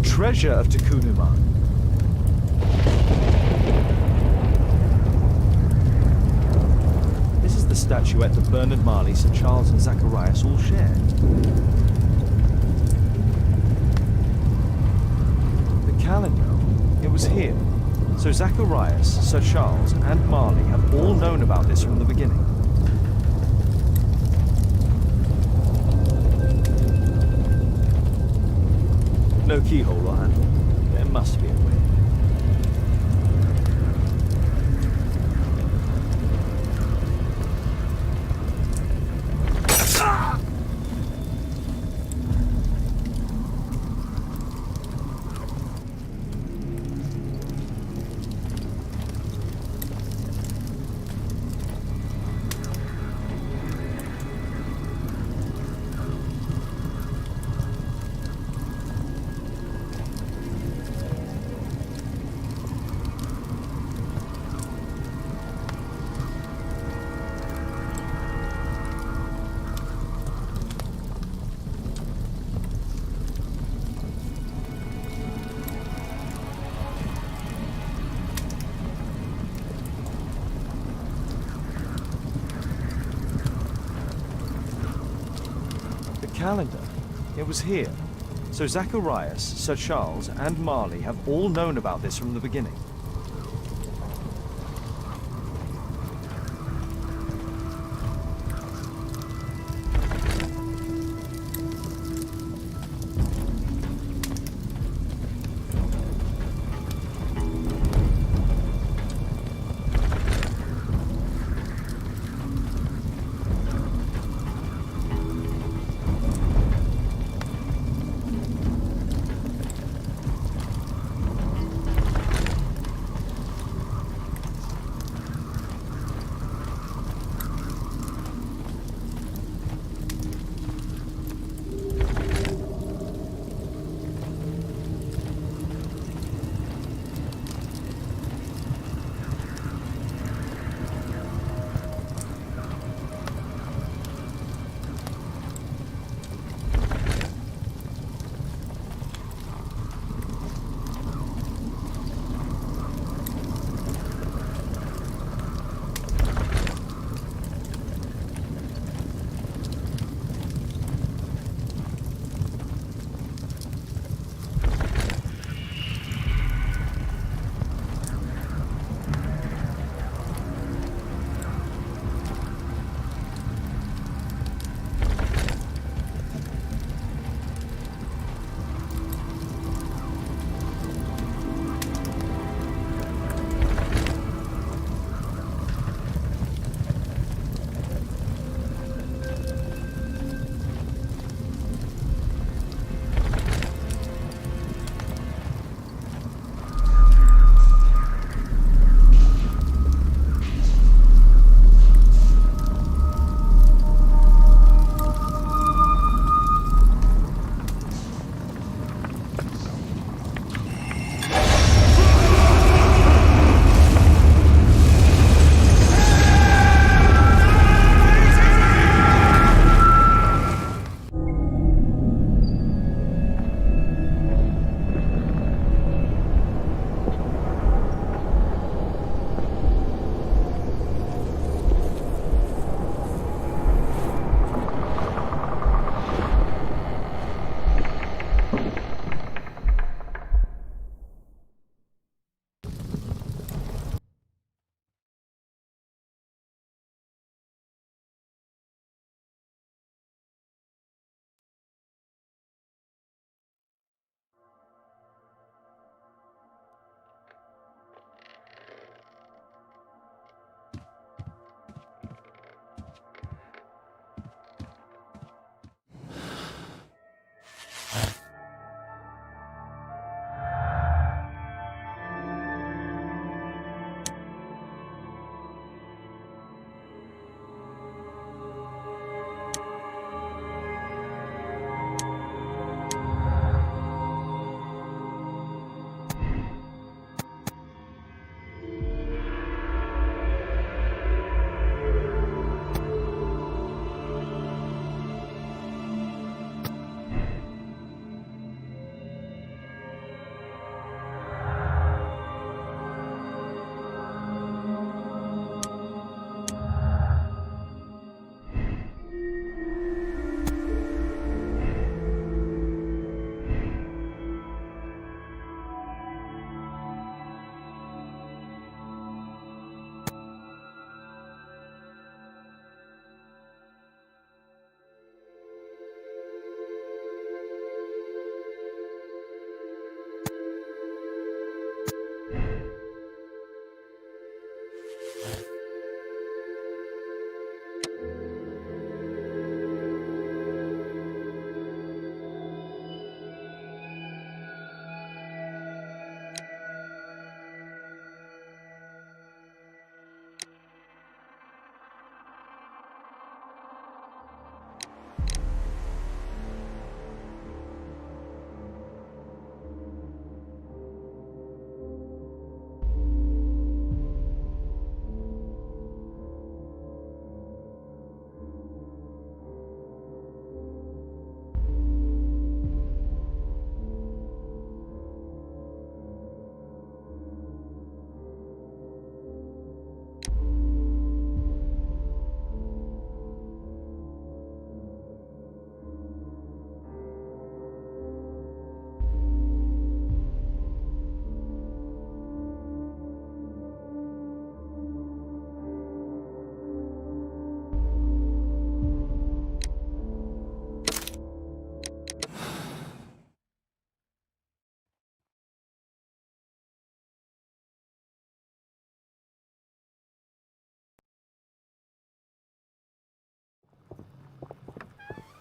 Treasure of Tukunuma. This is the statuette that Bernard Marley, Sir Charles and Zacharias all shared. The calendar, it was here. So Zacharias, Sir Charles and Marley have all known about this from the beginning. No keyhole or handle. There must be a way. Calendar. It was here. So Zacharias, Sir Charles and Marley have all known about this from the beginning.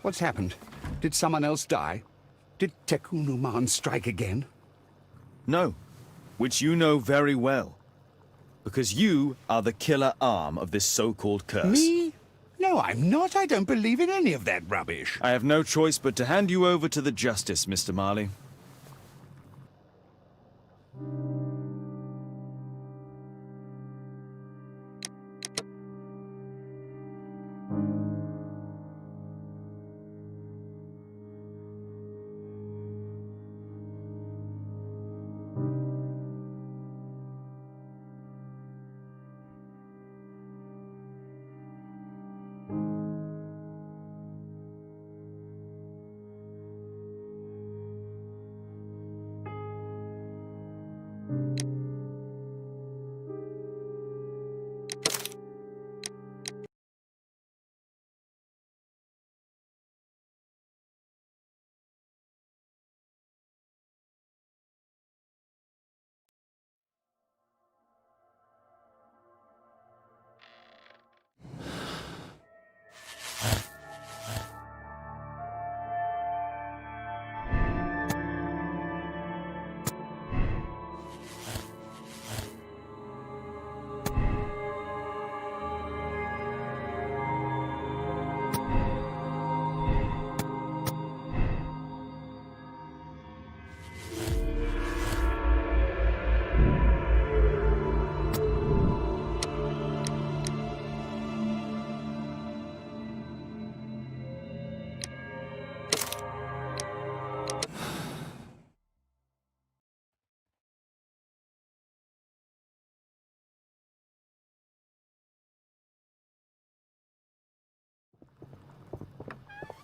What's happened? Did someone else die? Did Tekunuman strike again? No, which you know very well. Because you are the killer arm of this so-called curse. Me? No, I'm not. I don't believe in any of that rubbish. I have no choice but to hand you over to the justice, Mr. Marley.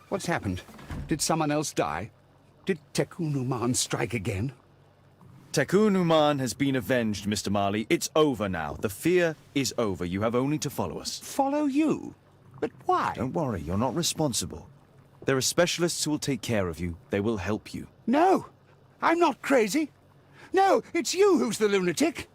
What's happened? Did someone else die? Did Tekunuman strike again? Tekunuman has been avenged, Mr. Marley. It's over now. The fear is over. You have only to follow us. Follow you? But why? Don't worry, you're not responsible. There are specialists who will take care of you. They will help you. No, I'm not crazy. No, it's you who's the lunatic.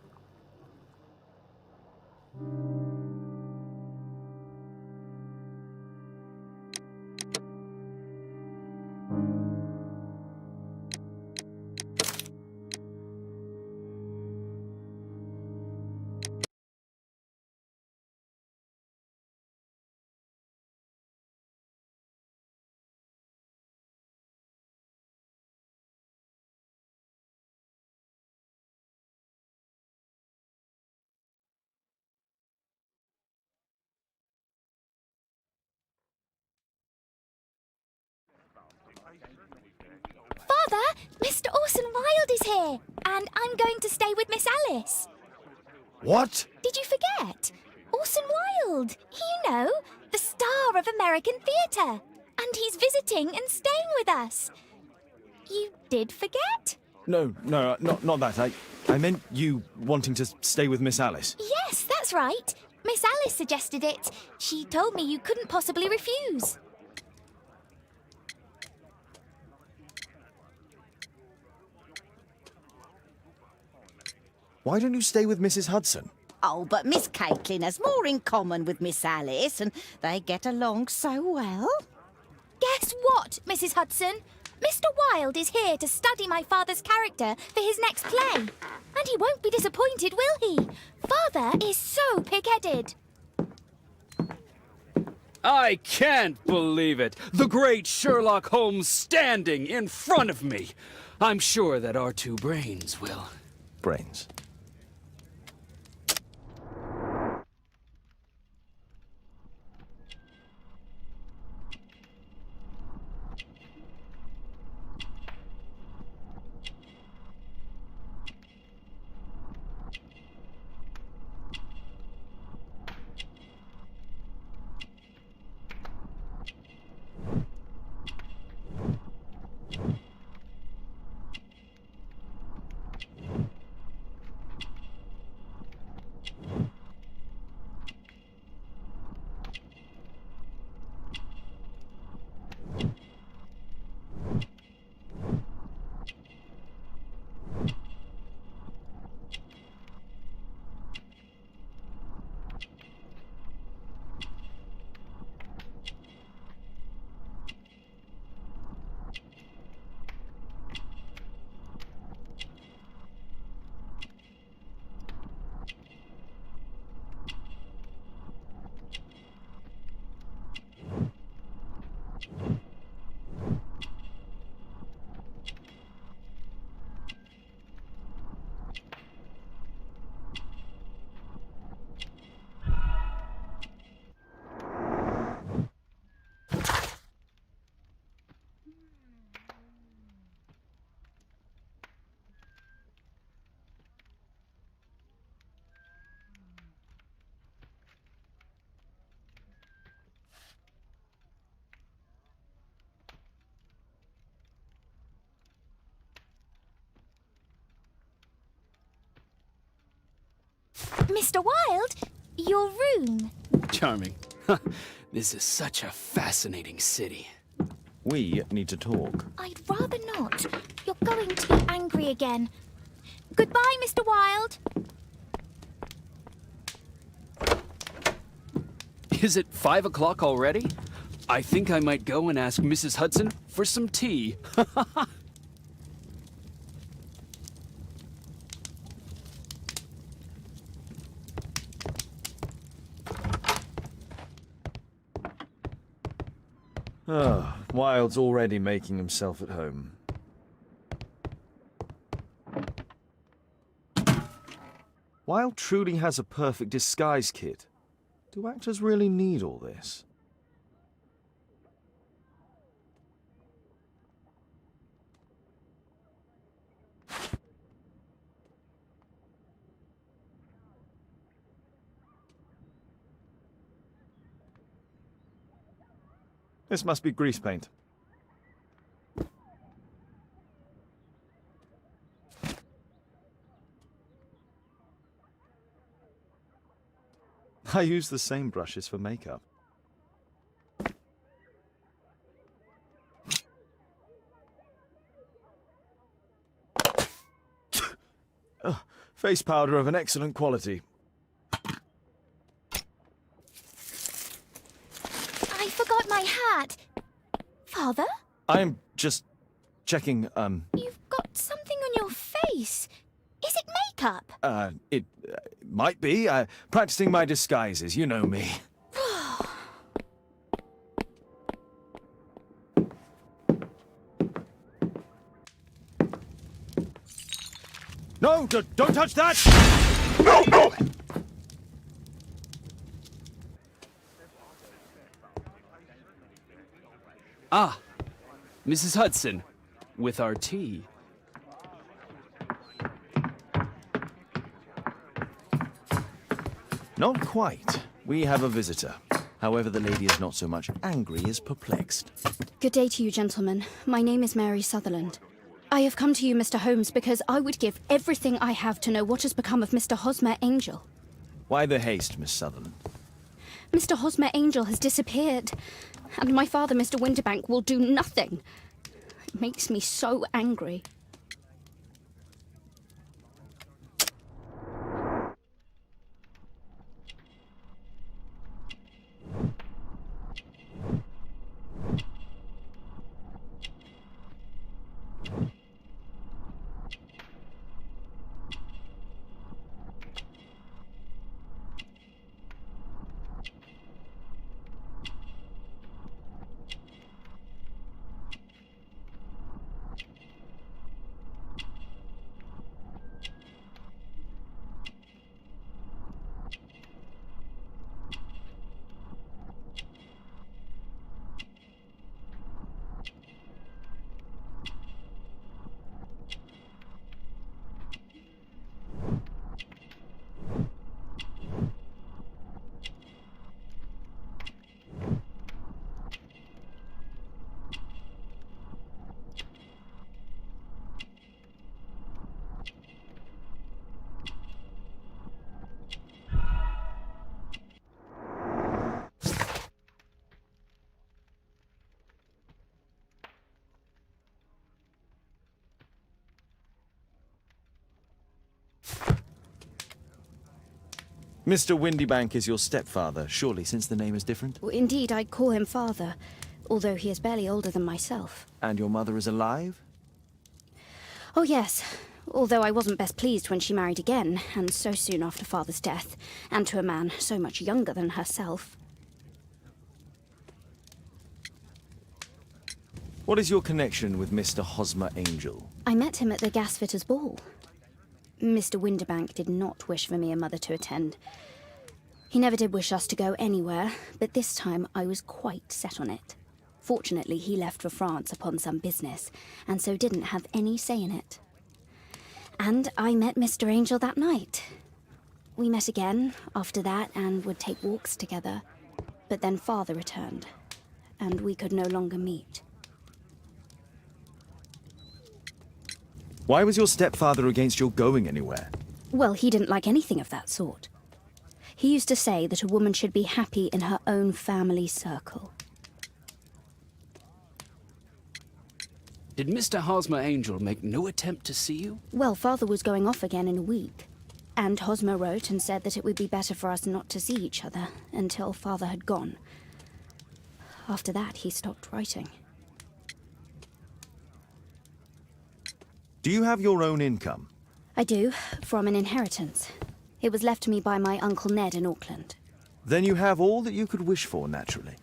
Father, Mr. Orson Wilde is here, and I'm going to stay with Miss Alice. What? Did you forget? Orson Wilde, you know, the star of American theatre. And he's visiting and staying with us. You did forget? No, not that. I meant you wanting to stay with Miss Alice. Yes, that's right. Miss Alice suggested it. She told me you couldn't possibly refuse. Why don't you stay with Mrs. Hudson? Oh, but Miss Caitlin has more in common with Miss Alice, and they get along so well. Guess what, Mrs. Hudson? Mr. Wilde is here to study my father's character for his next play. And he won't be disappointed, will he? Father is so pig-headed. I can't believe it! The great Sherlock Holmes standing in front of me! I'm sure that our two brains will... Brains. Mr. Wilde, your room. Charming. This is such a fascinating city. We need to talk. I'd rather not. You're going to be angry again. Goodbye, Mr. Wilde. Is it 5 o'clock already? I think I might go and ask Mrs. Hudson for some tea. Oh, Wilde's already making himself at home. Wilde truly has a perfect disguise kit. Do actors really need all this? This must be grease paint. I use the same brushes for makeup. Face powder of an excellent quality. I forgot my hat. Father? I'm just checking, You've got something on your face. Is it makeup? It might be. Practicing my disguises, you know me. No, don't touch that! No, no! Ah, Mrs. Hudson, with our tea. Not quite. We have a visitor. However, the lady is not so much angry as perplexed. Good day to you, gentlemen. My name is Mary Sutherland. I have come to you, Mr. Holmes, because I would give everything I have to know what has become of Mr. Hosmer Angel. Why the haste, Miss Sutherland? Mr. Hosmer Angel has disappeared, and my father, Mr. Winterbank, will do nothing. It makes me so angry. Mr. Windybank is your stepfather, surely, since the name is different? Well, indeed, I call him father, although he is barely older than myself. And your mother is alive? Oh, yes. Although I wasn't best pleased when she married again, and so soon after father's death, and to a man so much younger than herself. What is your connection with Mr. Hosmer Angel? I met him at the gasfitter's ball. Mr. Winterbank did not wish for me and Mother to attend. He never did wish us to go anywhere, but this time I was quite set on it. Fortunately, he left for France upon some business, and so didn't have any say in it. And I met Mr. Angel that night. We met again after that and would take walks together. But then Father returned, and we could no longer meet. Why was your stepfather against your going anywhere? Well, he didn't like anything of that sort. He used to say that a woman should be happy in her own family circle. Did Mr. Hosmer Angel make no attempt to see you? Well, Father was going off again in a week. And Hosmer wrote and said that it would be better for us not to see each other until Father had gone. After that, he stopped writing. Do you have your own income? I do, from an inheritance. It was left to me by my Uncle Ned in Auckland. Then you have all that you could wish for, naturally.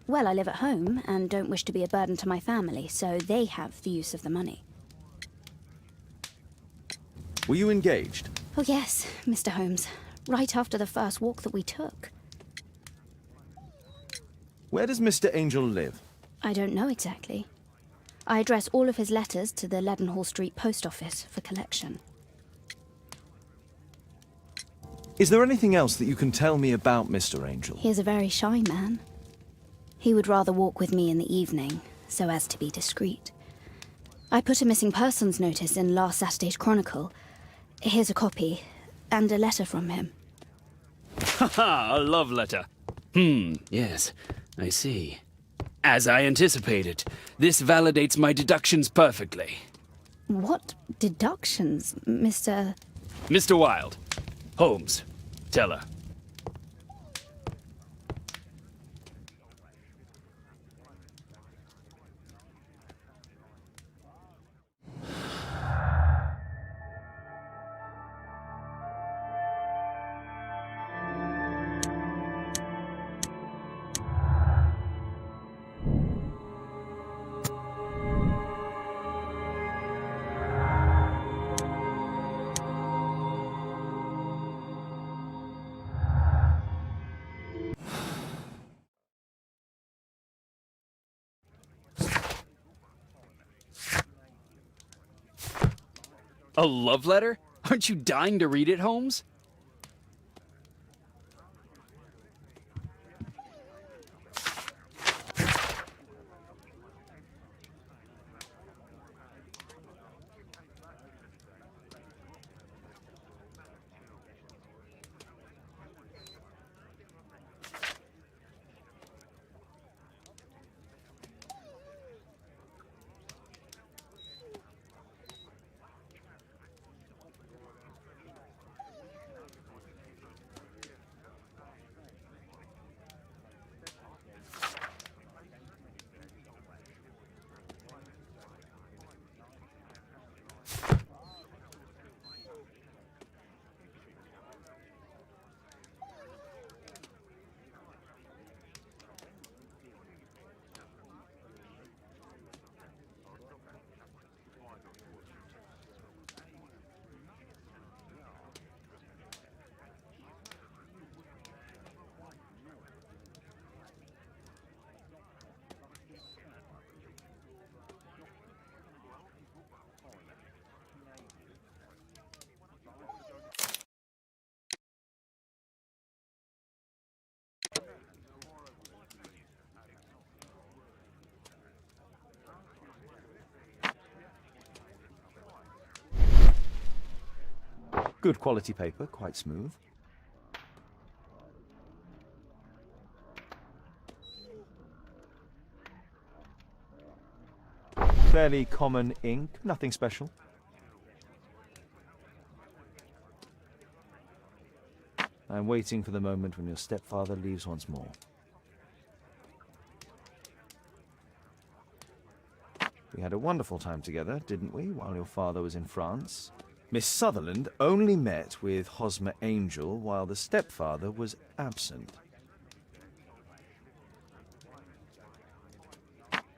Well, I live at home and don't wish to be a burden to my family, so they have the use of the money. Were you engaged? Oh yes, Mr. Holmes. Right after the first walk that we took. Where does Mr. Angel live? I don't know exactly. I address all of his letters to the Leadenhall Street Post Office for collection. Is there anything else that you can tell me about Mr. Angel? He is a very shy man. He would rather walk with me in the evening, so as to be discreet. I put a missing persons notice in last Saturday's Chronicle. Here's a copy, and a letter from him. Haha, a love letter. Yes, I see. As I anticipated, this validates my deductions perfectly. What deductions, Mr. Mr. Wilde. Holmes, tell her. A love letter? Aren't you dying to read it, Holmes? Good quality paper, quite smooth. Fairly common ink, nothing special. I'm waiting for the moment when your stepfather leaves once more. We had a wonderful time together, didn't we, while your father was in France? Miss Sutherland only met with Hosmer Angel while the stepfather was absent.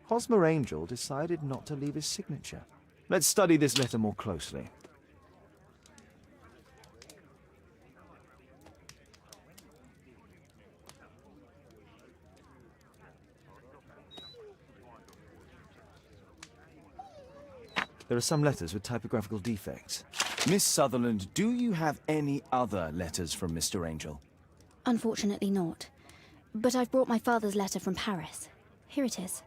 Hosmer Angel decided not to leave his signature. Let's study this letter more closely. There are some letters with typographical defects. Miss Sutherland, do you have any other letters from Mr. Angel? Unfortunately not. But I've brought my father's letter from Paris. Here it is.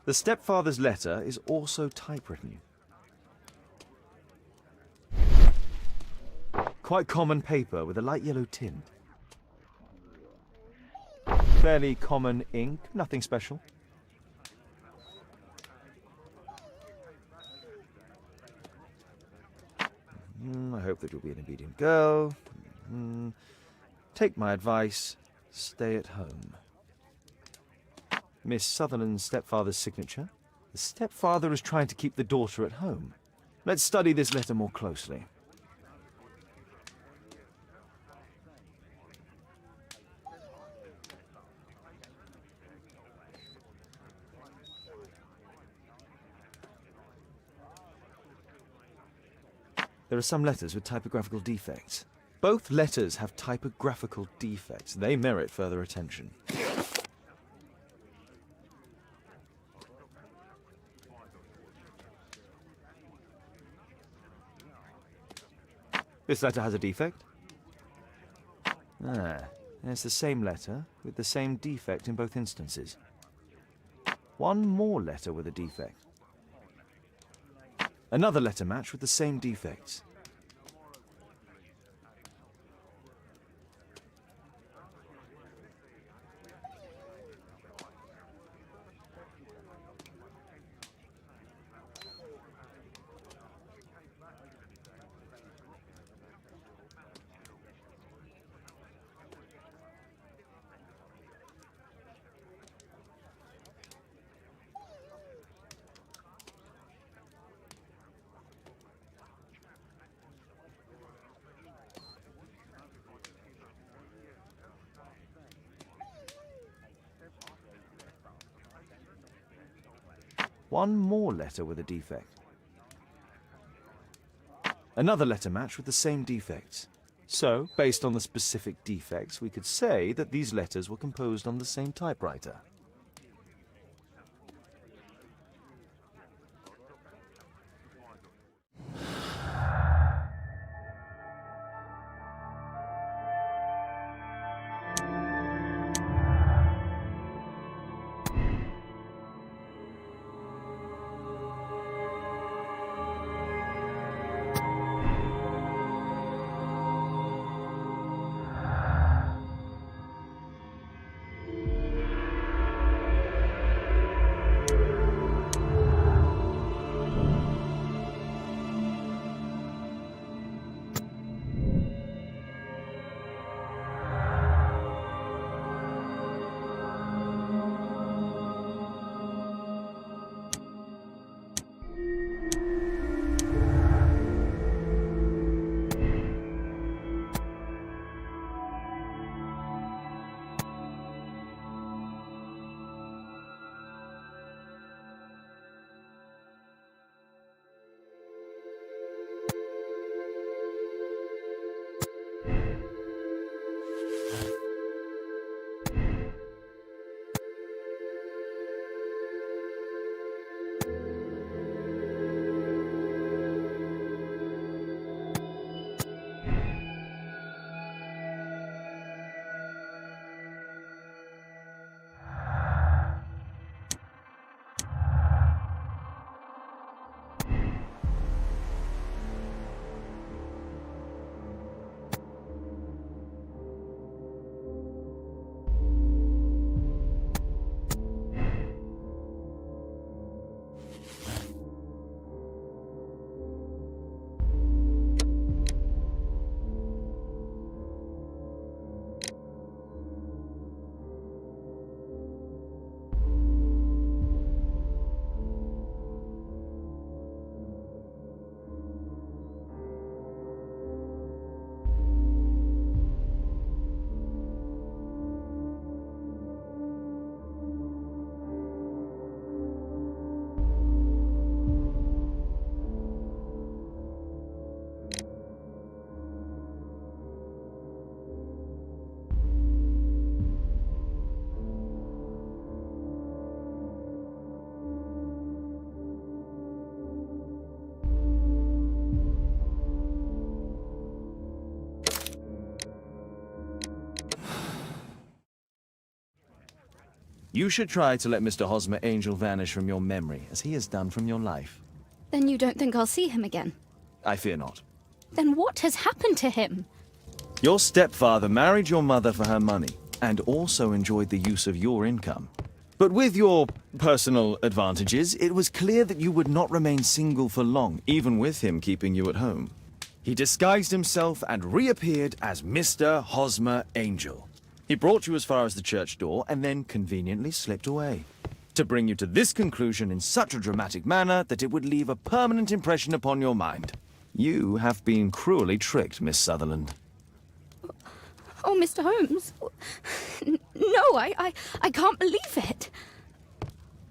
The stepfather's letter is also typewritten. Quite common paper with a light yellow tint. Fairly common ink, nothing special. I hope that you'll be an obedient girl. Take my advice, stay at home. Miss Sutherland's stepfather's signature. The stepfather is trying to keep the daughter at home. Let's study this letter more closely. There are some letters with typographical defects. Both letters have typographical defects. They merit further attention. This letter has a defect. It's the same letter with the same defect in both instances. One more letter with a defect. Another letter match with the same defects. One more letter with a defect. Another letter match with the same defects. So, based on the specific defects, we could say that these letters were composed on the same typewriter. You should try to let Mr. Hosmer Angel vanish from your memory, as he has done from your life. Then you don't think I'll see him again? I fear not. Then what has happened to him? Your stepfather married your mother for her money and also enjoyed the use of your income. But with your personal advantages, it was clear that you would not remain single for long, even with him keeping you at home. He disguised himself and reappeared as Mr. Hosmer Angel. He brought you as far as the church door and then conveniently slipped away, to bring you to this conclusion in such a dramatic manner that it would leave a permanent impression upon your mind. You have been cruelly tricked, Miss Sutherland. Oh, Mr. Holmes. No, I can't believe it.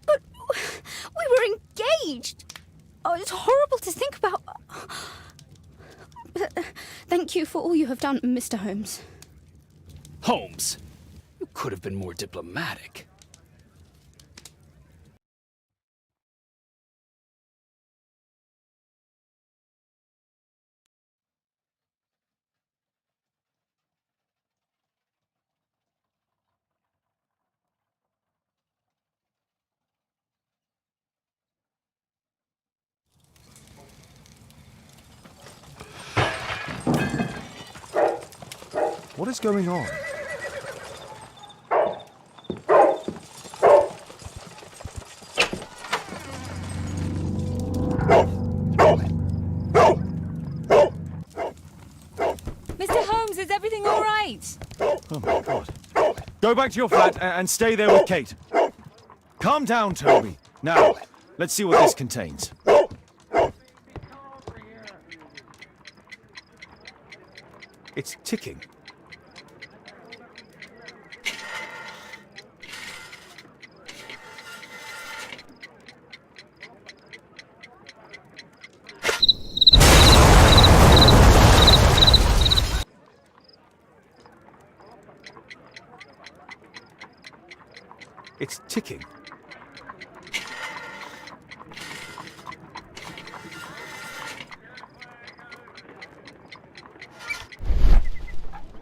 But we were engaged. Oh, it's horrible to think about. But, thank you for all you have done, Mr. Holmes. Holmes, you could have been more diplomatic. What is going on? Mr. Holmes, is everything all right? Oh my God. Go back to your flat and stay there with Kate. Calm down, Toby. Now, let's see what this contains. It's ticking. It's ticking.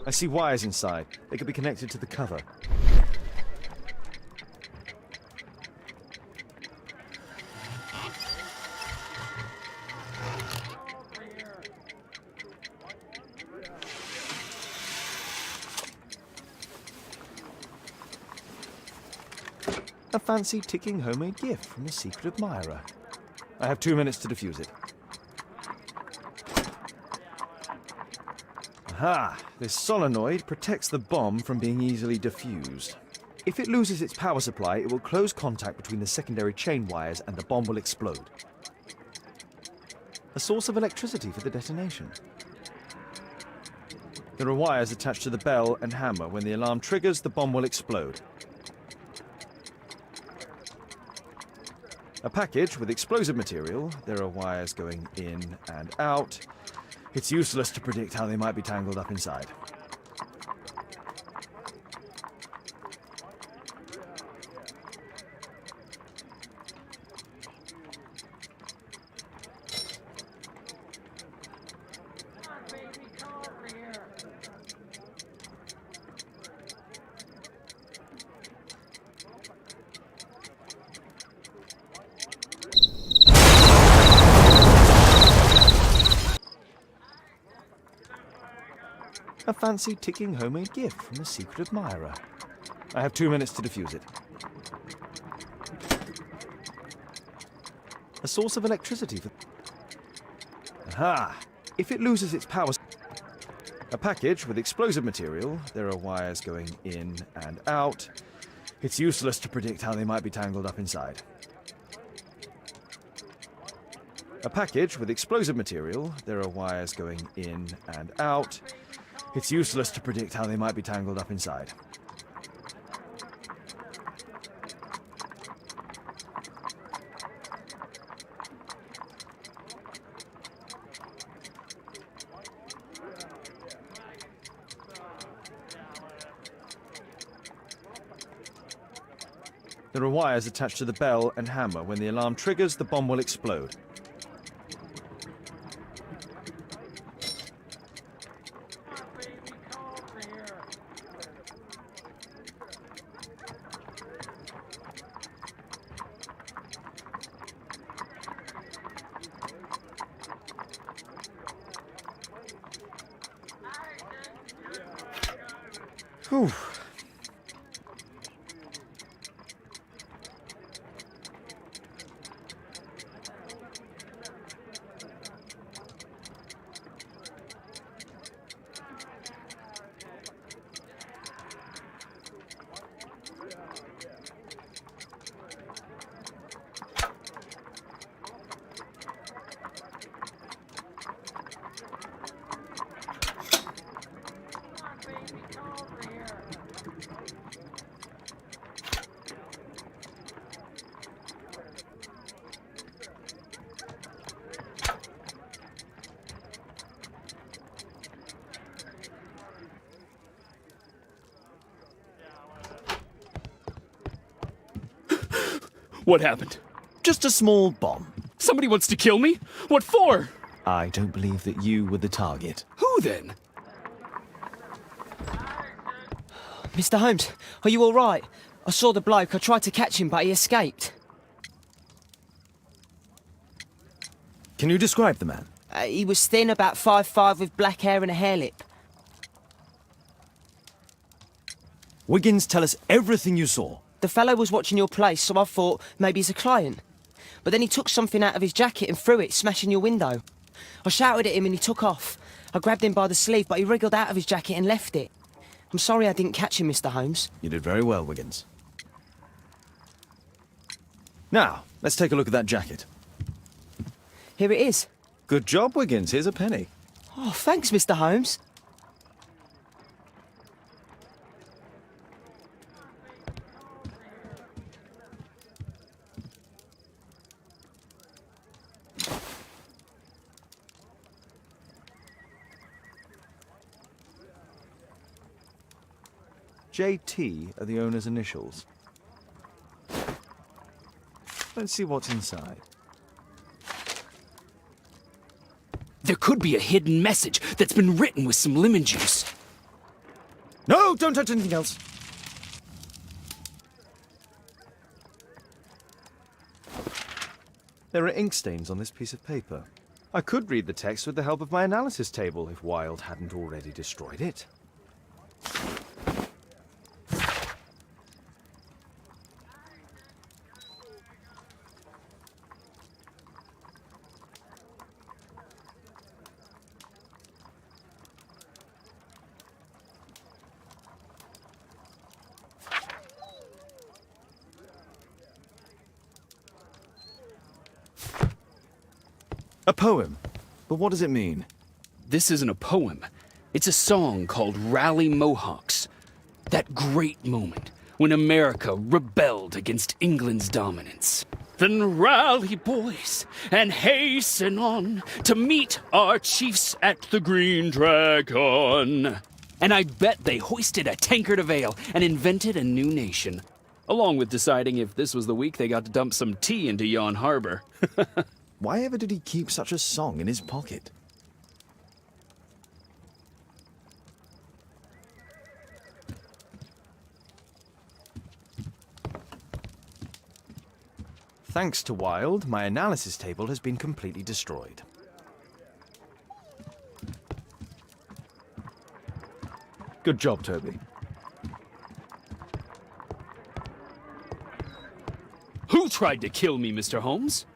I see wires inside. They could be connected to the cover. A fancy ticking homemade gift from a secret admirer. I have 2 minutes to defuse it. Aha! This solenoid protects the bomb from being easily diffused. If it loses its power supply, it will close contact between the secondary chain wires and the bomb will explode. A source of electricity for the detonation. There are wires attached to the bell and hammer. When the alarm triggers, the bomb will explode. A package with explosive material. There are wires going in and out. It's useless to predict how they might be tangled up inside. A fancy ticking homemade gift from a secret admirer. I have 2 minutes to defuse it. A source of electricity for... Aha! If it loses its power... A package with explosive material. There are wires going in and out. It's useless to predict how they might be tangled up inside. A package with explosive material. There are wires going in and out. It's useless to predict how they might be tangled up inside. There are wires attached to the bell and hammer. When the alarm triggers, the bomb will explode. Whew. What happened? Just a small bomb. Somebody wants to kill me? What for? I don't believe that you were the target. Who then? Mr. Holmes, are you all right? I saw the bloke. I tried to catch him, but he escaped. Can you describe the man? He was thin, about 5'5", with black hair and a hair lip. Wiggins, tell us everything you saw. The fellow was watching your place, so I thought maybe he's a client. But then he took something out of his jacket and threw it, smashing your window. I shouted at him and he took off. I grabbed him by the sleeve, but he wriggled out of his jacket and left it. I'm sorry I didn't catch him, Mr. Holmes. You did very well, Wiggins. Now, let's take a look at that jacket. Here it is. Good job, Wiggins. Here's a penny. Oh, thanks, Mr. Holmes. JT are the owner's initials. Let's see what's inside. There could be a hidden message that's been written with some lemon juice. No, don't touch anything else. There are ink stains on this piece of paper. I could read the text with the help of my analysis table if Wilde hadn't already destroyed it. A poem. But what does it mean? This isn't a poem. It's a song called Rally Mohawks. That great moment when America rebelled against England's dominance. Then rally, boys, and hasten on to meet our chiefs at the Green Dragon. And I bet they hoisted a tankard of ale and invented a new nation. Along with deciding if this was the week they got to dump some tea into Yon Harbor. Why ever did he keep such a song in his pocket? Thanks to Wilde, my analysis table has been completely destroyed. Good job, Toby. Who tried to kill me, Mr. Holmes?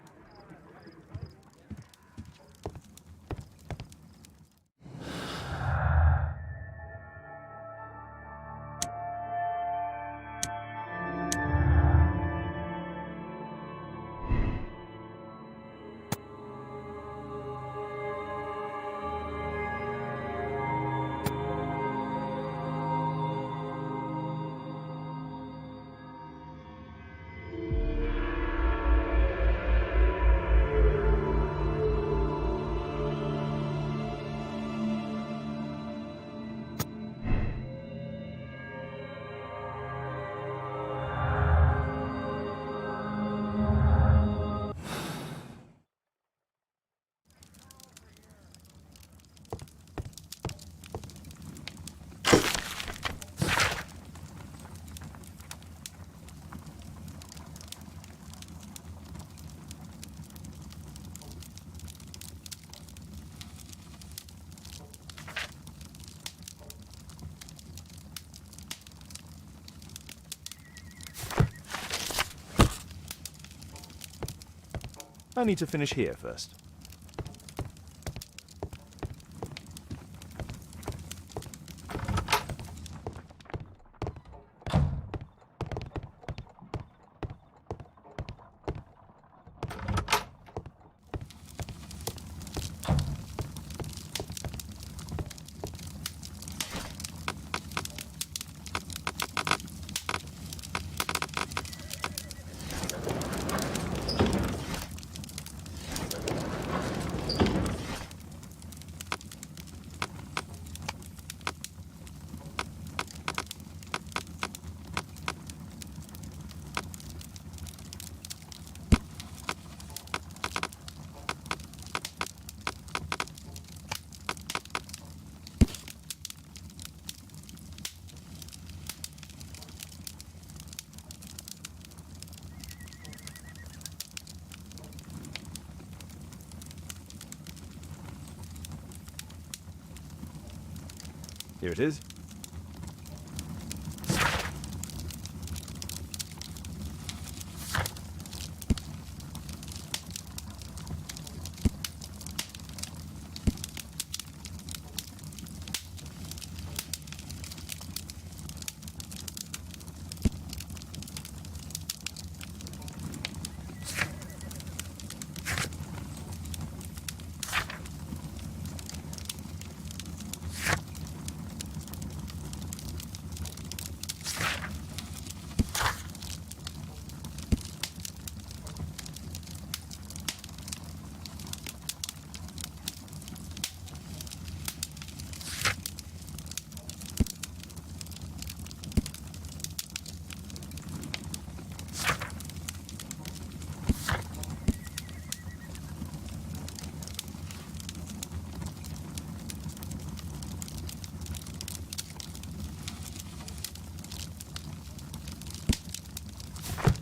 Allow me to finish here first. Here it is.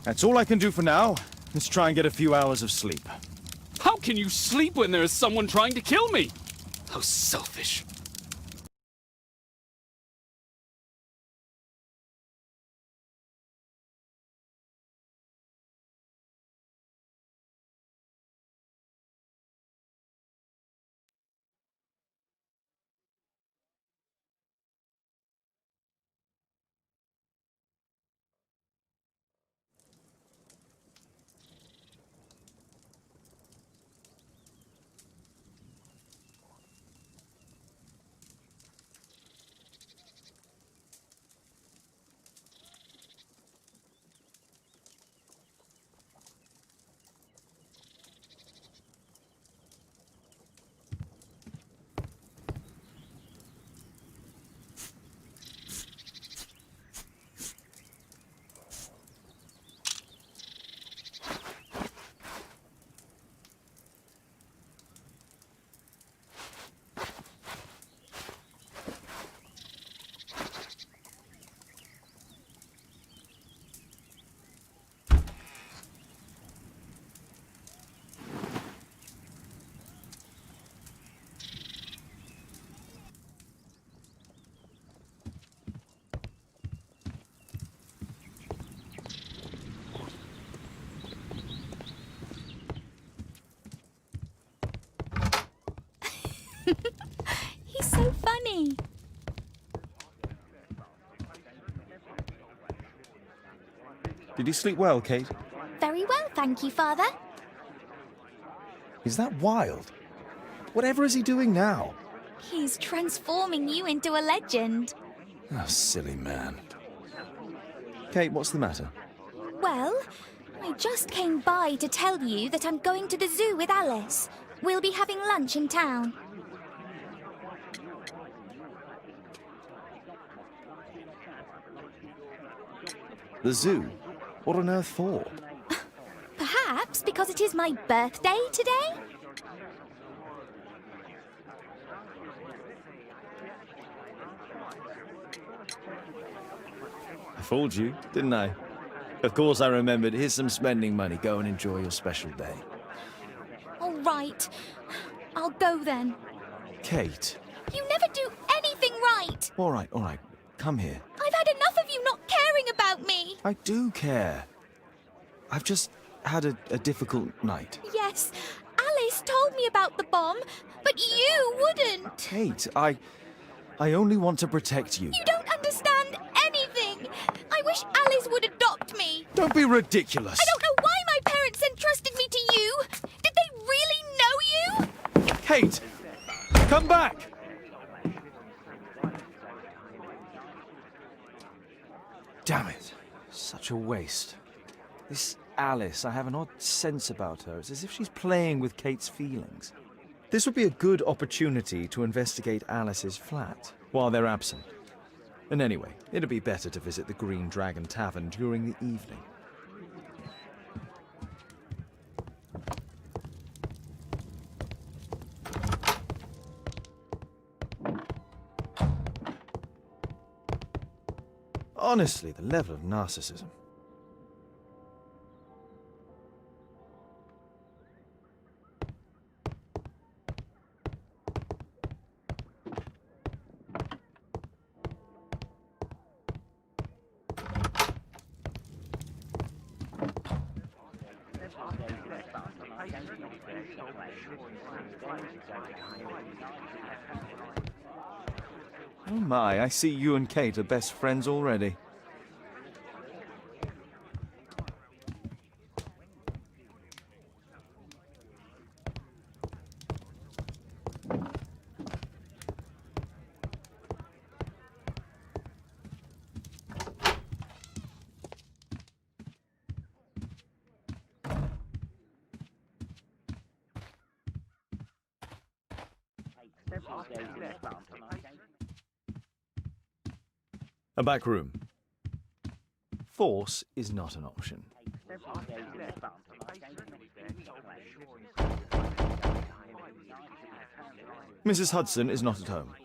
That's all I can do for now. Let's try and get a few hours of sleep. How can you sleep when there is someone trying to kill me? How selfish. He's so funny. Did you sleep well, Kate? Very well, thank you, Father. Is that Wild? Whatever is he doing now? He's transforming you into a legend. Oh, silly man. Kate, what's the matter? Well, I just came by to tell you that I'm going to the zoo with Alice. We'll be having lunch in town. The zoo? What on earth for? Perhaps because it is my birthday today? I fooled you, didn't I? Of course I remembered. Here's some spending money. Go and enjoy your special day. All right. I'll go then. Kate. You never do anything right. All right. Come here. I've had enough of you not caring about me. I do care. I've just had a difficult night. Yes, Yes, Alice told me about the bomb, but you wouldn't. Kate, I only want to protect you. You don't understand anything. I wish Alice would adopt me. Don't be ridiculous. I don't know why my parents entrusted me to you. Did they really know you? Kate, come back. Damn it. Such a waste. This Alice, I have an odd sense about her. It's as if she's playing with Kate's feelings. This would be a good opportunity to investigate Alice's flat while they're absent. And anyway, it'd be better to visit the Green Dragon Tavern during the evening. Honestly, the level of narcissism. Oh my, I see you and Kate are best friends already. A back room. Force is not an option. Mrs. Hudson is not at home.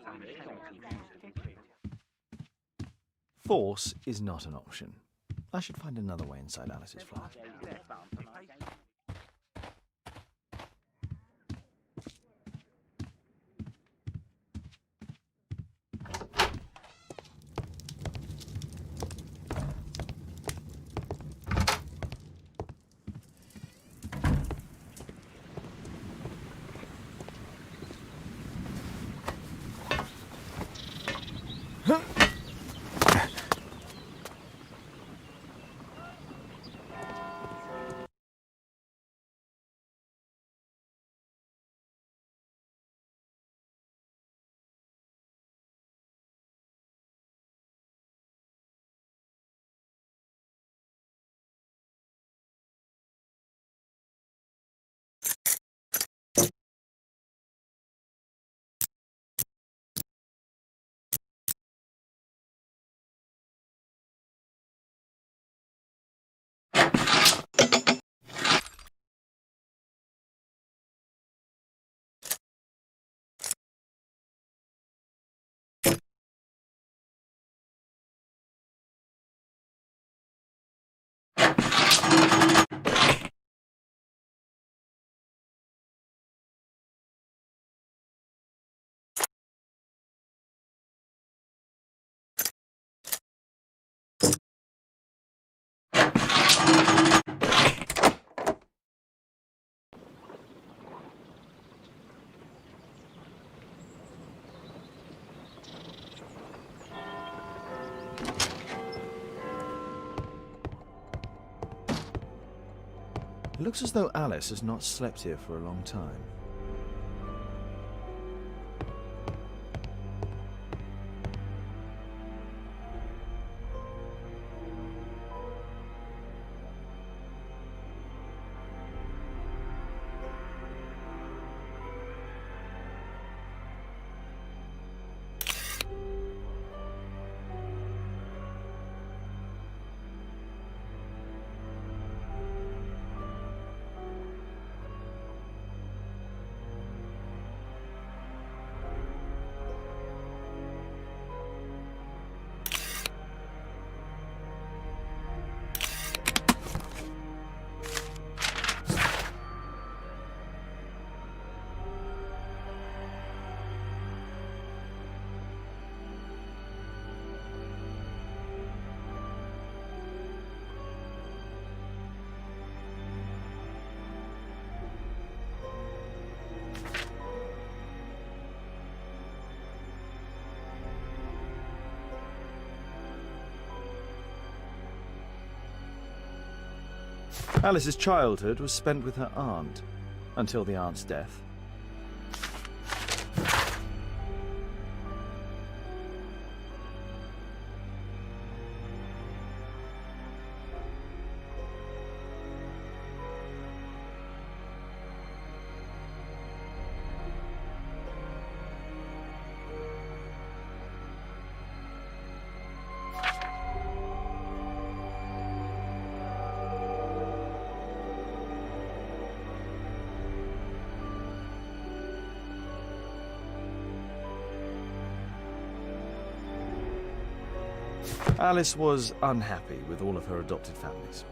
Force is not an option. I should find another way inside Alice's flat. It looks as though Alice has not slept here for a long time. Alice's childhood was spent with her aunt, until the aunt's death. Alice was unhappy with all of her adopted families.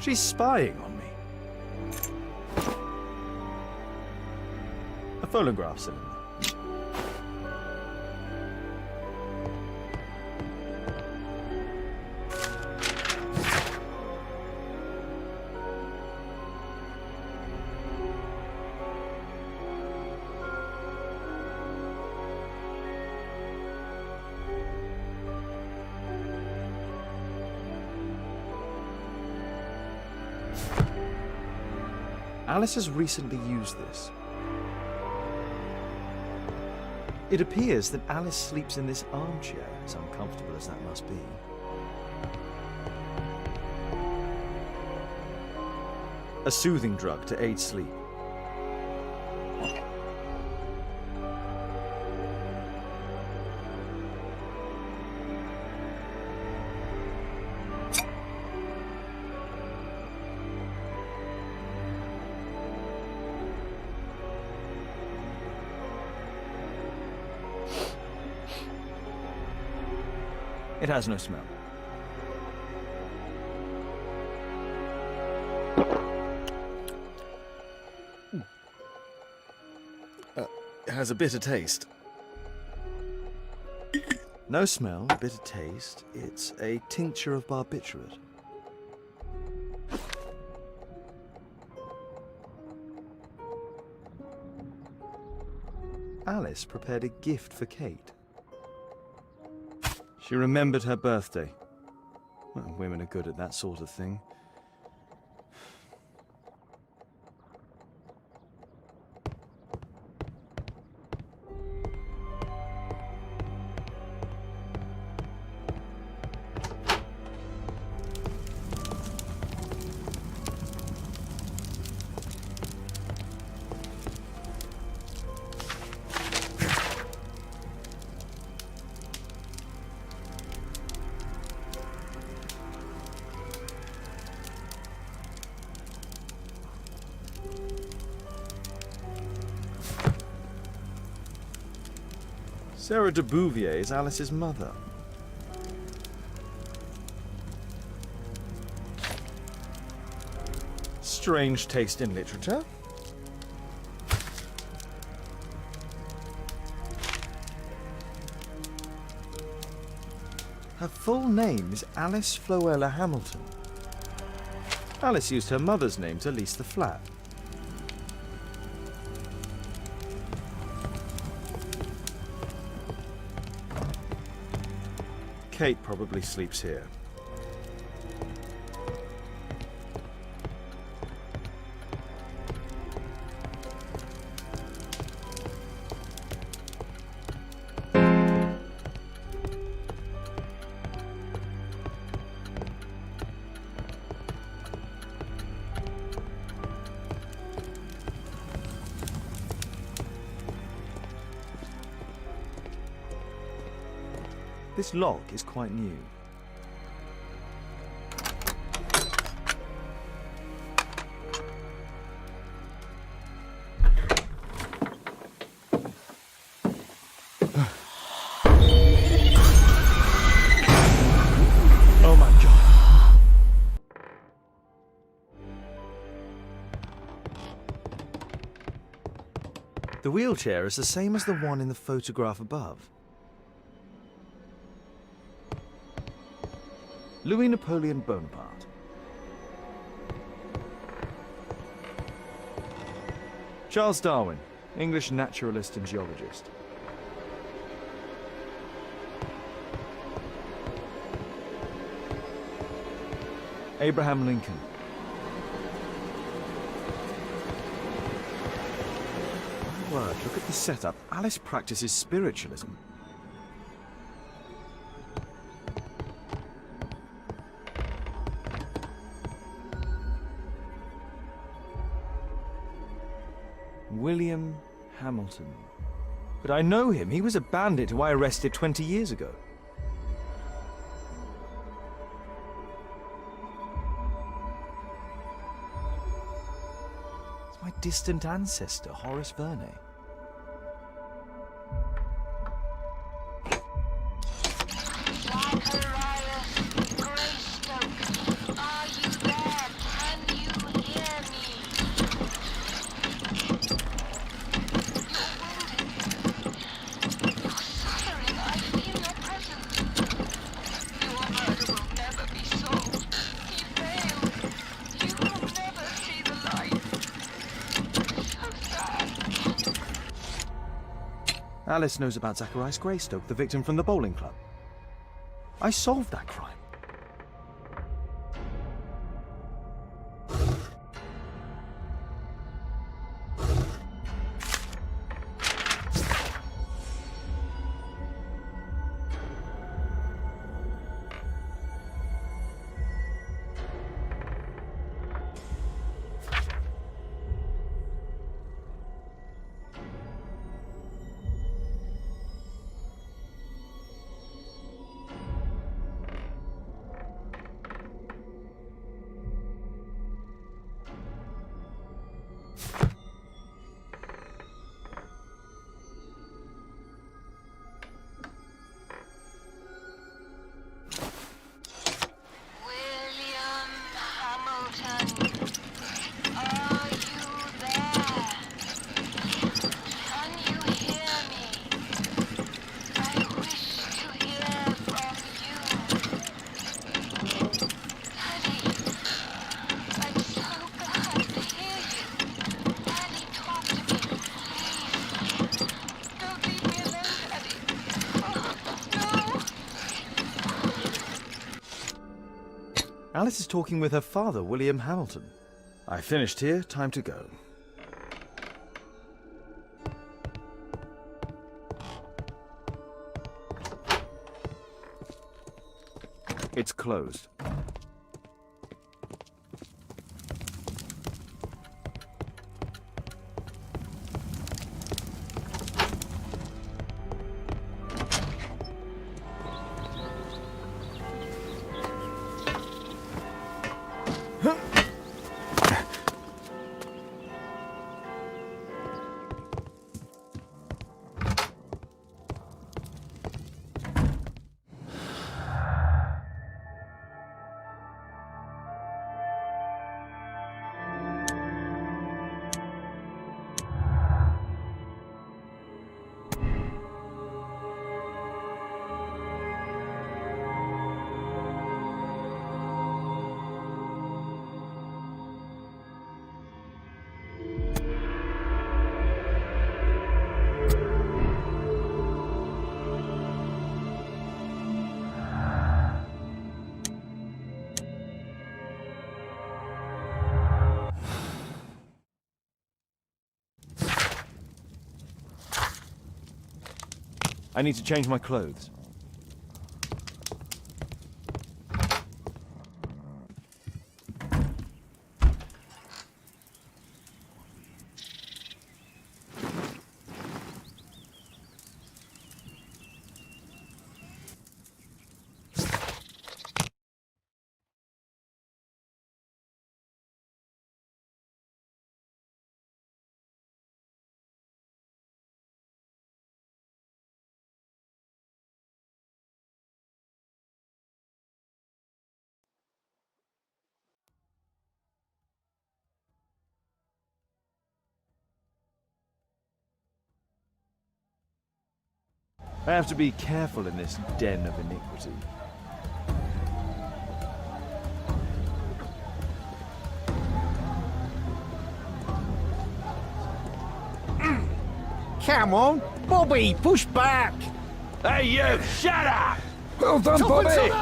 She's spying on me. A phonograph cylinder. Alice has recently used this. It appears that Alice sleeps in this armchair, as uncomfortable as that must be. A soothing drug to aid sleep. It has no smell. It has a bitter taste. No smell, bitter taste. It's a tincture of barbiturate. Alice prepared a gift for Kate. She remembered her birthday. Well, women are good at that sort of thing. Sarah de Bouvier is Alice's mother. Strange taste in literature. Her full name is Alice Floella Hamilton. Alice used her mother's name to lease the flat. Kate probably sleeps here. This lock is quite new. The wheelchair is the same as the one in the photograph above. Louis Napoleon Bonaparte. Charles Darwin, English naturalist and geologist. Abraham Lincoln. My word, look at the setup. Alice practices spiritualism. William Hamilton. But I know him. He was a bandit who I arrested 20 years ago. It's my distant ancestor, Horace Verne. Alice knows about Zacharias Greystoke, the victim from the bowling club. I solved that crime. Alice is talking with her father, William Hamilton. I finished here, time to go. It's closed. I need to change my clothes. I have to be careful in this den of iniquity. Come on, Bobby, push back. Hey, you! Shut up! Well done, Bobby.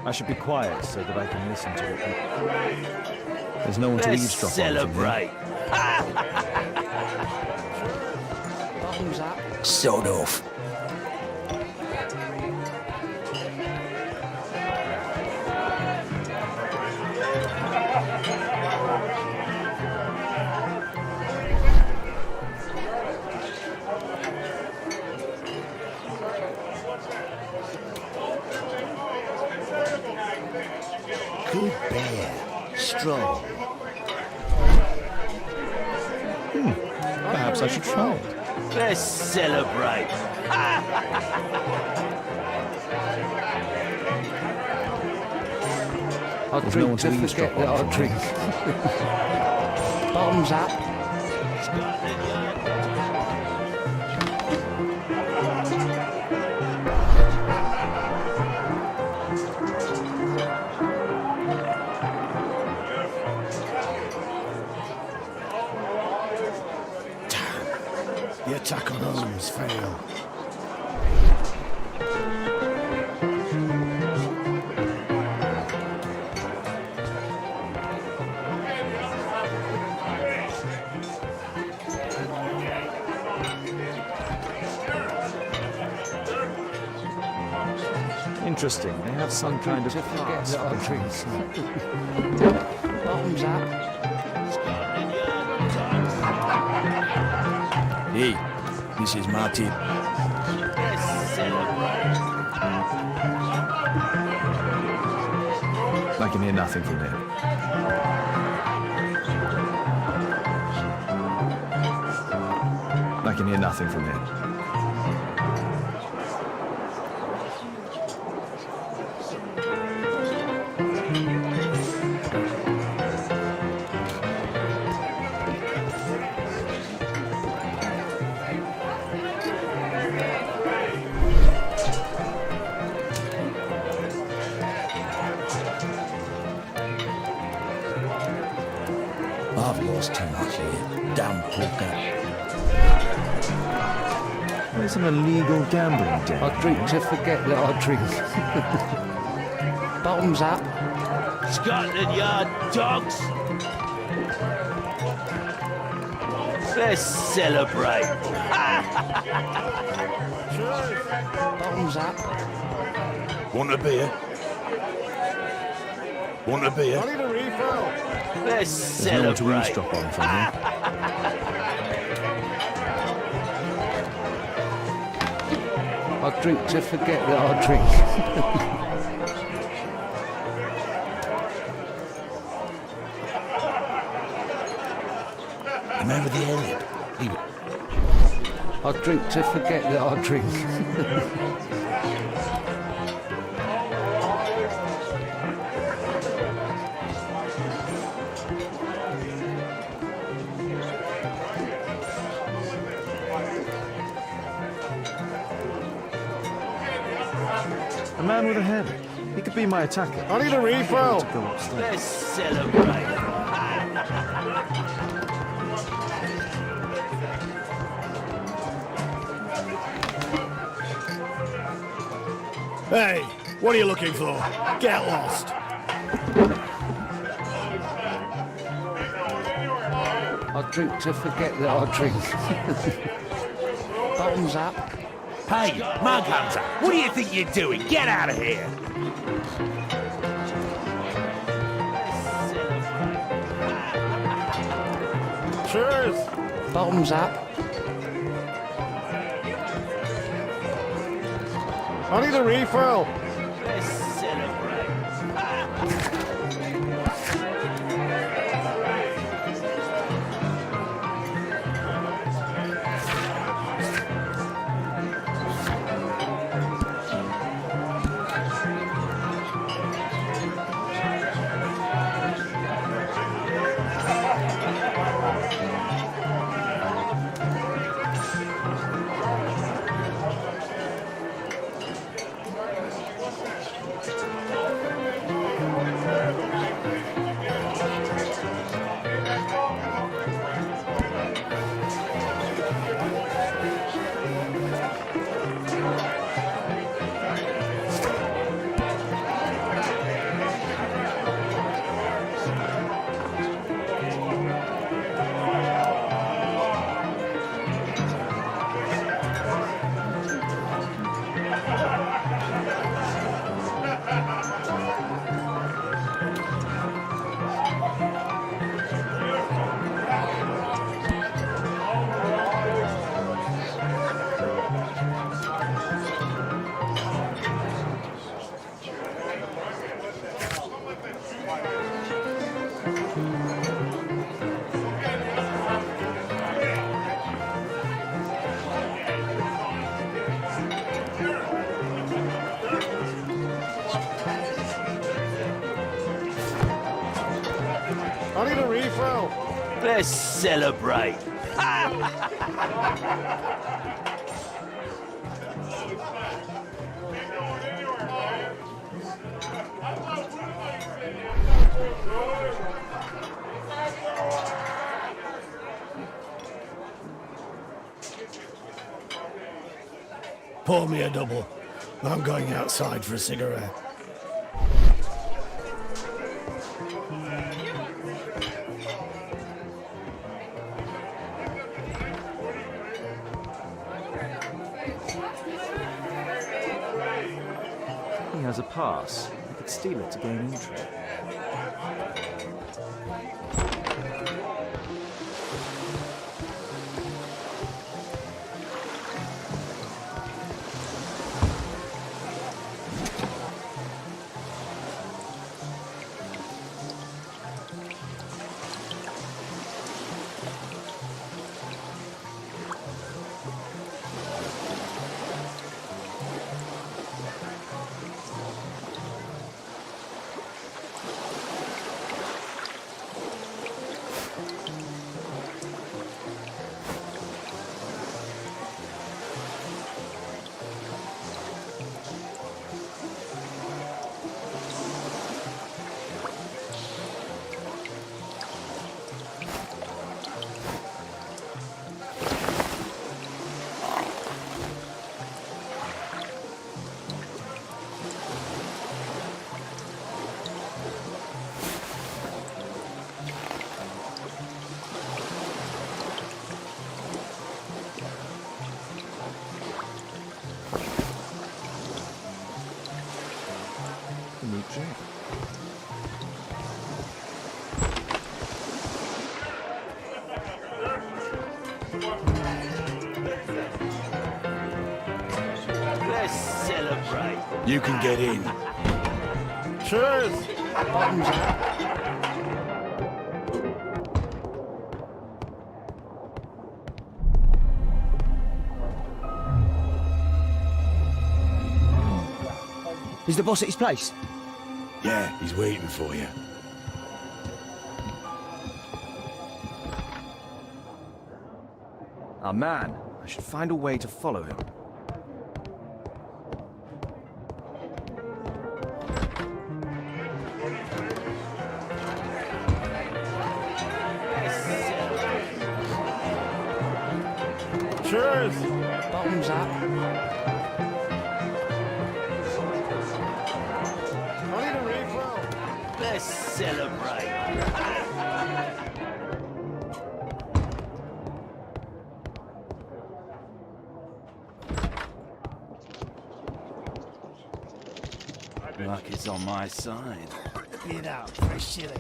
I should be quiet so that I can listen to it. There's no one to eavesdrop on. Celebrate! Bottoms up. Sod off. Good bear. Strong. Perhaps I should try it. Let's celebrate! I'll There's no one drink to to eavesdrop forget that on, I'll drink. Bottoms up. The attack on Holmes failed. Interesting. They have some kind of To forget class that I'll for drink. Bottoms up. Hey, this is Martin. Let's celebrate! I can hear nothing from here. I can hear nothing from here. I've lost too much here. Damn poker. There's an illegal gambling den. I'll drink to forget that I'll drink. Bottoms up. Scotland Yard dogs! Let's celebrate! Bottoms up. Want a beer? Want a beer? Let's There's no one to celebrate! eavesdrop on from here. I'll drink to forget that I'll drink. Remember the end? I'll drink to forget that I'll drink. A man with a head. He could be my attacker. I need a refill. Let's celebrate! Hey, what are you looking for? Get lost. I'll drink to forget that I'll drink. Bottoms up. Hey, mug hunter, what do you think you're doing? Get out of here. Cheers. Bottoms up. I need a refill. Let's celebrate. I need a refill. Let's celebrate. Pour me a double. I'm going outside for a cigarette. He has a pass. He could steal it to gain entry. Let's celebrate. You can get in. Cheers. Bottoms up. Is the boss at his place? Yeah, he's waiting for you. Our man. I should find a way to follow him. Cheers. Bottoms up. I need a refill. Let's celebrate. Luck is on my side. Get out, fresh chili.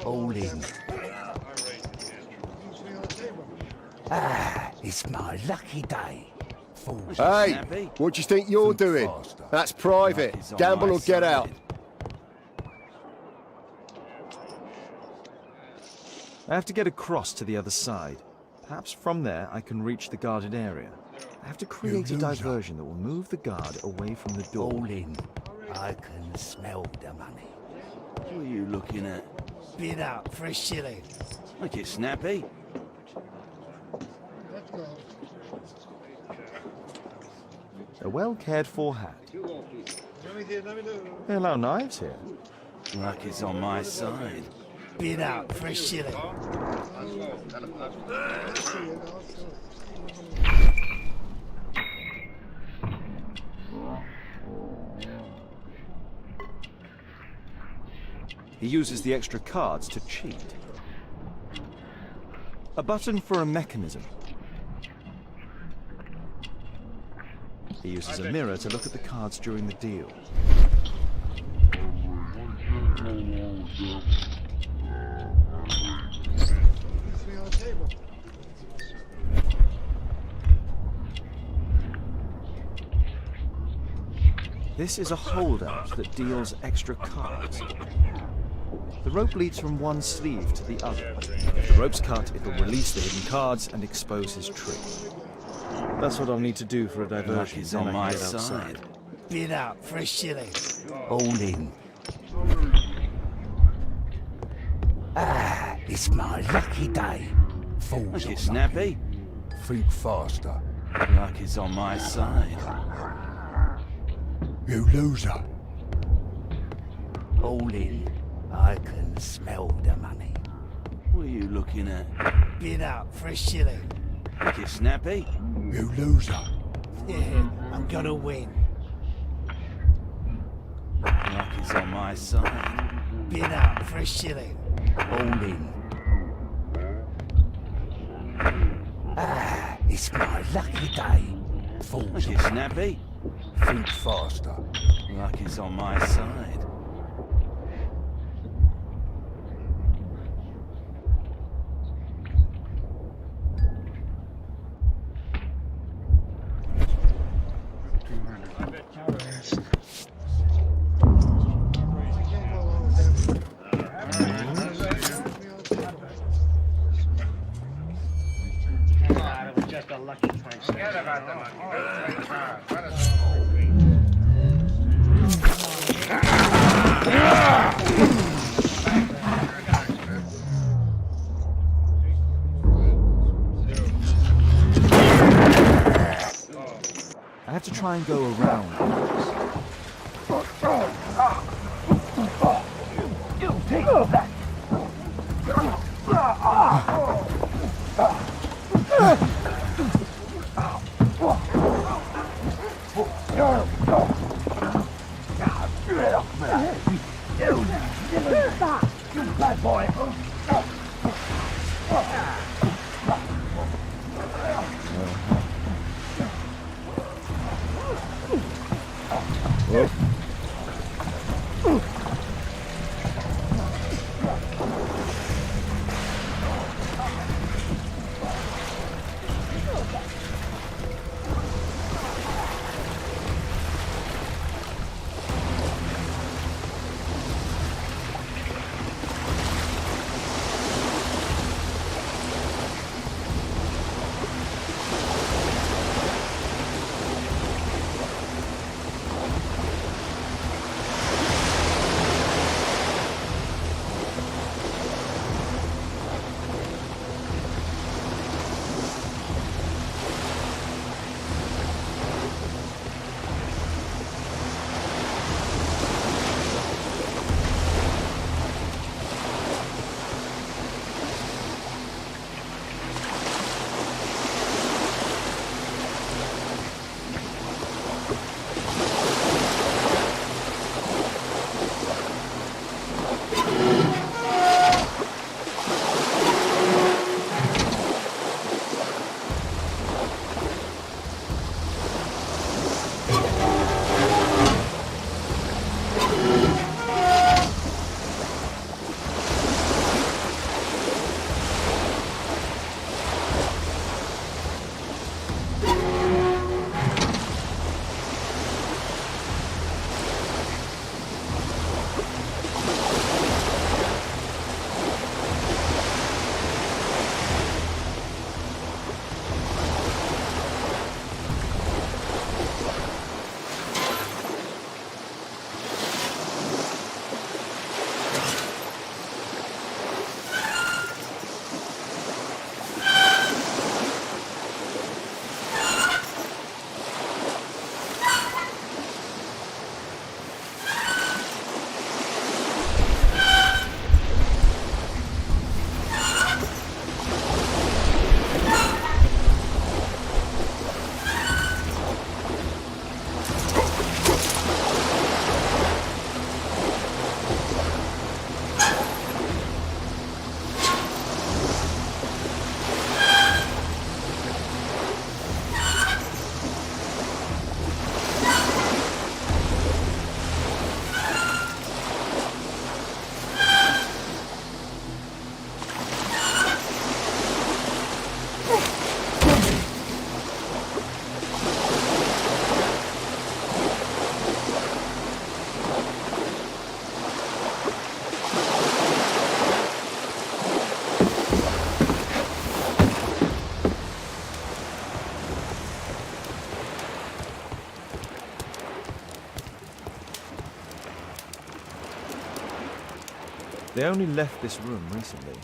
All in. It's my lucky day. Hey, what do you think you're doing? That's private. Gamble or get out. I have to get across to the other side. Perhaps from there I can reach the guarded area. I have to create a diversion that will move the guard away from the door. All in. I can smell the money. What are you looking at? Bid up for a shilling. Make it snappy. A well-cared-for hat. They allow knives here. Luck is on my side. Bid up for a shilling. He uses the extra cards to cheat. A button for a mechanism. He uses a mirror to look at the cards during the deal. This is a holdout that deals extra cards. The rope leads from one sleeve to the other. If the rope's cut, it will release the hidden cards and expose his trick. That's what I'll need to do for a diversion. Luck is on my side. Bid up for a shilling. All in. Ah, it's my lucky day. Fools Make or it snappy. lucky. Think faster. Luck is on my side. You loser. All in. I can smell the money. What are you looking at? Bid up for a shilling. Make it snappy. You loser. Yeah, I'm gonna win. Luck is on my side. Bid up for a shilling. All in. Ah, it's my lucky day. Fools Make or it snappy. think faster. Luck is on my side. I have to try and go around. They only left this room recently.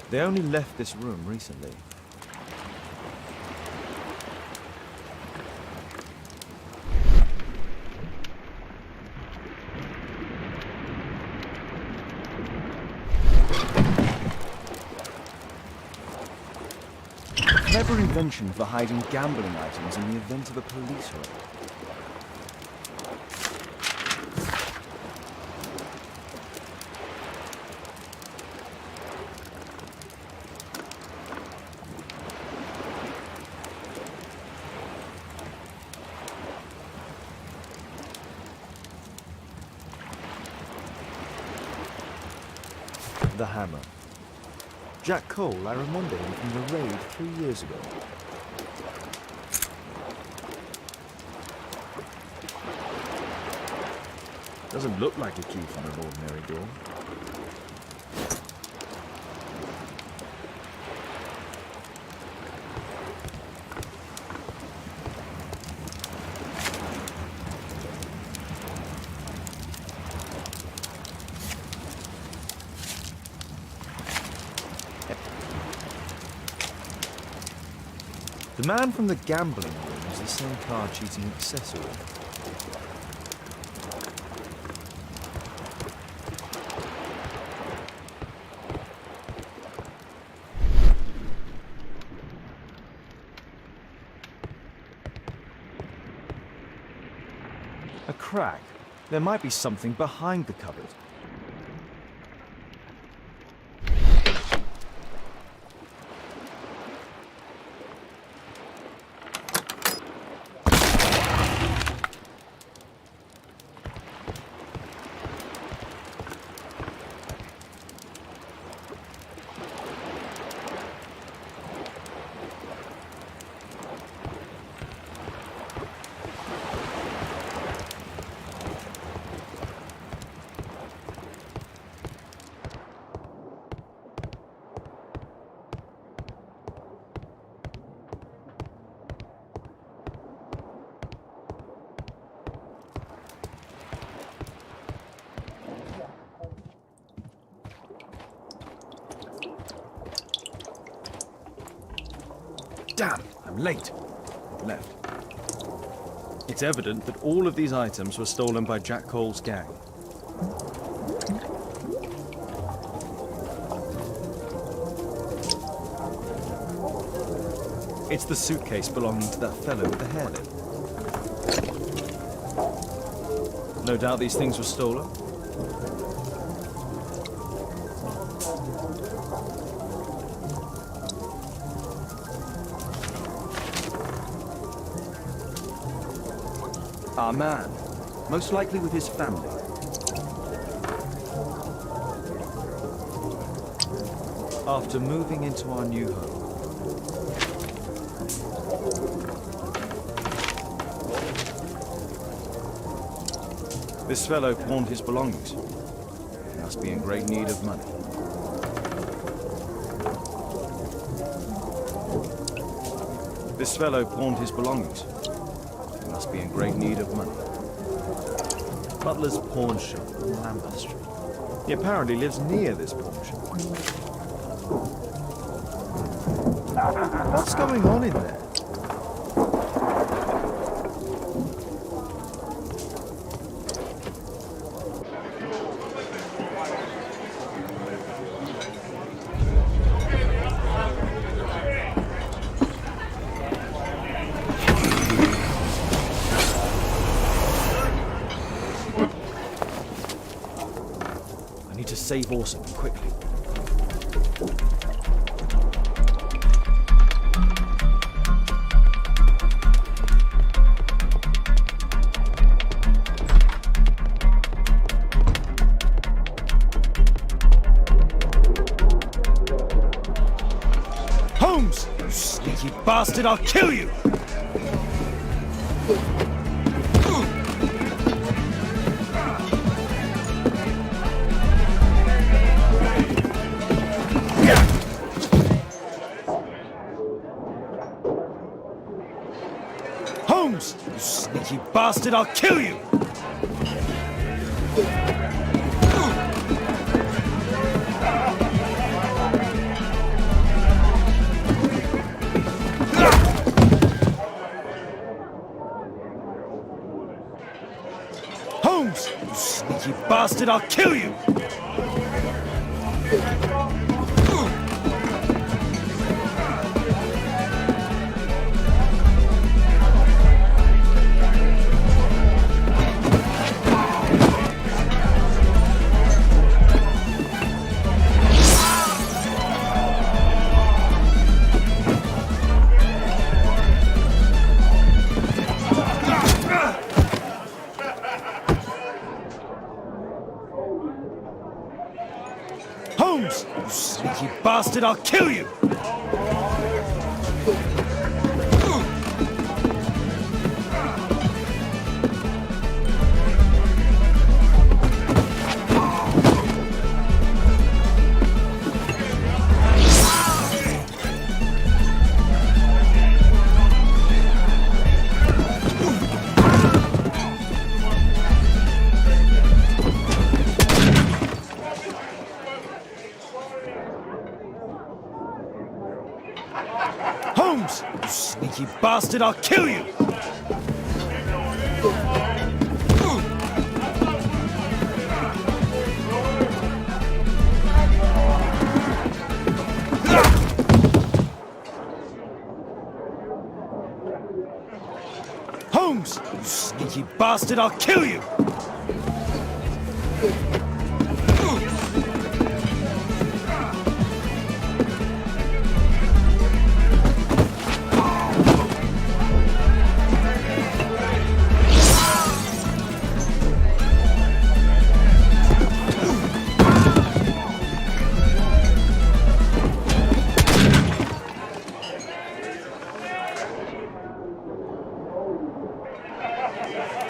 They only left this room recently. Clever invention for hiding gambling items in the event of a police raid. The hammer. Jack Cole, I remember him from the raid 3 years ago. Doesn't look like a key from an ordinary door. The man from the gambling room is the same card cheating accessory. A crack. There might be something behind the cupboard. Damn, I'm late. Left. It's evident that all of these items were stolen by Jack Cole's gang. It's the suitcase belonging to that fellow with the hairlip. No doubt these things were stolen. Our man, most likely with his family. After moving into our new home. This fellow pawned his belongings. He must be in great need of money. This fellow pawned his belongings. Be in great need of money. Butler's pawn shop on Lambeth Street. He apparently lives near this pawn shop. What's going on in there? Save Orson quickly. Holmes! You sneaky bastard, I'll kill you! Holmes! You sneaky bastard, I'll kill you! bastard, I'll kill you! Holmes! You sneaky bastard, I'll kill you! Holmes! You sneaky bastard, I'll kill you! Holmes! You sneaky bastard, I'll kill you!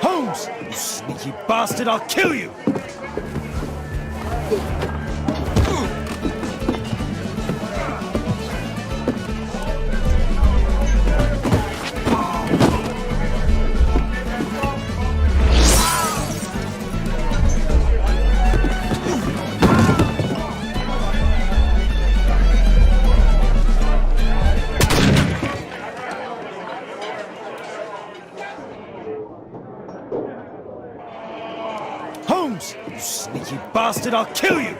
Holmes! You sneaky bastard, I'll kill you! Holmes! You sneaky bastard, I'll kill you!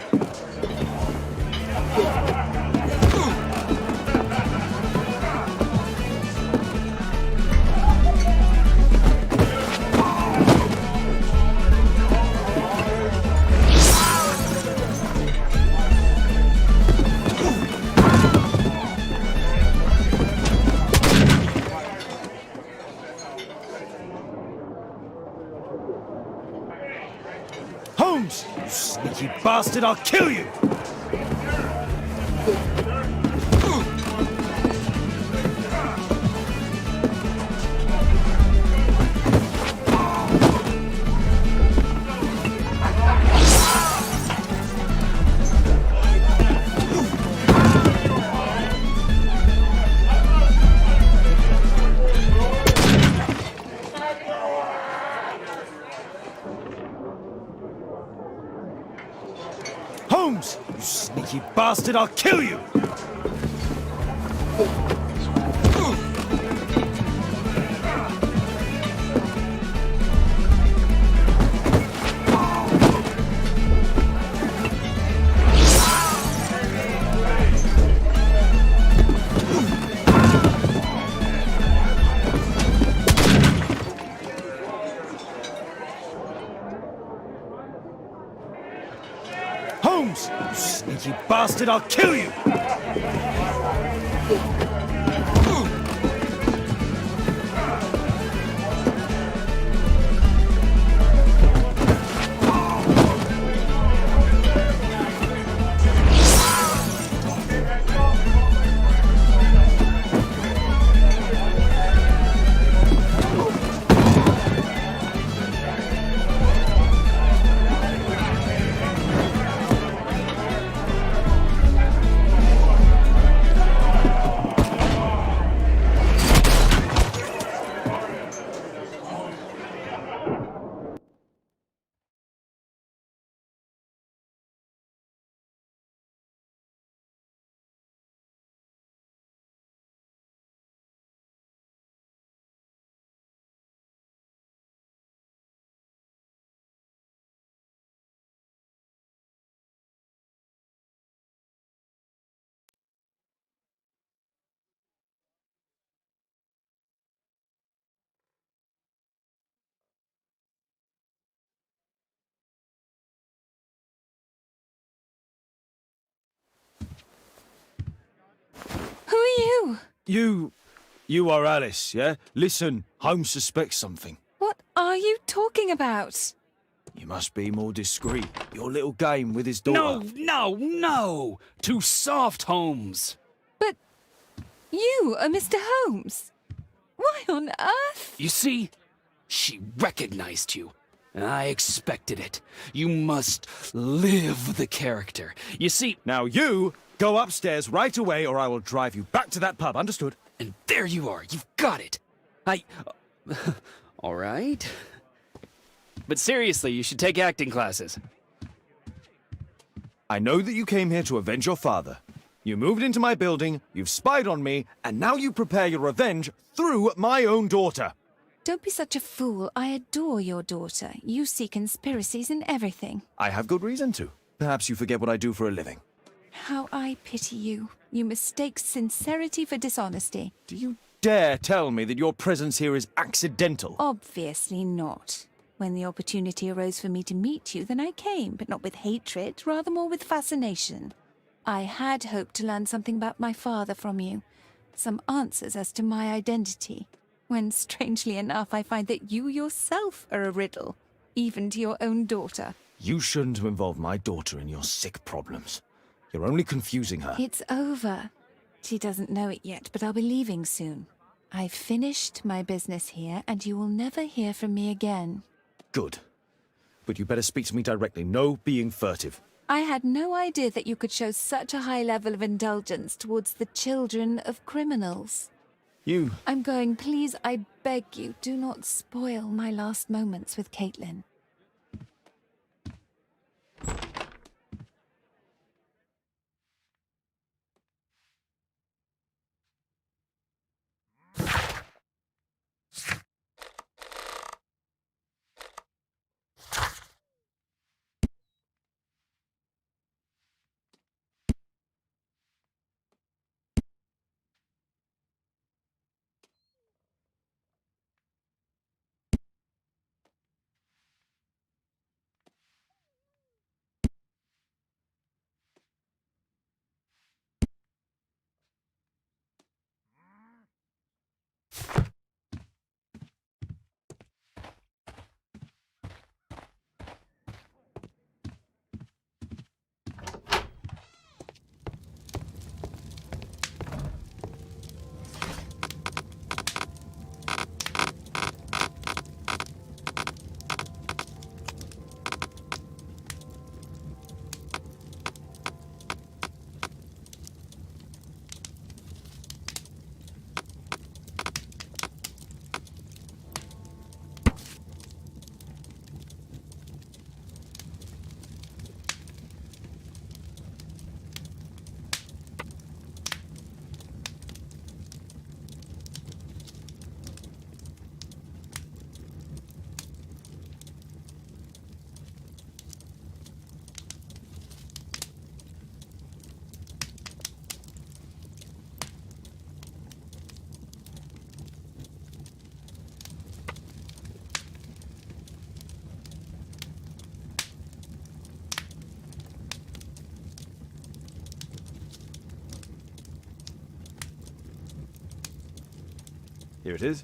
Holmes! You sneaky bastard, I'll kill you! Holmes! You sneaky bastard, I'll kill you! Holmes! You sneaky bastard, I'll kill you! you? You are Alice, yeah? Listen, Holmes suspects something. What are you talking about? You must be more discreet. Your little game with his daughter. No! Too soft, Holmes. But you are Mr. Holmes. Why on earth? You see, she recognized you. I expected it. You must live the character. You see... Now you go upstairs right away or I will drive you back to that pub, understood? And there you are. You've got it. All right. But seriously, you should take acting classes. I know that you came here to avenge your father. You moved into my building, you've spied on me, and now you prepare your revenge through my own daughter. Don't be such a fool. I adore your daughter. You see conspiracies in everything. I have good reason to. Perhaps you forget what I do for a living. How I pity you. You mistake sincerity for dishonesty. Do you dare tell me that your presence here is accidental? Obviously not. When the opportunity arose for me to meet you, then I came, but not with hatred, rather more with fascination. I had hoped to learn something about my father from you. Some answers as to my identity. When, strangely enough, I find that you yourself are a riddle, even to your own daughter. You shouldn't have involved my daughter in your sick problems. You're only confusing her. It's over. She doesn't know it yet, but I'll be leaving soon. I've finished my business here, and you will never hear from me again. Good. But you better speak to me directly. No being furtive. I had no idea that you could show such a high level of indulgence towards the children of criminals. I'm going. Please, I beg you, do not spoil my last moments with Caitlin. Here it is.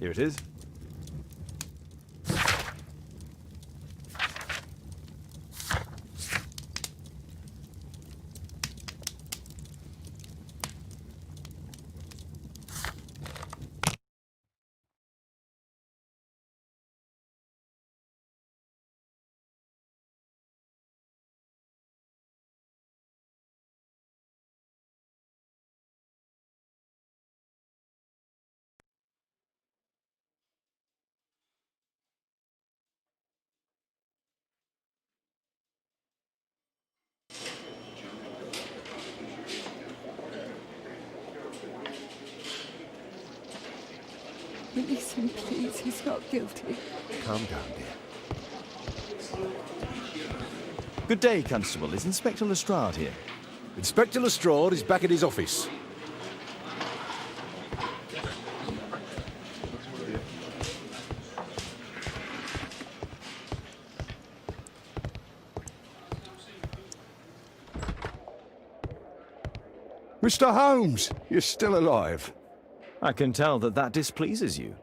Here it is. Release him, please. He's not guilty. Calm down, dear. Good day, Constable. Is Inspector Lestrade here? Inspector Lestrade is back at his office. Mr. Holmes, you're still alive. I can tell that that displeases you.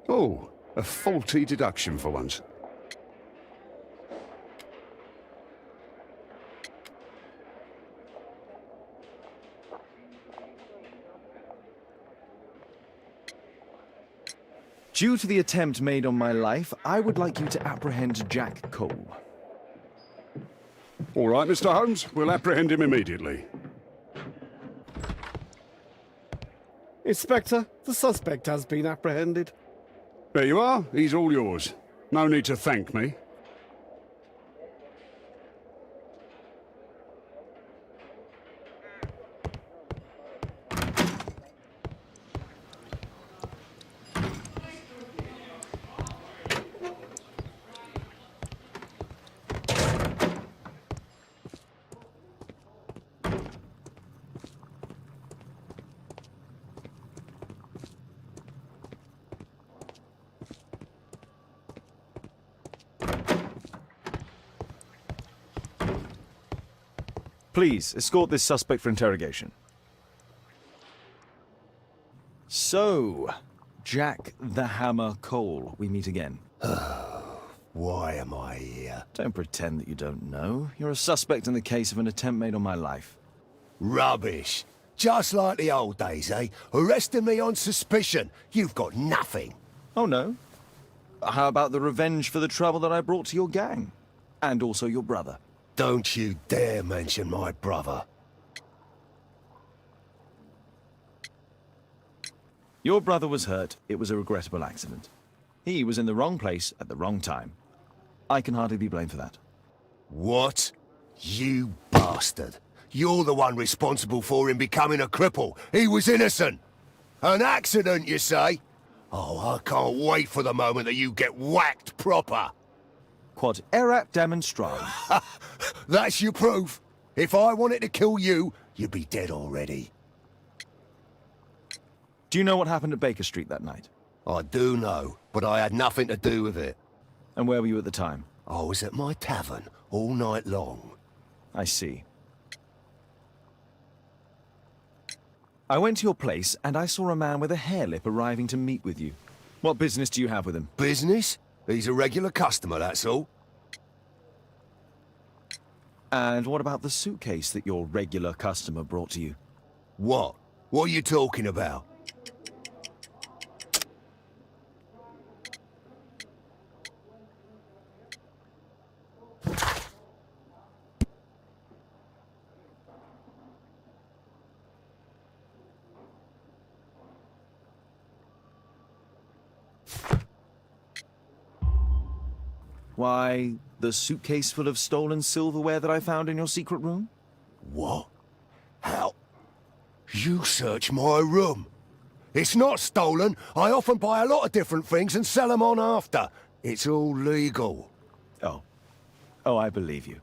Oh, a faulty deduction for once. Due to the attempt made on my life, I would like you to apprehend Jack Cole. All right, Mr. Holmes, we'll apprehend him immediately. Inspector, the suspect has been apprehended. There you are. He's all yours. No need to thank me. Please, escort this suspect for interrogation. So, Jack the Hammer Cole, we meet again. Why am I here? Don't pretend that you don't know. You're a suspect in the case of an attempt made on my life. Rubbish. Just like the old days, eh? Arresting me on suspicion. You've got nothing. Oh, no? How about the revenge for the trouble that I brought to your gang? And also your brother. Don't you dare mention my brother. Your brother was hurt. It was a regrettable accident. He was in the wrong place at the wrong time. I can hardly be blamed for that. What? You bastard. You're the one responsible for him becoming a cripple. He was innocent. An accident, you say? Oh, I can't wait for the moment that you get whacked proper. Quod erat demonstrandum. That's your proof. If I wanted to kill you, you'd be dead already. Do you know what happened at Baker Street that night? I do know, but I had nothing to do with it. And where were you at the time? I was at my tavern all night long. I see. I went to your place and I saw a man with a hair lip arriving to meet with you. What business do you have with him? Business? He's a regular customer, that's all. And what about the suitcase that your regular customer brought to you? What? What are you talking about? Why, the suitcase full of stolen silverware that I found in your secret room? What? How? You searched my room. It's not stolen. I often buy a lot of different things and sell them on after. It's all legal. Oh. Oh, I believe you.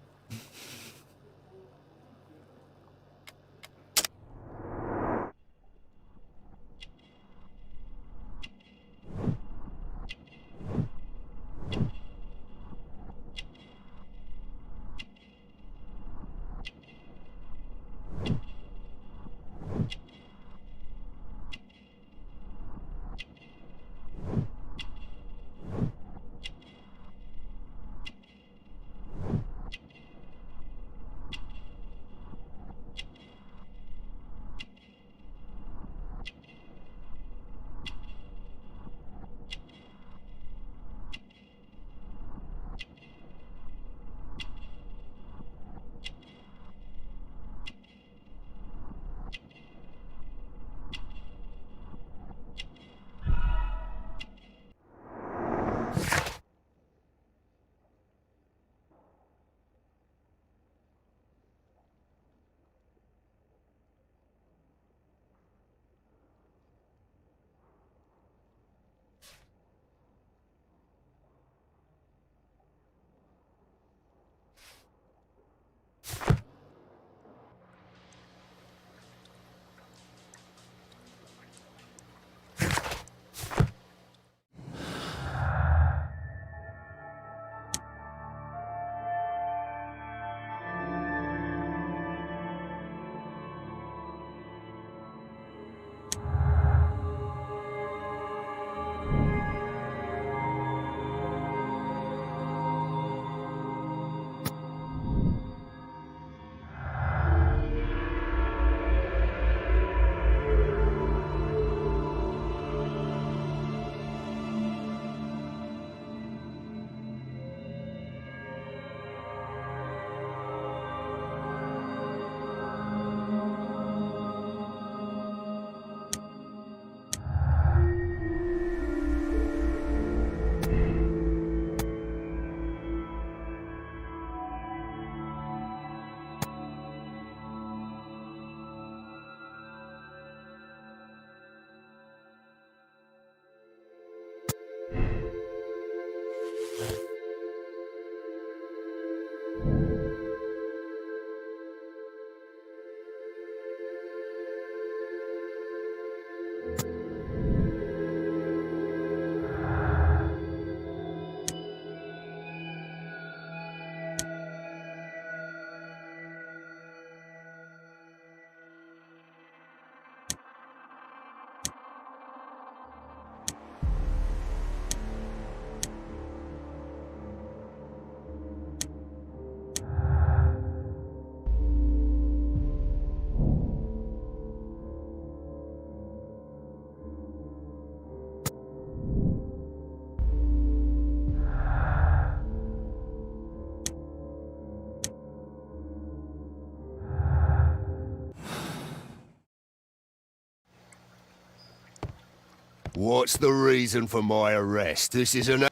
What's the reason for my arrest? This is an...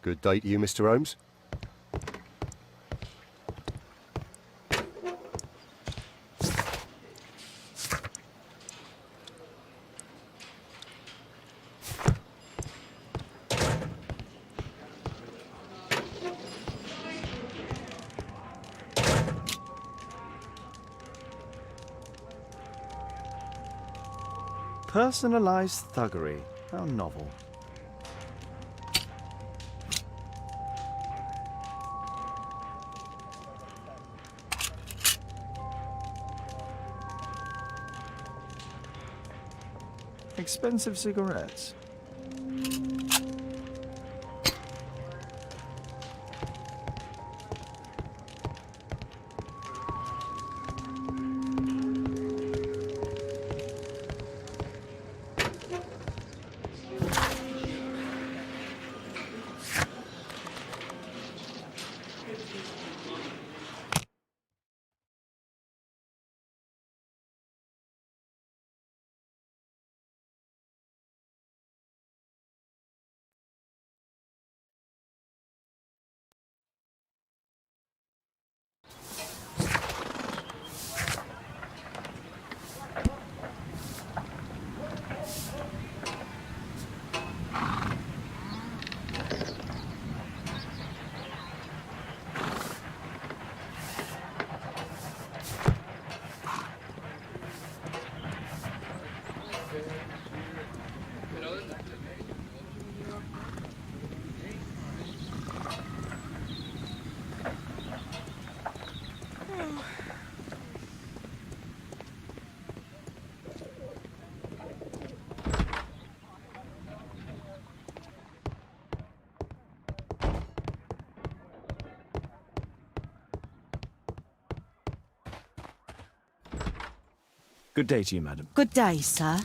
Good day to you, Mr. Holmes. Personalized thuggery. How novel. Expensive cigarettes. Good day to you, madam. Good day, sir.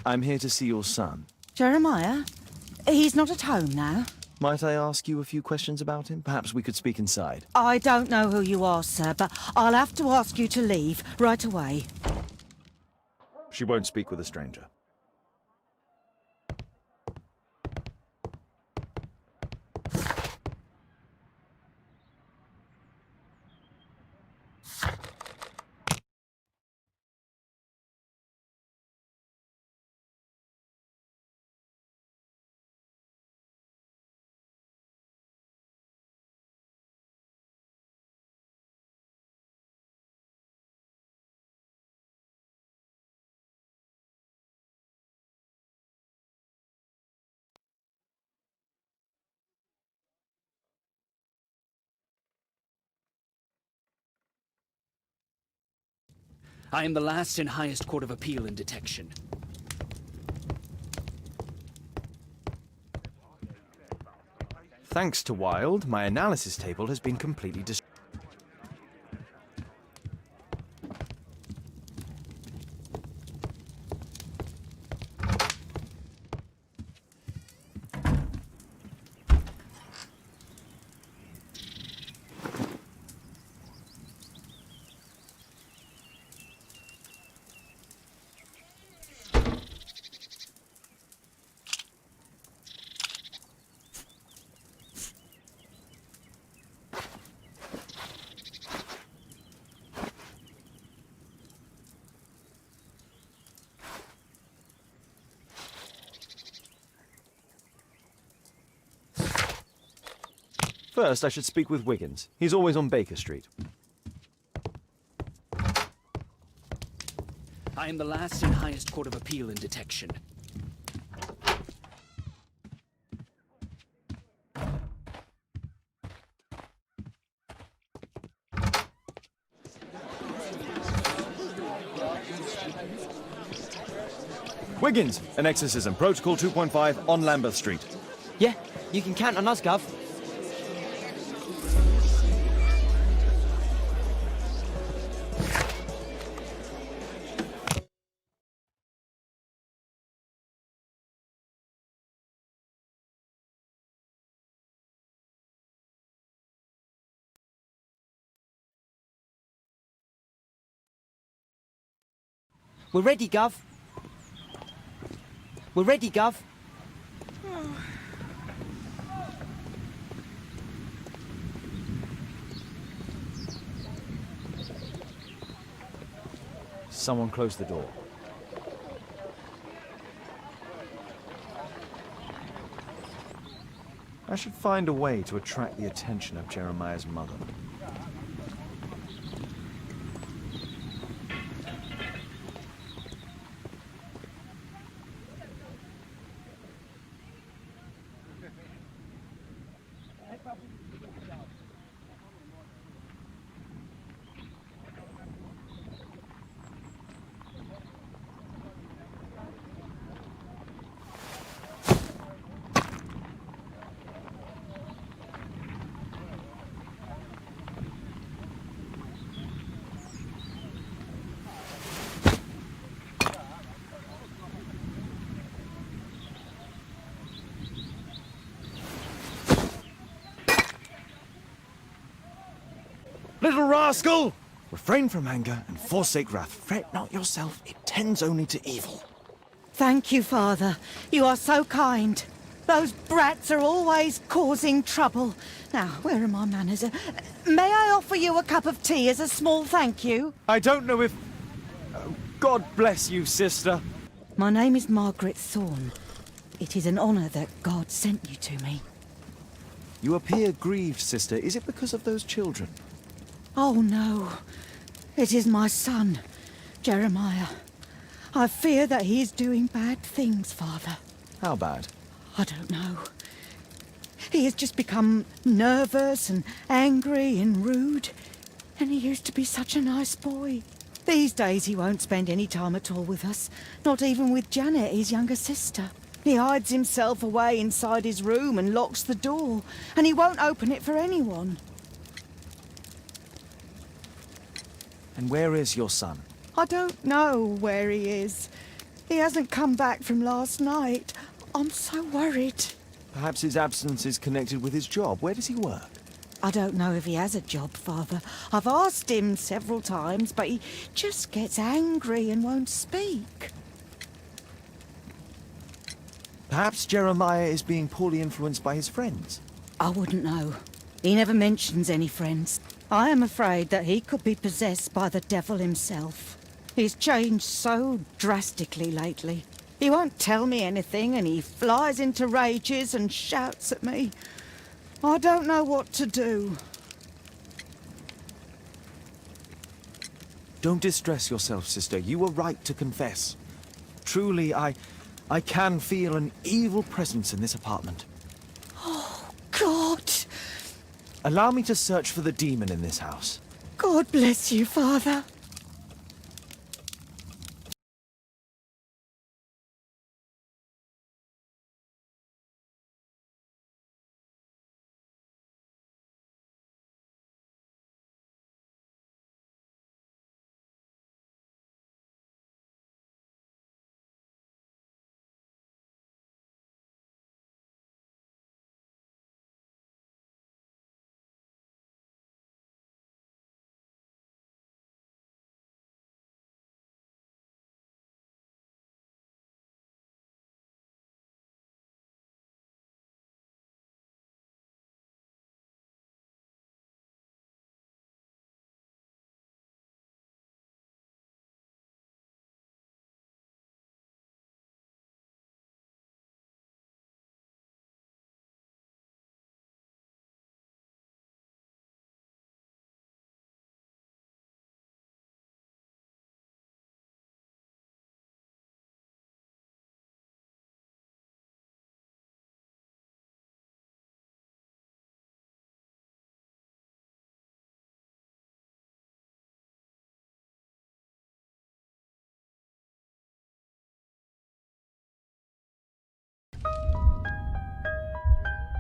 I'm here to see your son. Jeremiah? He's not at home now. Might I ask you a few questions about him? Perhaps we could speak inside. I don't know who you are, sir, but I'll have to ask you to leave right away. She won't speak with a stranger. I am the last and highest court of appeal in detection. Thanks to Wilde, my analysis table has been completely destroyed. First, I should speak with Wiggins. He's always on Baker Street. I am the last and highest court of appeal in detection. Wiggins, an exorcism. Protocol 2.5 on Lambeth Street. Yeah, you can count on us, Gov. We're ready, Gov. We're ready, Gov. Someone close the door. I should find a way to attract the attention of Jeremiah's mother. Little rascal! Refrain from anger and forsake wrath. Fret not yourself, it tends only to evil. Thank you, Father. You are so kind. Those brats are always causing trouble. Now, where are my manners? May I offer you a cup of tea as a small thank you? I don't know if... God bless you, sister. My name is Margaret Thorne. It is an honour that God sent you to me. You appear grieved, sister. Is it because of those children? Oh, no. It is my son, Jeremiah. I fear that he is doing bad things, Father. How bad? I don't know. He has just become nervous and angry and rude. And he used to be such a nice boy. These days he won't spend any time at all with us. Not even with Janet, his younger sister. He hides himself away inside his room and locks the door. And he won't open it for anyone. And where is your son? I don't know where he is. He hasn't come back from last night. I'm so worried. Perhaps his absence is connected with his job. Where does he work? I don't know if he has a job, Father. I've asked him several times, but he just gets angry and won't speak. Perhaps Jeremiah is being poorly influenced by his friends. I wouldn't know. He never mentions any friends. I am afraid that he could be possessed by the devil himself. He's changed so drastically lately. He won't tell me anything and he flies into rages and shouts at me. I don't know what to do. Don't distress yourself, sister. You were right to confess. Truly, I can feel an evil presence in this apartment. Oh, God! Allow me to search for the demon in this house. God bless you, Father.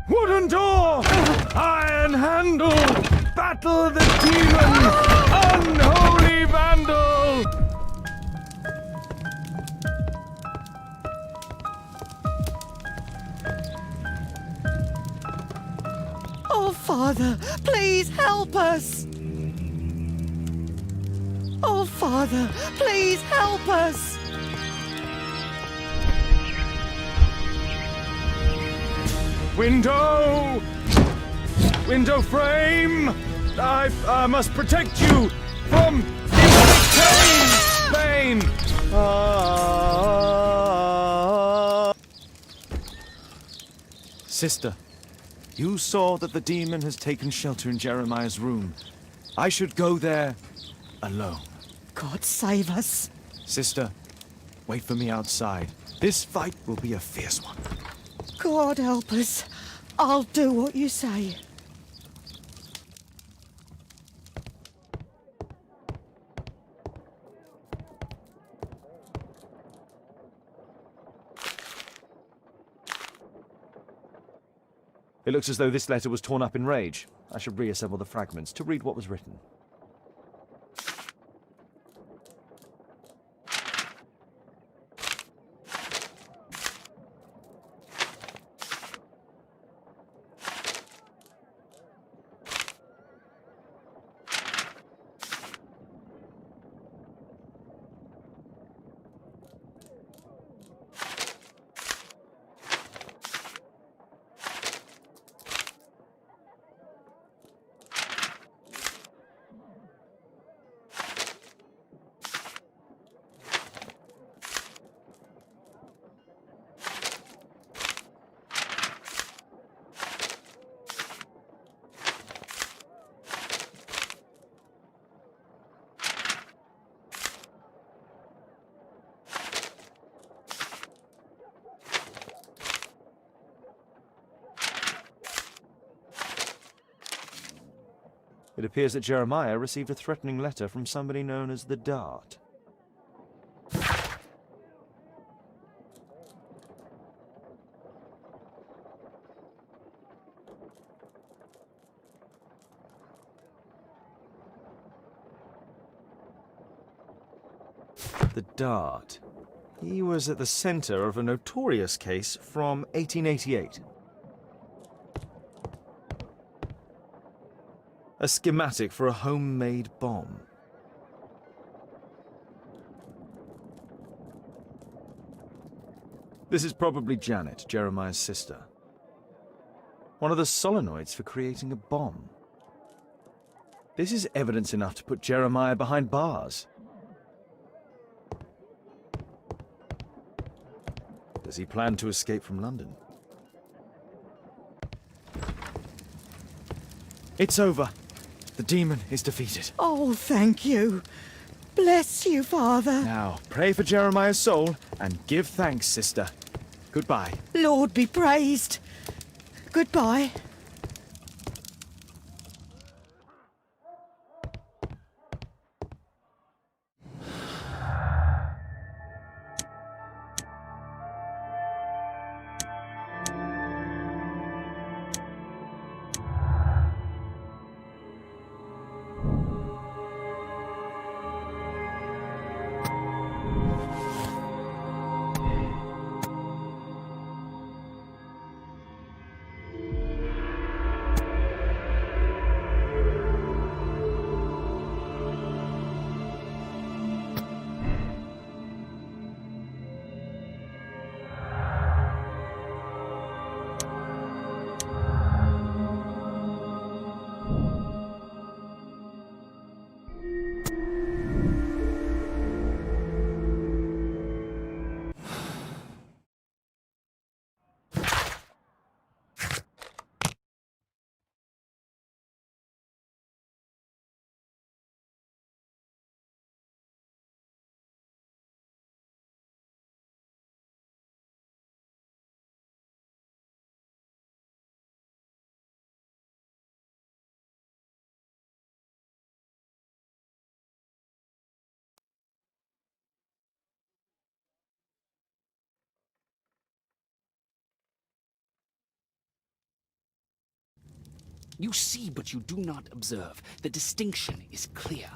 Wooden door! Iron handle! Battle the demon! Unholy vandal! Oh, Father, please help us! Oh, Father, please help us! Window! Window frame! I must protect you from pain! Sister, you saw that the demon has taken shelter in Jeremiah's room. I should go there alone. God save us. Sister, wait for me outside. This fight will be a fierce one. God help us. I'll do what you say. It looks as though this letter was torn up in rage. I should reassemble the fragments to read what was written. It appears that Jeremiah received a threatening letter from somebody known as the Dart. The Dart. He was at the center of a notorious case from 1888. A schematic for a homemade bomb. This is probably Janet, Jeremiah's sister. One of the solenoids for creating a bomb. This is evidence enough to put Jeremiah behind bars. Does he plan to escape from London? It's over. The demon is defeated. Oh, thank you. Bless you, Father. Now, pray for Jeremiah's soul and give thanks, sister. Goodbye. Lord be praised. Goodbye. You see, but you do not observe. The distinction is clear.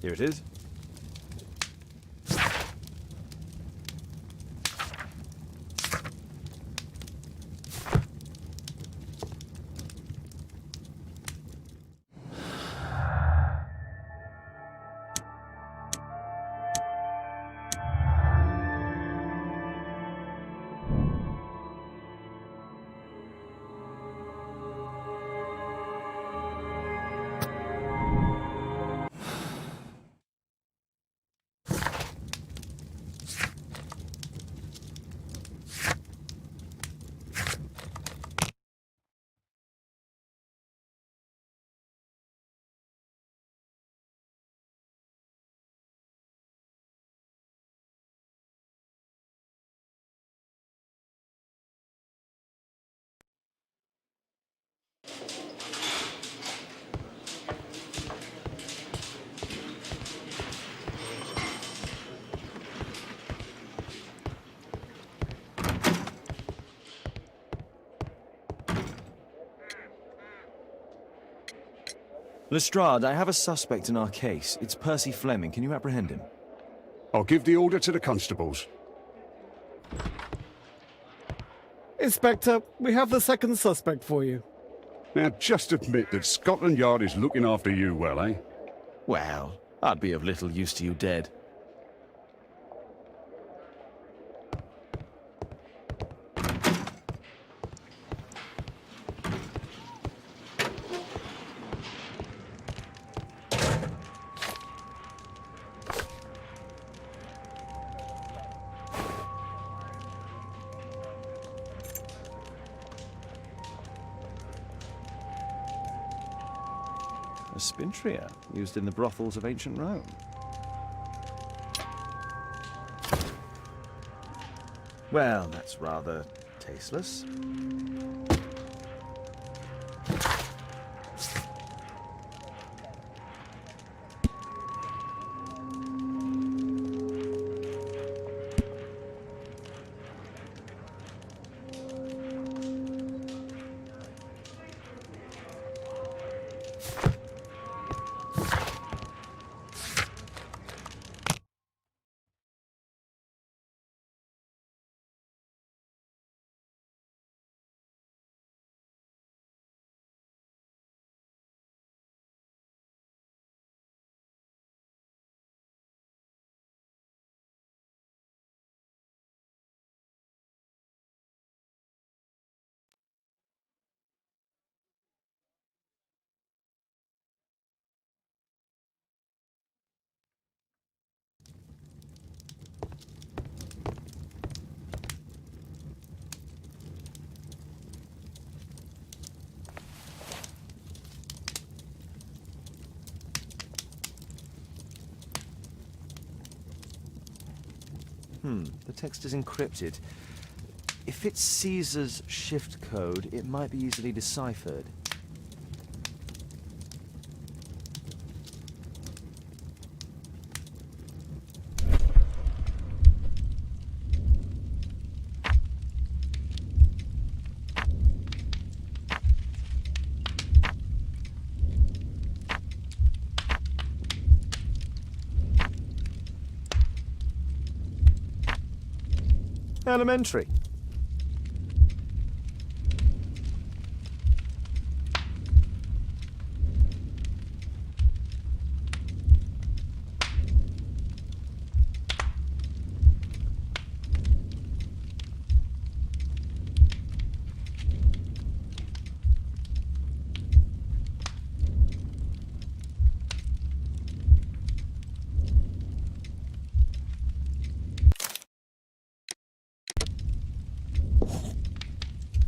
Here it is. Lestrade, I have a suspect in our case. It's Percy Fleming. Can you apprehend him? I'll give the order to the constables. Inspector, we have the second suspect for you. Now, just admit that Scotland Yard is looking after you well, eh? Well, I'd be of little use to you dead. A spintria, used in the brothels of ancient Rome. Well, that's rather tasteless. The text is encrypted. If it's Caesar's shift code, it might be easily deciphered. Elementary.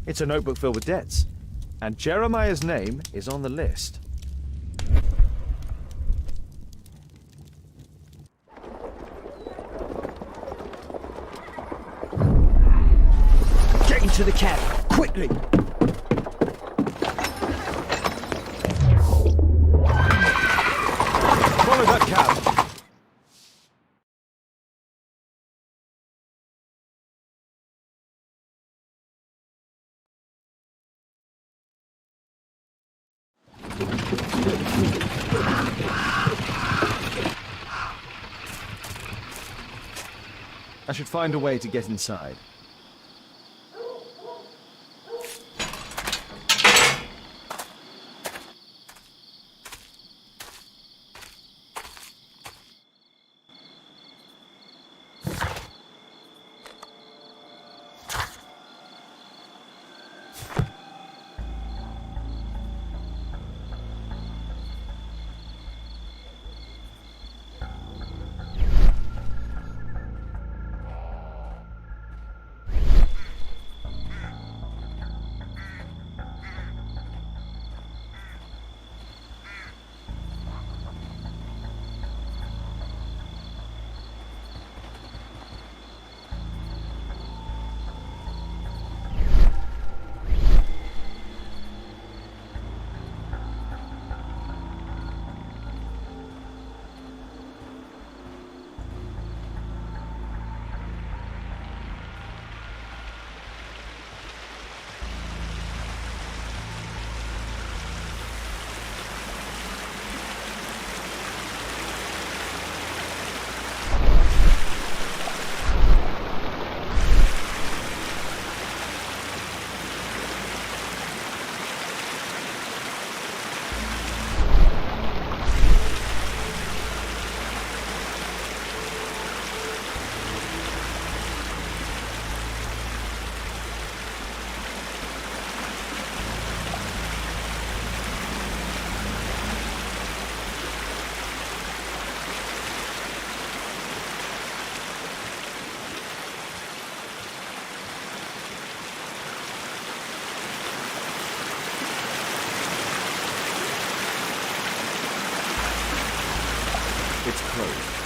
It's a notebook filled with debts. And Jeremiah's name is on the list. Get into the cab, quickly! Follow that cab. I should find a way to get inside. It's closed.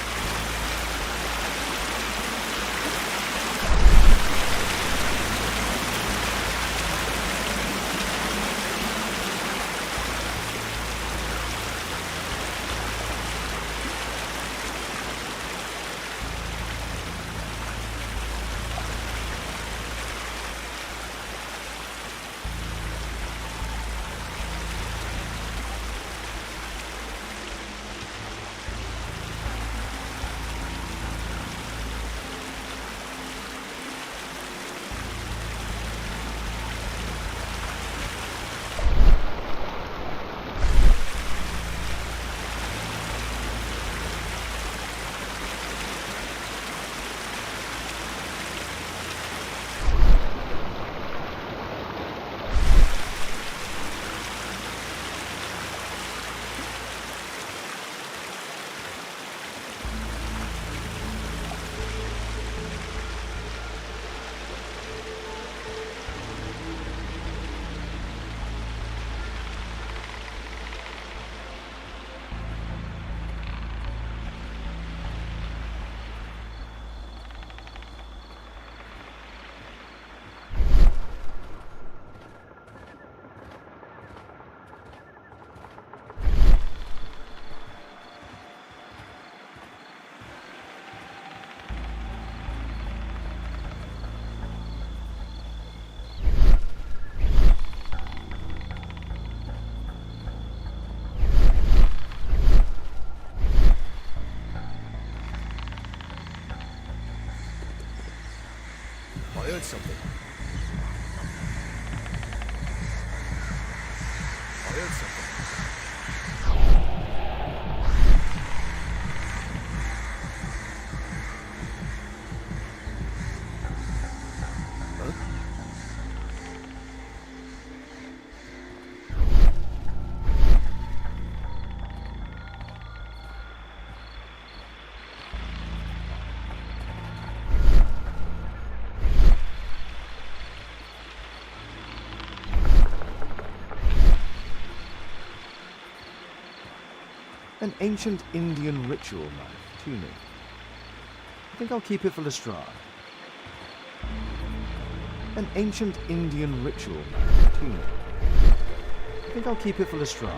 I heard something. I heard something. An ancient Indian ritual knife, tuning. I think I'll keep it for Lestrade. An ancient Indian ritual knife, tuning. I think I'll keep it for Lestrade.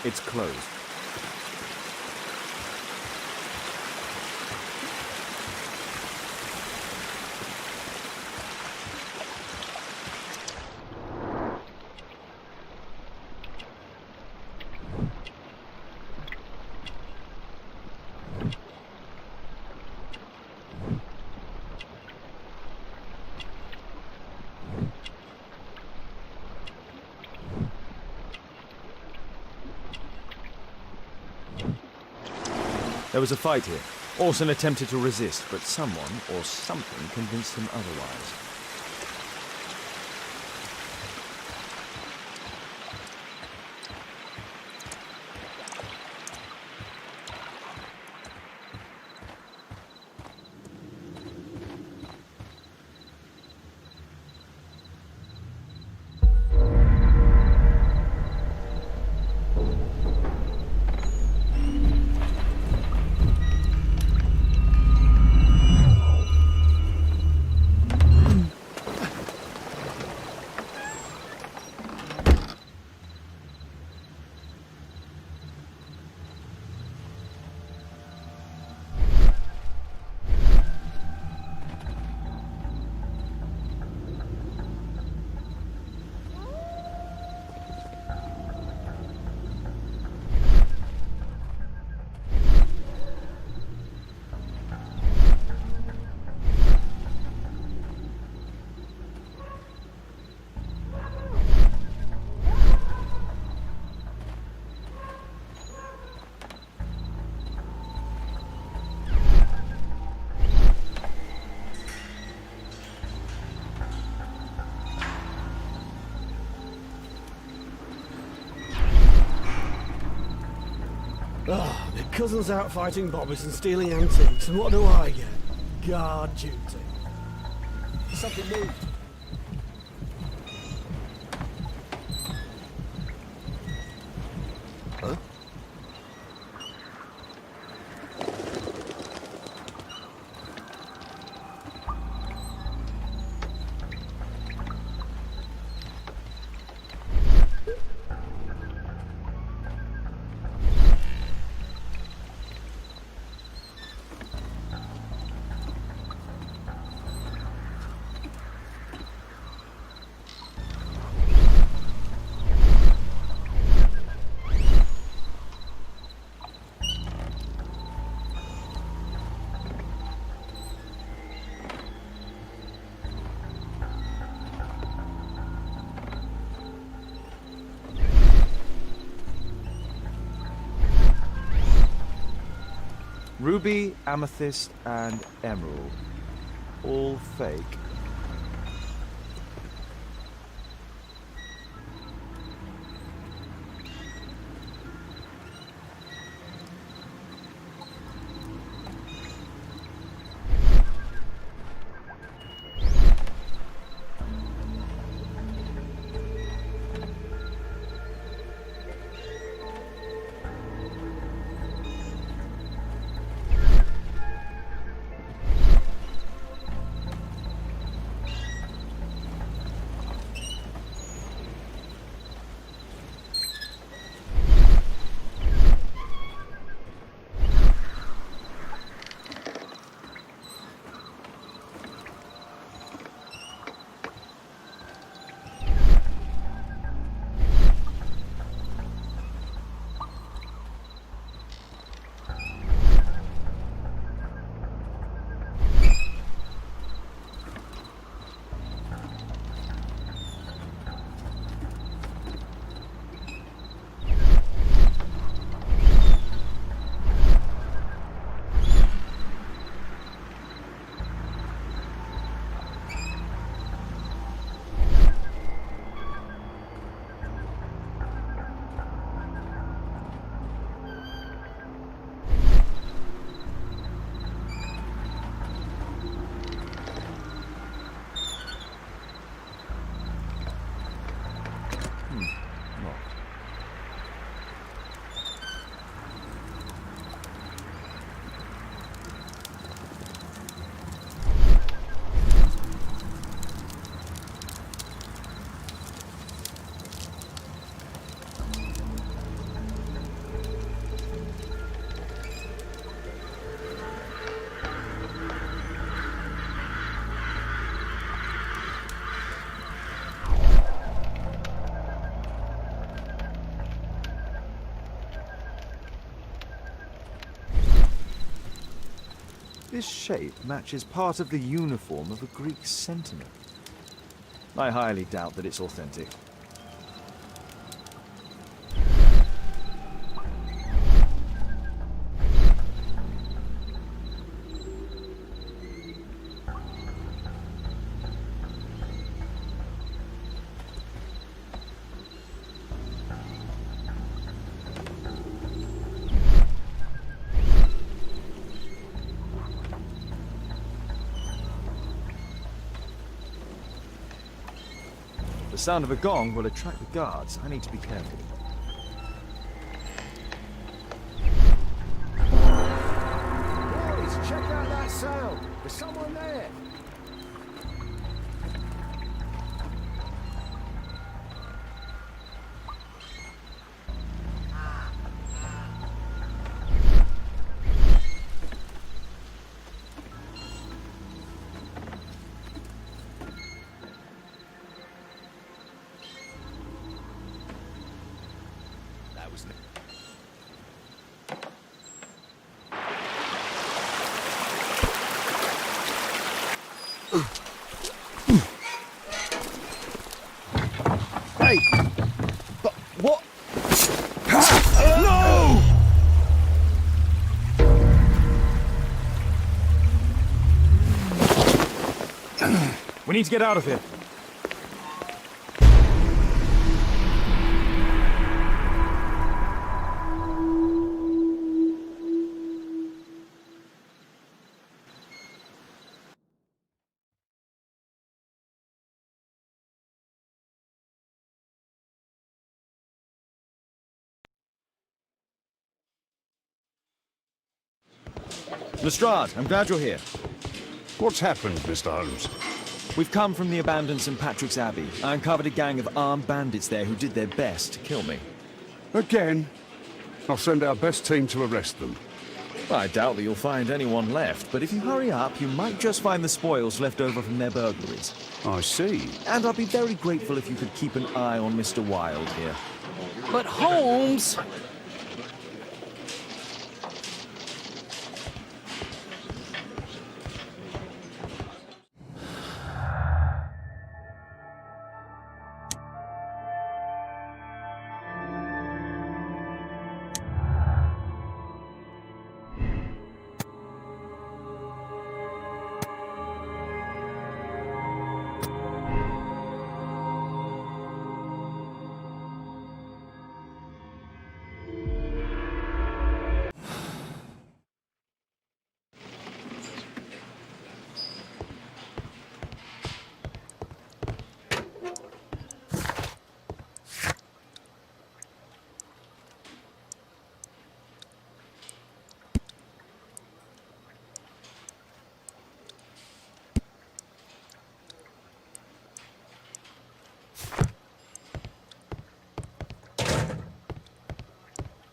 It's closed. There was a fight here. Orson attempted to resist, but someone or something convinced him otherwise. Oh, my cousin's out fighting bobbies and stealing antiques, and what do I get? Guard duty. Something moved. Huh? Ruby, amethyst, and emerald. All fake. This shape matches part of the uniform of a Greek sentinel. I highly doubt that it's authentic. The sound of a gong will attract the guards. I need to be careful. Boys, check out that sound. There's someone there. Hey! But what? No! We need to get out of here. Lestrade, I'm glad you're here. What's happened, Mr. Holmes? We've come from the abandoned St. Patrick's Abbey. I uncovered a gang of armed bandits there who did their best to kill me. Again? I'll send our best team to arrest them. I doubt that you'll find anyone left, but if you hurry up, you might just find the spoils left over from their burglaries. I see. And I'd be very grateful if you could keep an eye on Mr. Wilde here. But Holmes!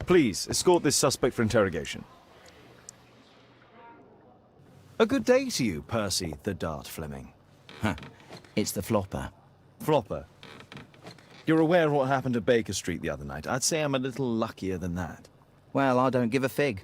Please, escort this suspect for interrogation. A good day to you, Percy the Dart Fleming. Huh. It's the flopper. Flopper. You're aware of what happened at Baker Street the other night. I'd say I'm a little luckier than that. Well, I don't give a fig.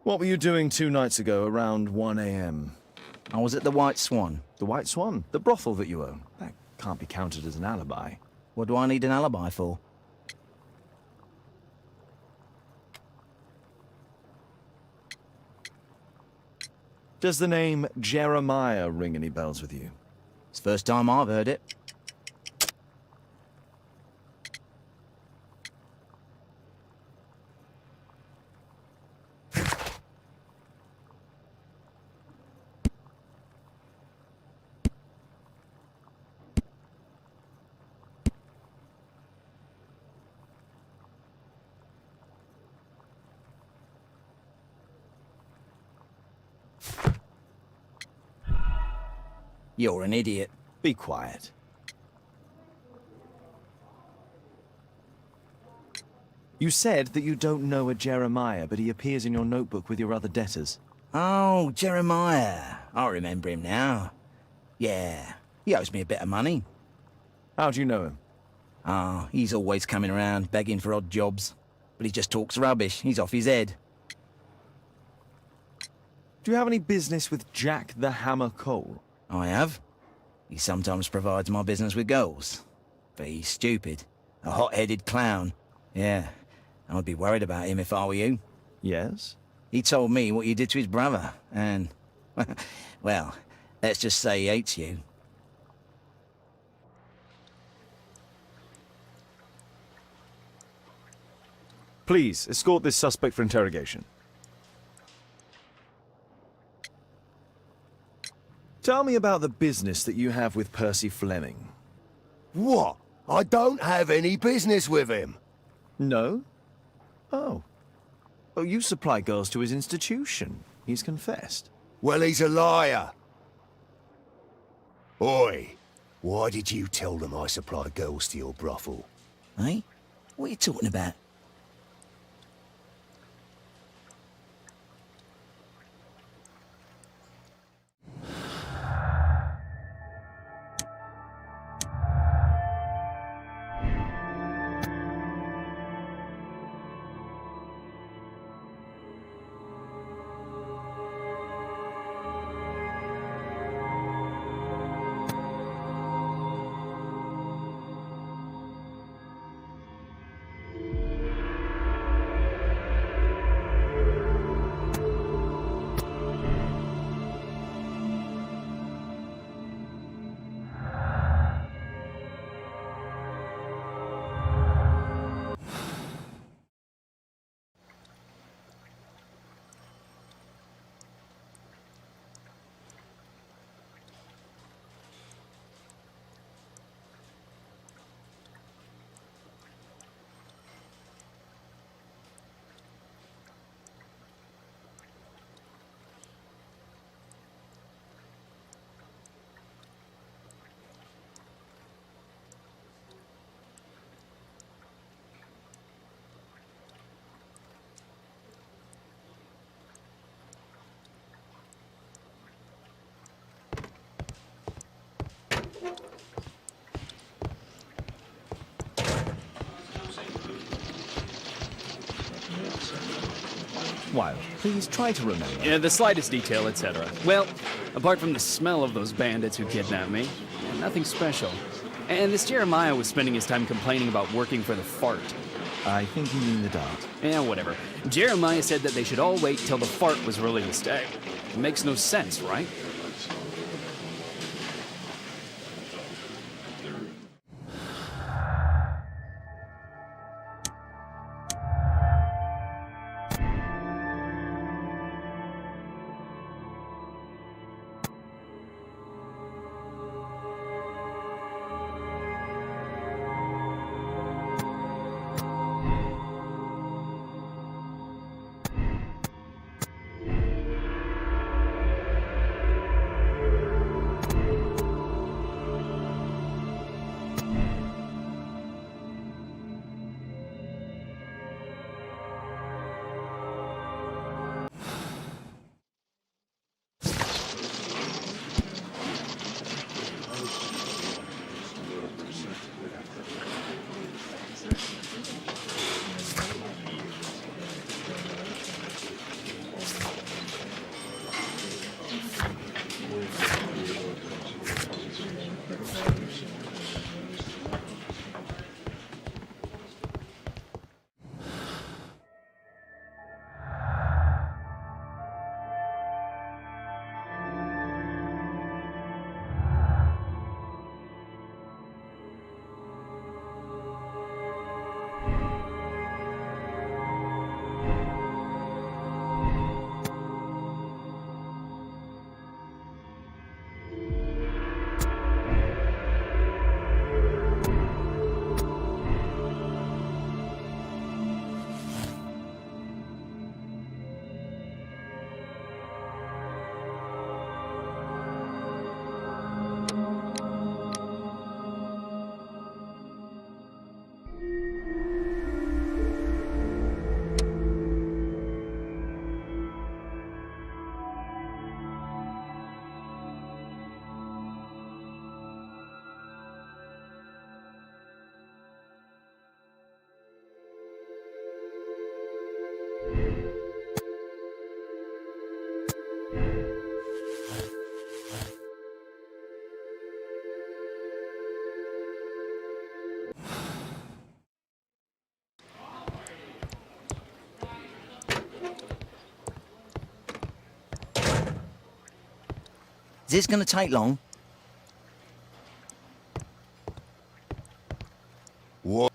What were you doing 2 nights ago around 1 a.m.? I was at the White Swan. The White Swan? The brothel that you own? That can't be counted as an alibi. What do I need an alibi for? Does the name Jeremiah ring any bells with you? It's the first time I've heard it. You're an idiot. Be quiet. You said that you don't know a Jeremiah, but he appears in your notebook with your other debtors. Oh, Jeremiah. I remember him now. Yeah, he owes me a bit of money. How do you know him? Oh, he's always coming around, begging for odd jobs. But he just talks rubbish. He's off his head. Do you have any business with Jack the Hammer Cole? I have. He sometimes provides my business with girls. But he's stupid. A hot-headed clown. Yeah, I'd be worried about him if I were you. Yes? He told me what you did to his brother, and... well, let's just say he hates you. Please, escort this suspect for interrogation. Tell me about the business that you have with Percy Fleming. What? I don't have any business with him. No? Oh. Oh, you supply girls to his institution. He's confessed. Well, he's a liar. Oi, why did you tell them I supply girls to your brothel? Eh? What are you talking about? Wild, please try to remember. Yeah, the slightest detail, etc. Well, apart from the smell of those bandits who kidnapped me, nothing special. And this Jeremiah was spending his time complaining about working for the fart. I think you mean the dart. Yeah, whatever. Jeremiah said that they should all wait till the fart was released. It makes no sense, right? this going to take long? What?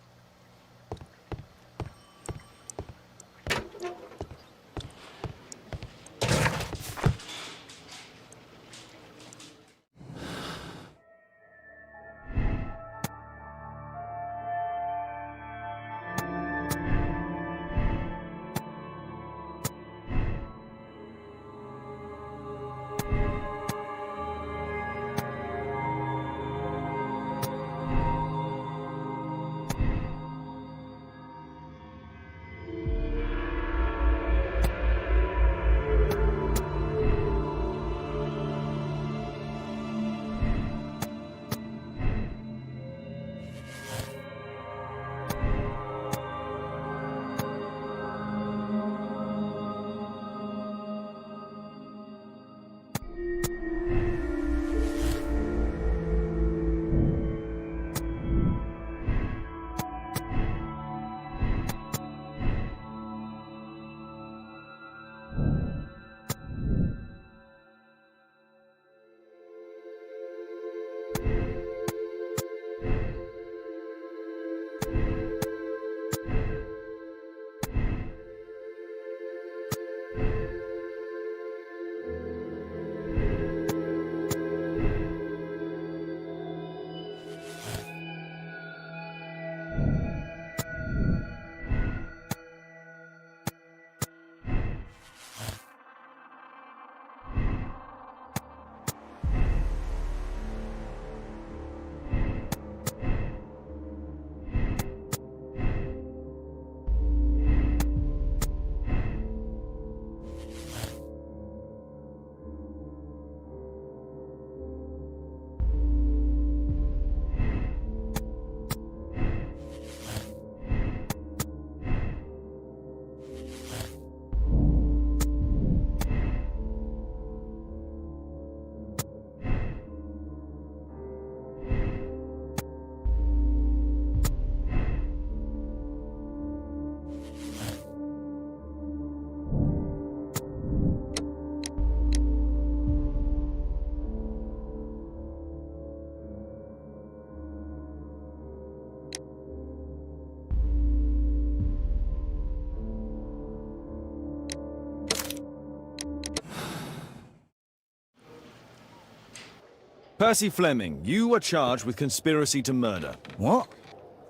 Percy Fleming, you are charged with conspiracy to murder. What?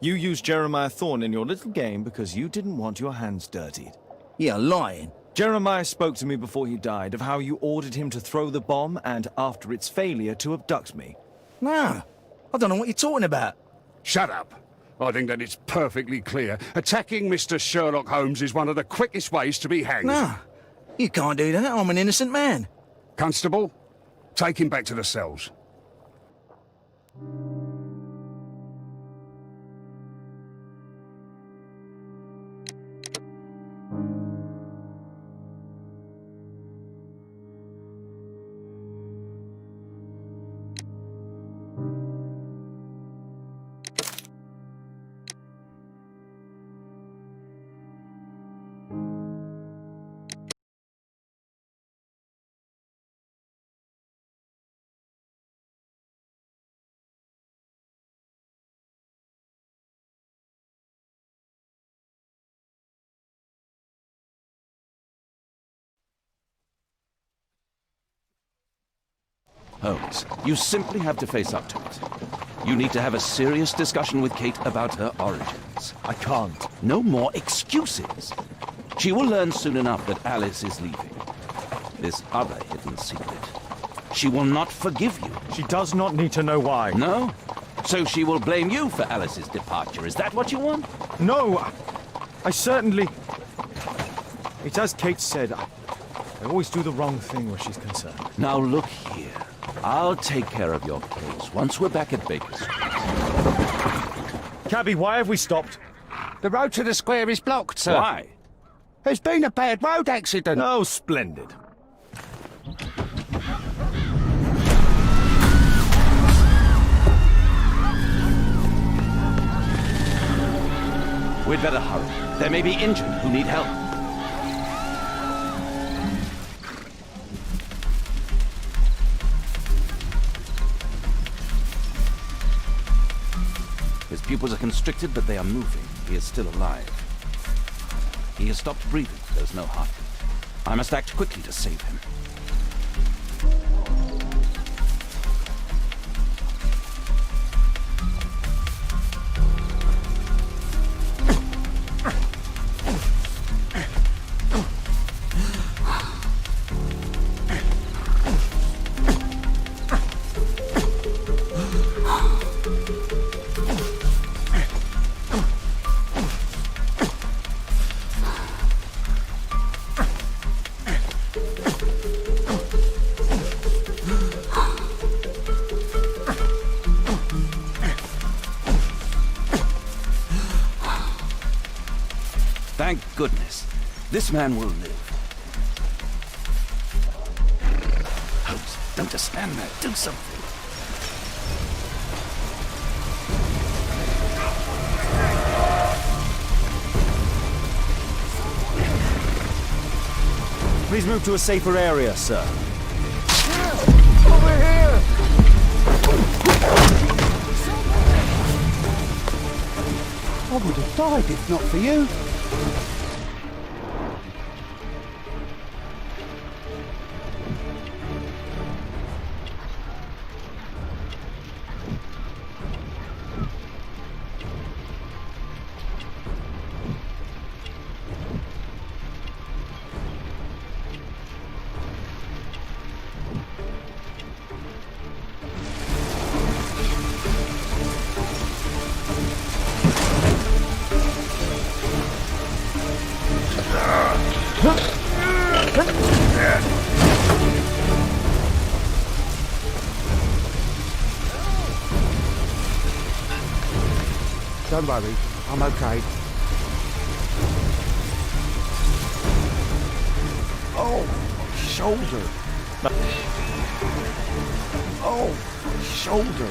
You used Jeremiah Thorne in your little game because you didn't want your hands dirtied. You're lying. Jeremiah spoke to me before he died of how you ordered him to throw the bomb and, after its failure, to abduct me. No, I don't know what you're talking about. Shut up. I think that it's perfectly clear. Attacking Mr. Sherlock Holmes is one of the quickest ways to be hanged. No, you can't do that. I'm an innocent man. Constable, take him back to the cells. Holmes, you simply have to face up to it. You need to have a serious discussion with Kate about her origins. I can't. No more excuses. She will learn soon enough that Alice is leaving. This other hidden secret. She will not forgive you. She does not need to know why. No? So she will blame you for Alice's departure. Is that what you want? No, I certainly... It's as Kate said, I always do the wrong thing where she's concerned. Now look here. I'll take care of your case once we're back at Baker Street. Cabby, why have we stopped? The road to the square is blocked, sir. Why? There's been a bad road accident. Oh, splendid. We'd better hurry. There may be injured who need help. pupils are constricted, but they are moving. He is still alive. He has stopped breathing. There's no heartbeat. I must act quickly to save him. Thank goodness. This man will live. Holmes, don't just stand there. Do something. Please move to a safer area, sir. Over here! I would have died if not for you. Don't worry, I'm okay. Oh, shoulder. Oh, shoulder.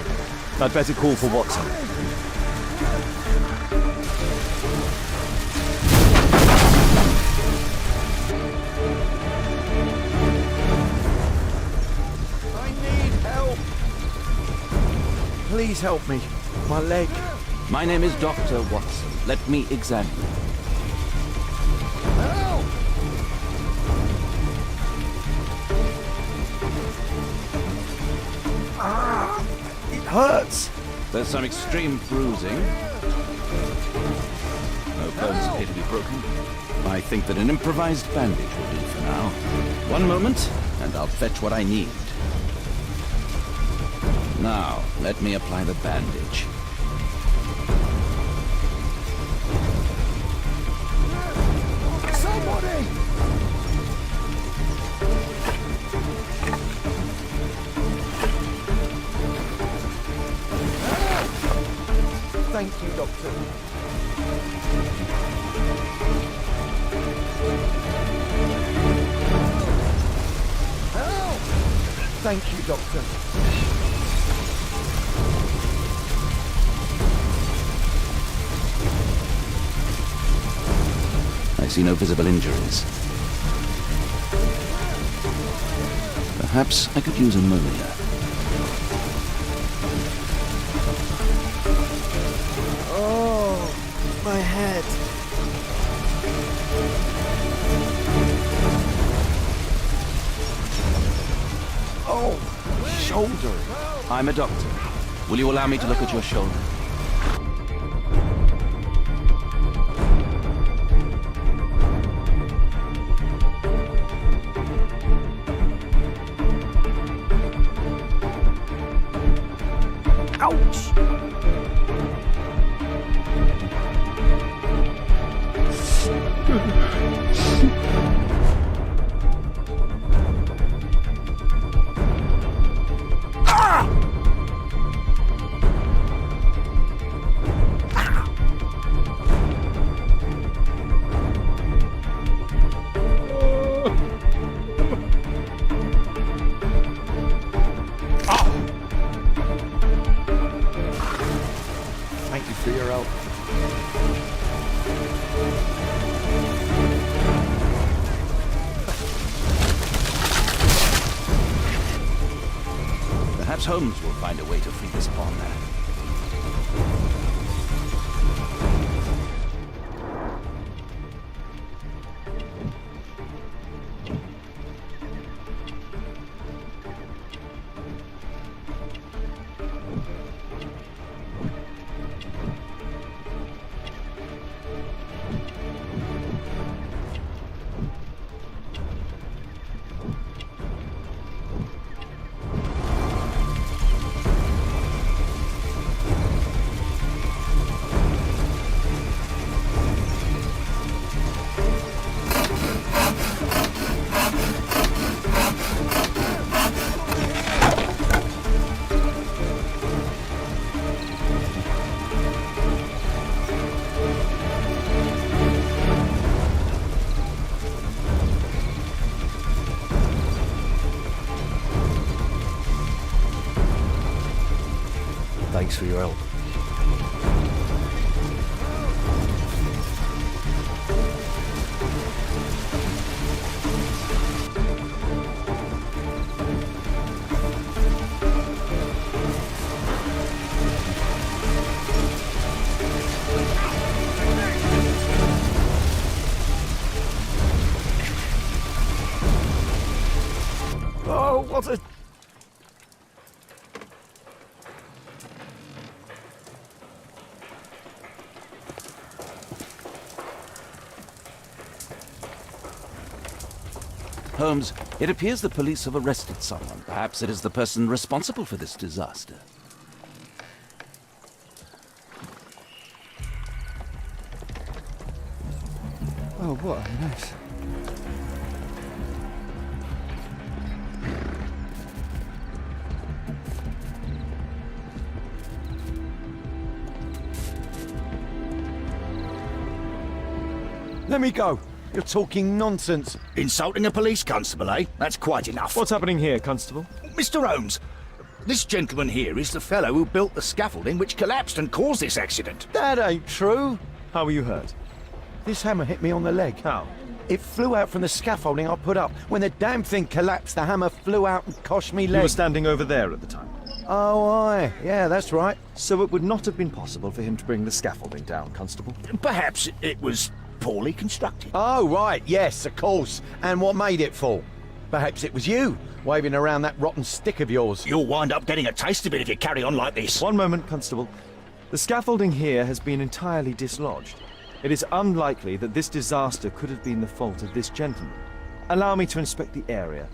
I'd better call for Watson. I need help. Please help me. My leg. My name is Dr. Watson. Let me examine you. Help! Ah, it hurts. There's some extreme bruising. No bones appear to be broken. I think that an improvised bandage will do for now. One moment, and I'll fetch what I need. Now, let me apply the bandage. Somebody! Thank you, Doctor. Help! Thank you, Doctor. I see no visible injuries. Perhaps I could use ammonia. Oh, my head. Oh, shoulder. I'm a doctor. Will you allow me to look at your shoulder? Ouch! Thank you for your help. Perhaps Holmes will find a way to free this pawn man. Thanks for your help. Oh, what a... Holmes, it appears the police have arrested someone. Perhaps it is the person responsible for this disaster. Oh, what a mess. Let me go. You're talking nonsense. Insulting a police constable, eh? That's quite enough. What's happening here, Constable? Mr. Holmes, this gentleman here is the fellow who built the scaffolding which collapsed and caused this accident. That ain't true. How were you hurt? This hammer hit me on the leg. How? It flew out from the scaffolding I put up. When the damn thing collapsed, the hammer flew out and cost me You leg. were standing over there at the time. Oh, aye. Yeah, that's right. So it would not have been possible for him to bring the scaffolding down, Constable? Perhaps it was poorly constructed. Oh, right. Yes, of course. And what made it fall? Perhaps it was you, waving around that rotten stick of yours. You'll wind up getting a taste of it if you carry on like this. One moment, Constable. The scaffolding here has been entirely dislodged. It is unlikely that this disaster could have been the fault of this gentleman. Allow me to inspect the area.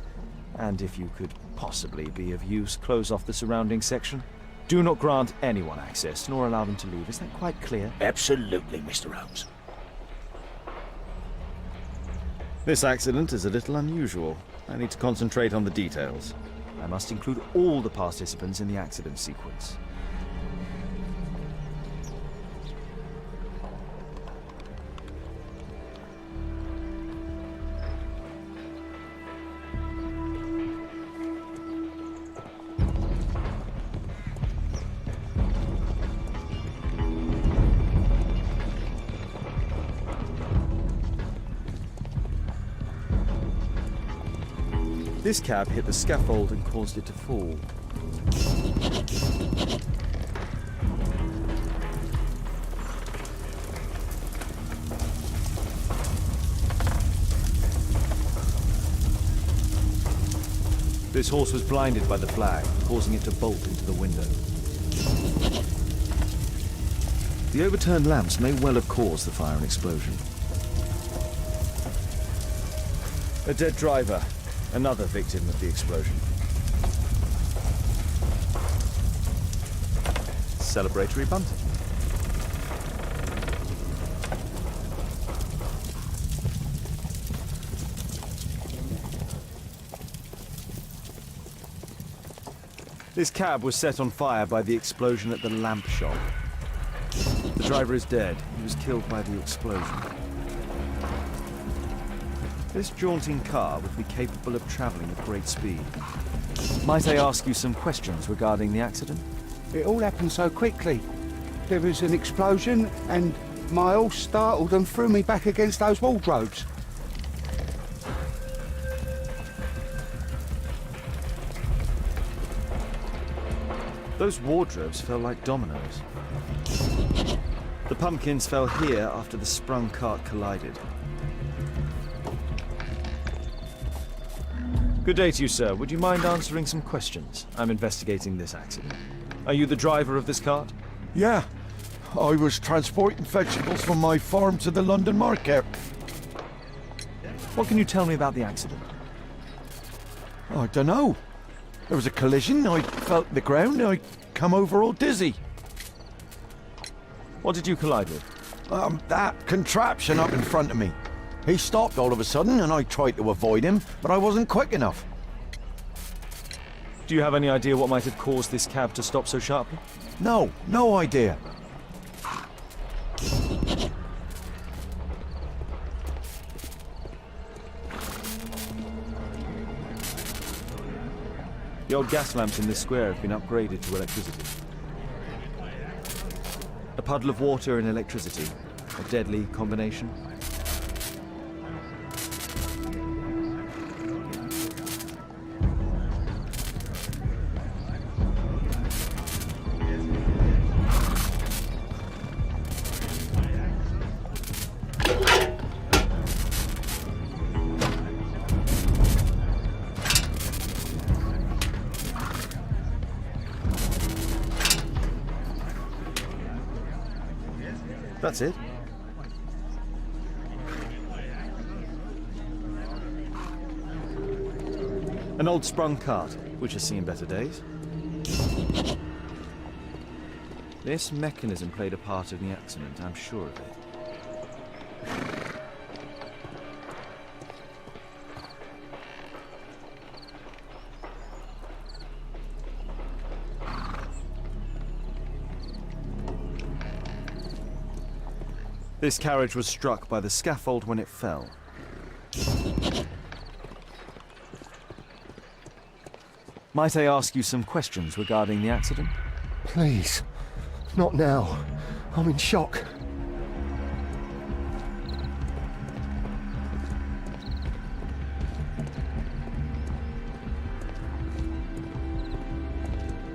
And if you could possibly be of use, close off the surrounding section. Do not grant anyone access, nor allow them to leave. Is that quite clear? Absolutely, Mr. Holmes. This accident is a little unusual. I need to concentrate on the details. I must include all the participants in the accident sequence. This cab hit the scaffold and caused it to fall. This horse was blinded by the flag, causing it to bolt into the window. The overturned lamps may well have caused the fire and explosion. A dead driver. Another victim of the explosion. Celebratory bunting. This cab was set on fire by the explosion at the lamp shop. The driver is dead. He was killed by the explosion. This jaunting car would be capable of travelling at great speed. Might I ask you some questions regarding the accident? It all happened so quickly. There was an explosion and my horse startled and threw me back against those wardrobes. Those wardrobes fell like dominoes. The pumpkins fell here after the sprung cart collided. Good day to you, sir. Would you mind answering some questions? I'm investigating this accident. Are you the driver of this cart? Yeah. I was transporting vegetables from my farm to the London market. What can you tell me about the accident? I don't know. There was a collision, I felt the ground, I come over all dizzy. What did you collide with? That contraption up in front of me. He stopped all of a sudden and I tried to avoid him, but I wasn't quick enough. Do you have any idea what might have caused this cab to stop so sharply? No, no idea. The old gas lamps in this square have been upgraded to electricity. A puddle of water and electricity. A deadly combination. That's it. An old sprung cart, which has seen better days. This mechanism played a part in the accident, I'm sure of it. This carriage was struck by the scaffold when it fell. Might I ask you some questions regarding the accident? Please. Not now. I'm in shock.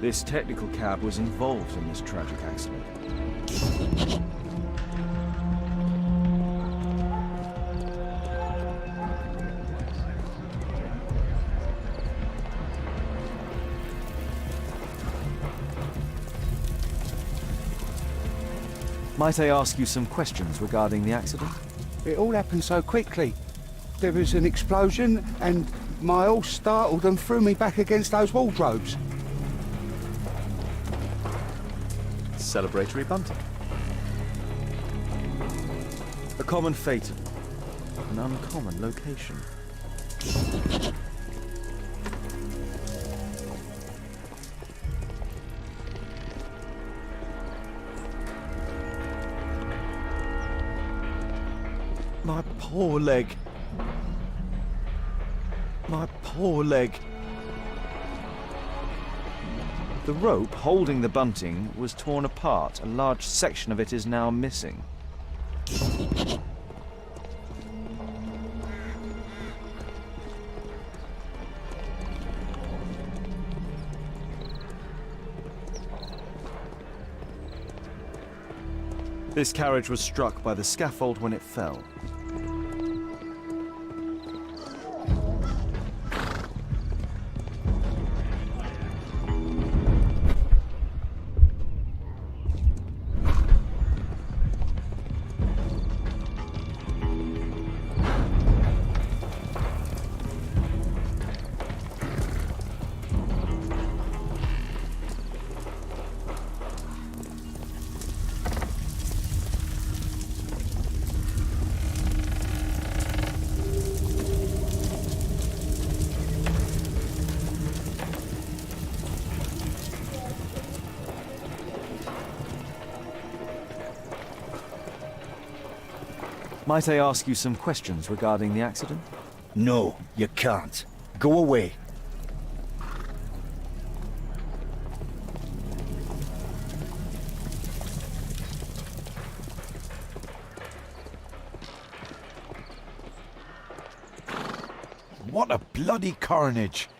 This technical cab was involved in this tragic accident. Might I ask you some questions regarding the accident? It all happened so quickly. There was an explosion and my horse startled and threw me back against those wardrobes. Celebratory bunting. A common fate. An uncommon location. My poor leg. My poor leg. The rope holding the bunting was torn apart. A large section of it is now missing. This carriage was struck by the scaffold when it fell. Might I ask you some questions regarding the accident? No, you can't. Go away. What a bloody carnage!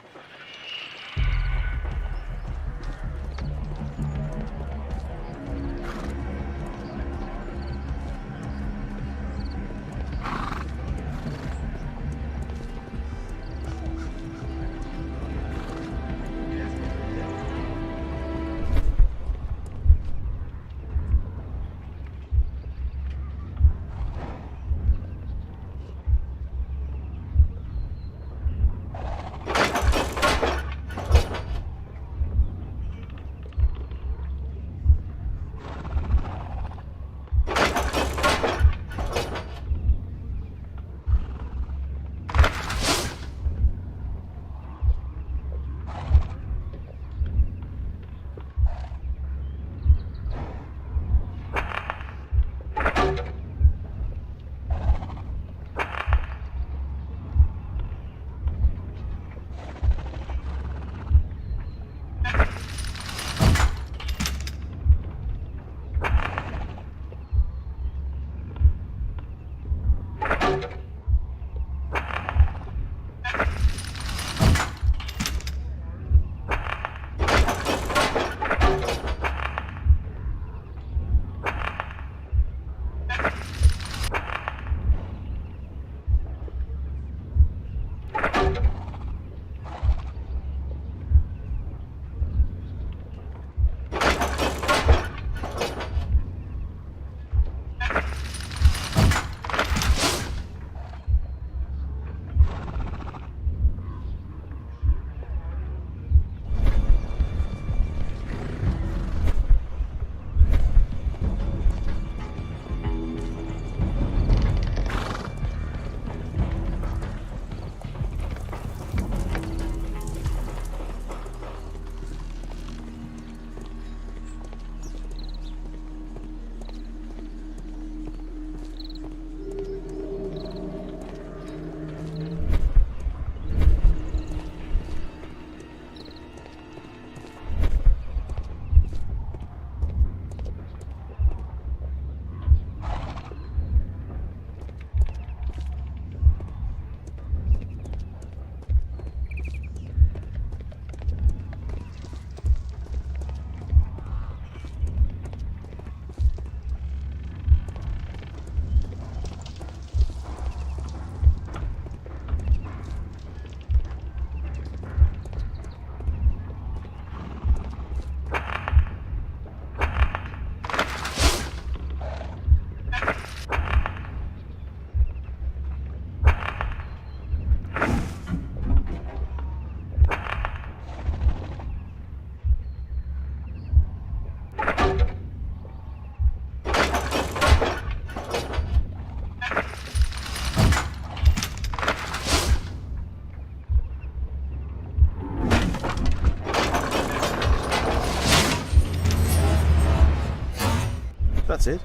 that's it.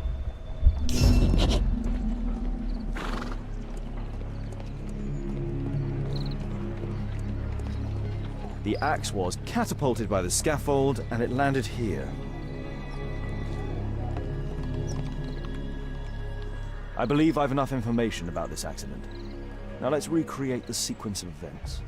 The axe was catapulted by the scaffold, and it landed here. I believe I've enough information about this accident. Now let's recreate the sequence of events.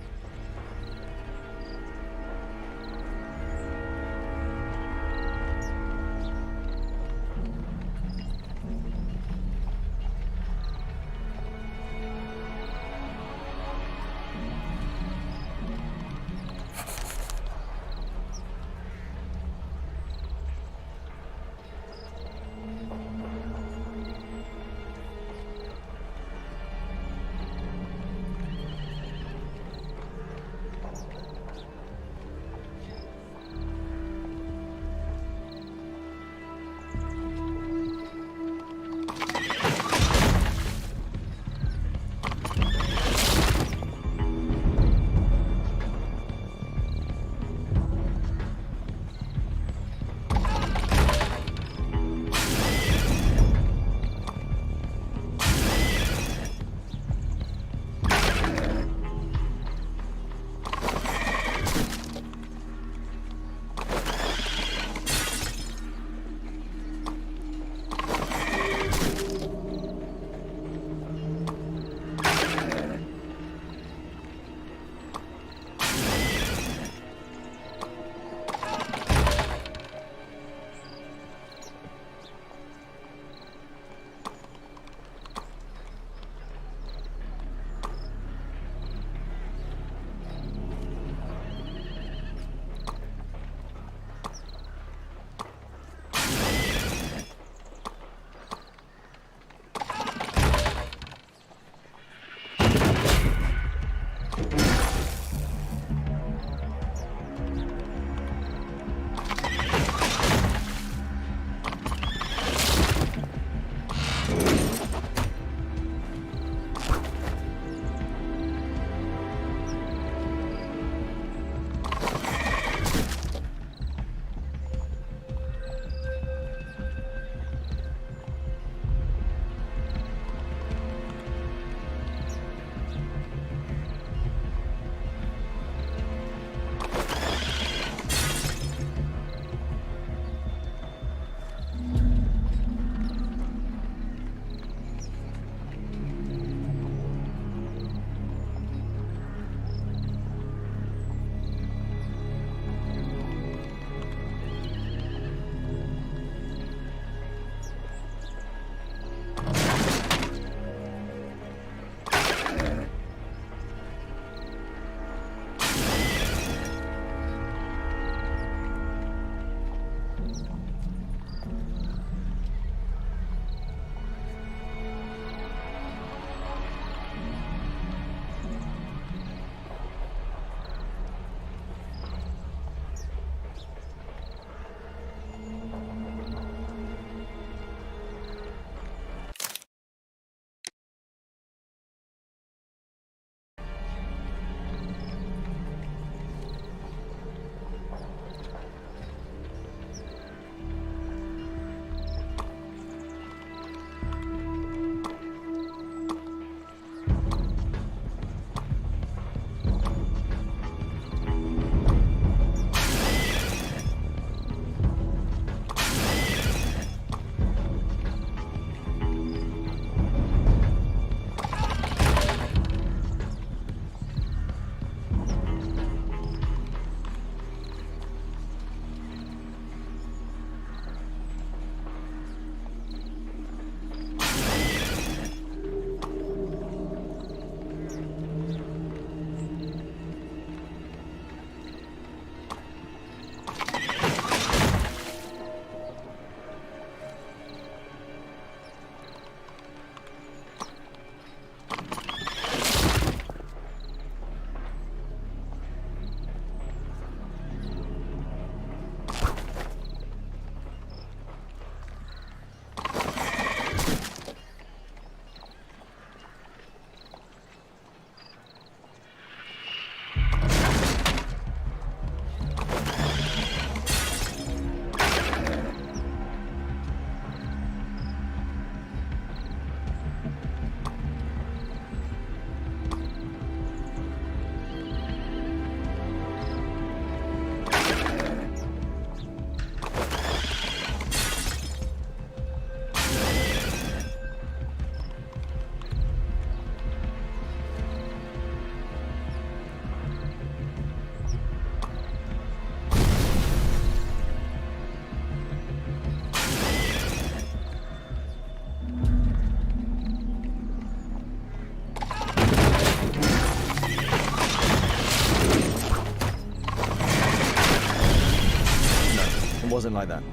wasn't like that.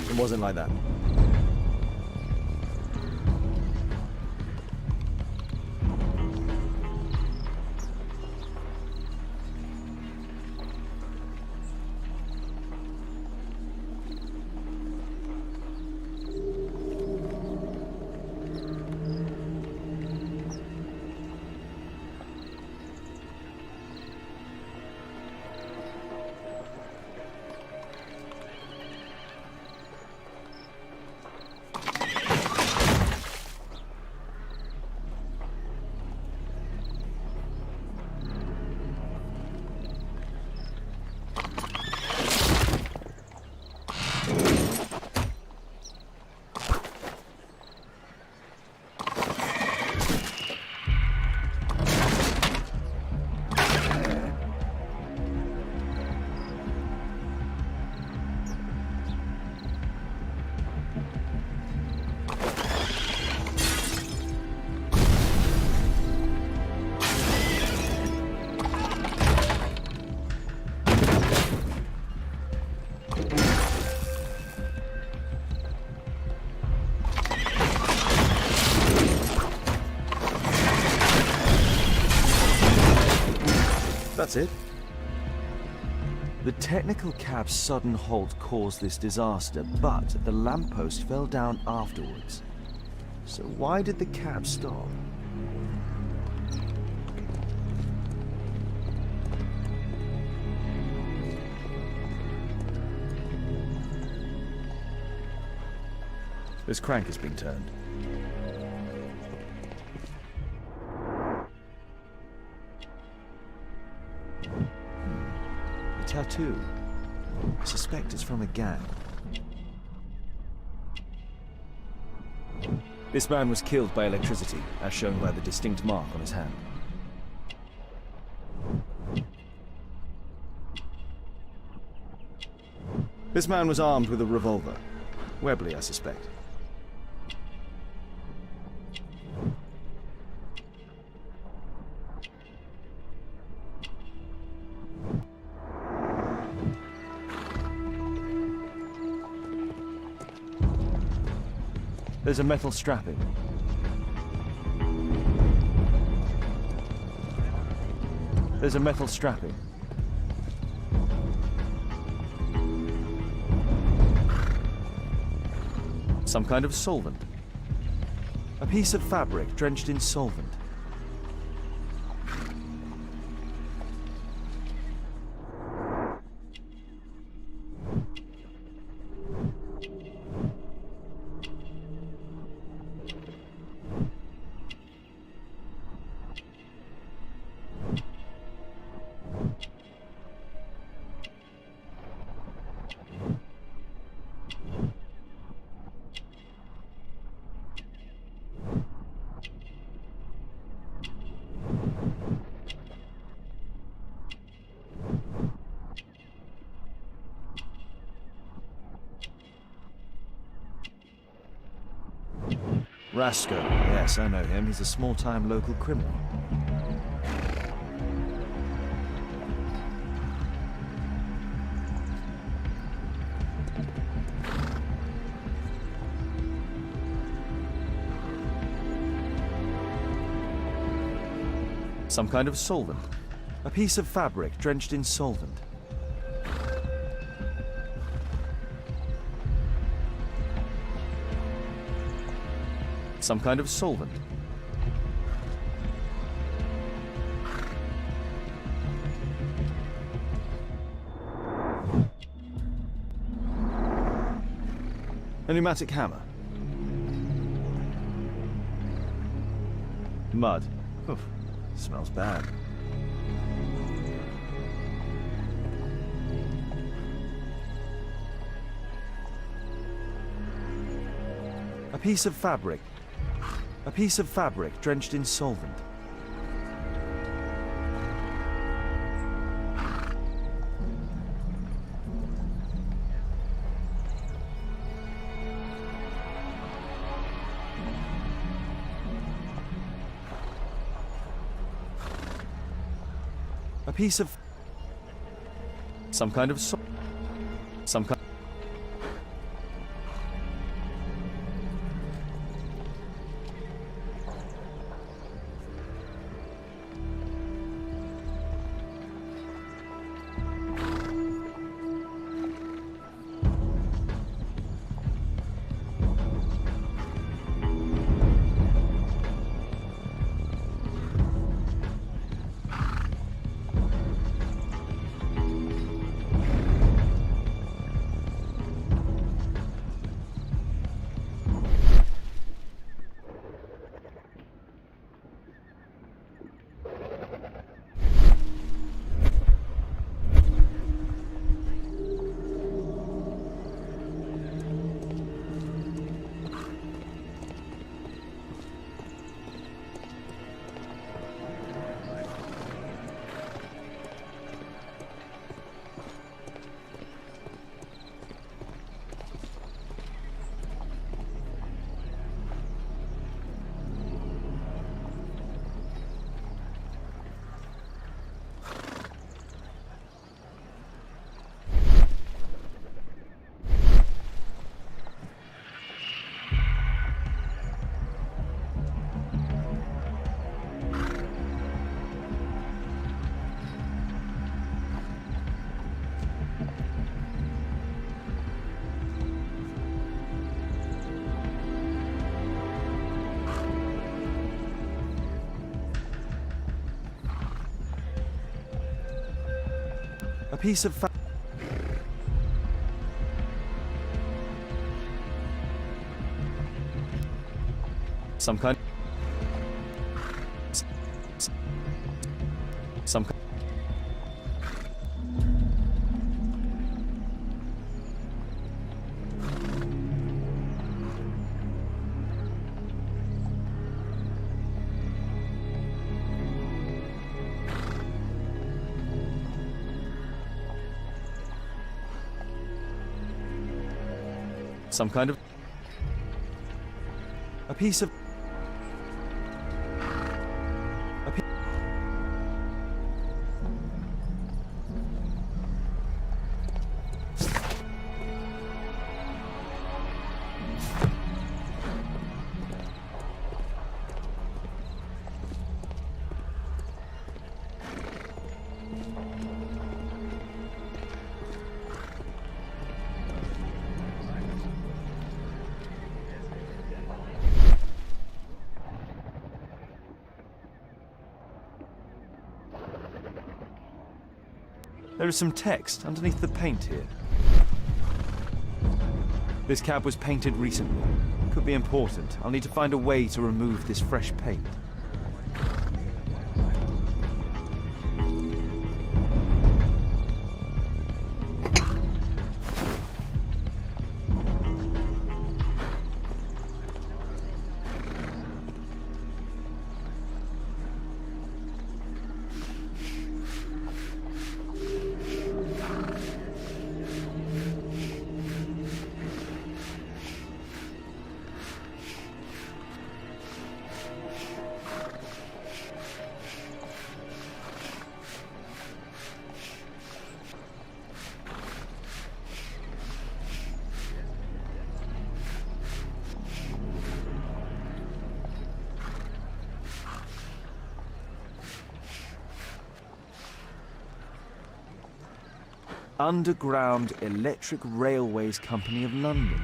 It wasn't like that. That's it. The technical cab's sudden halt caused this disaster, but the lamppost fell down afterwards. So why did the cab stop? This crank is being turned. A tattoo. I suspect it's from a gang. This man was killed by electricity, as shown by the distinct mark on his hand. This man was armed with a revolver. Webley, I suspect. There's a metal strapping. There's a metal strapping. Some kind of solvent. A piece of fabric drenched in solvent. Rasco. Yes, I know him. He's a small-time local criminal. Some kind of solvent. A piece of fabric drenched in solvent. Some kind of solvent. A pneumatic hammer. Mud. Oof, smells bad. A piece of fabric. A piece of fabric drenched in solvent. A piece of some kind of some kind. A piece of some kind. Some kind. Some kind of a piece of a piece. There is some text underneath the paint here. This cab was painted recently. Could be important. I'll need to find a way to remove this fresh paint. Underground Electric Railways Company of London.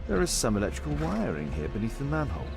There is some electrical wiring here beneath the manhole.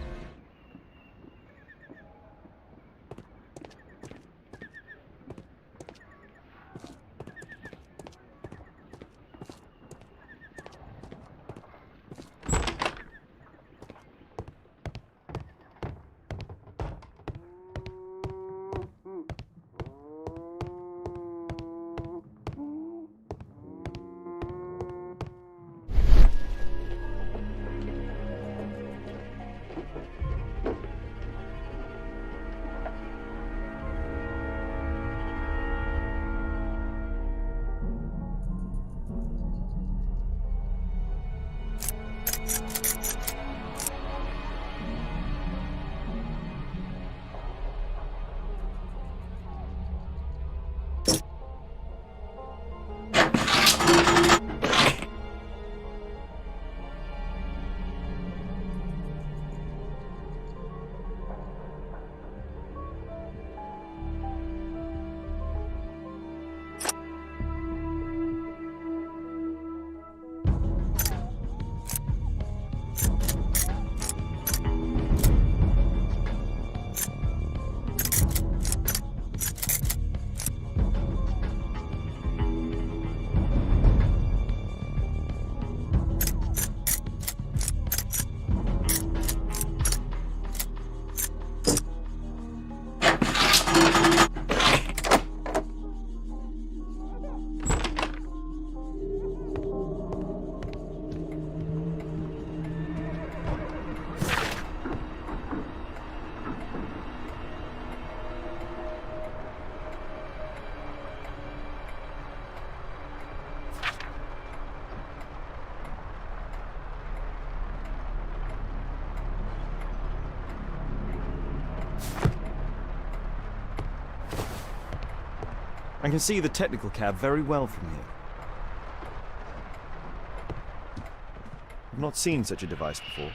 I can see the technical cab very well from here. I've not seen such a device before.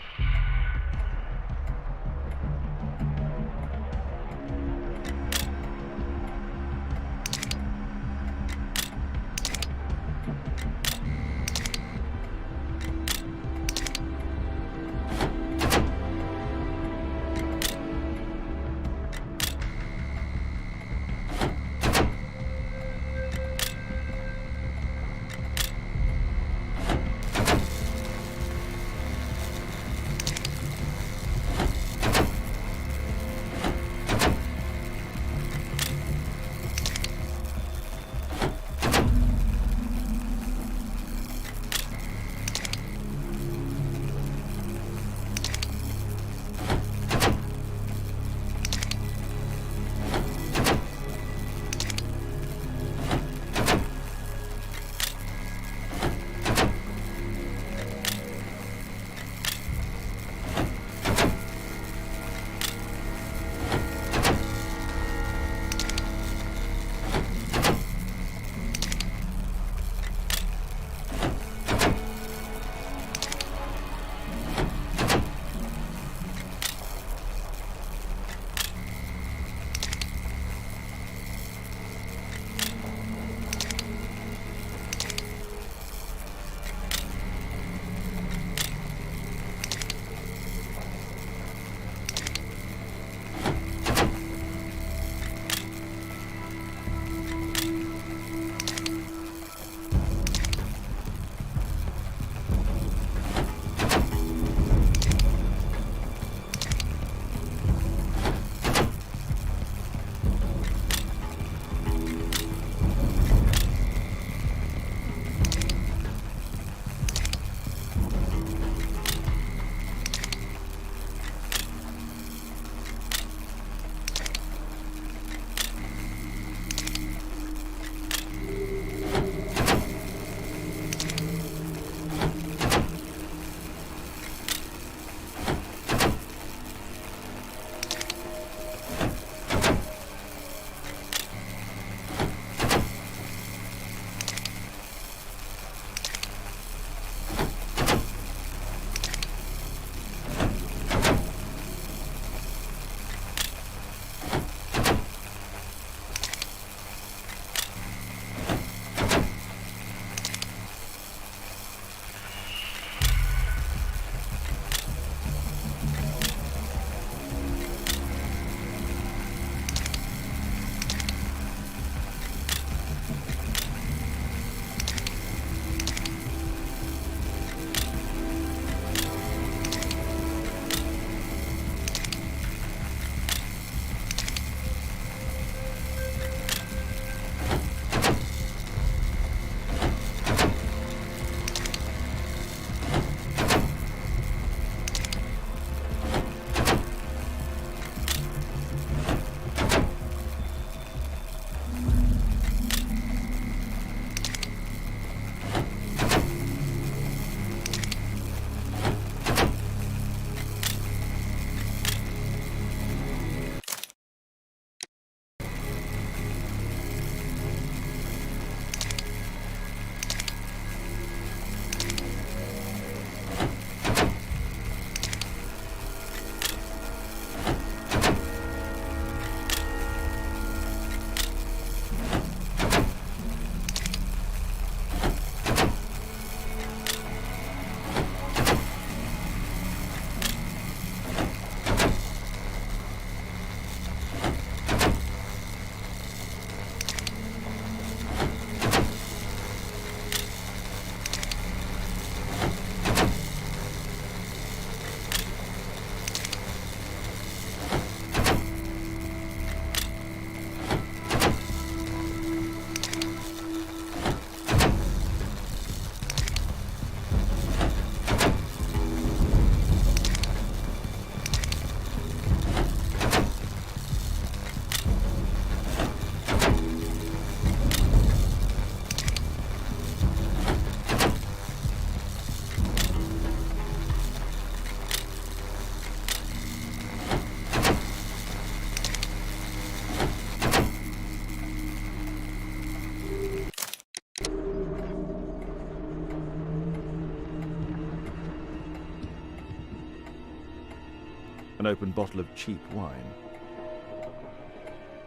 An open bottle of cheap wine.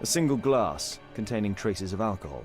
A single glass containing traces of alcohol.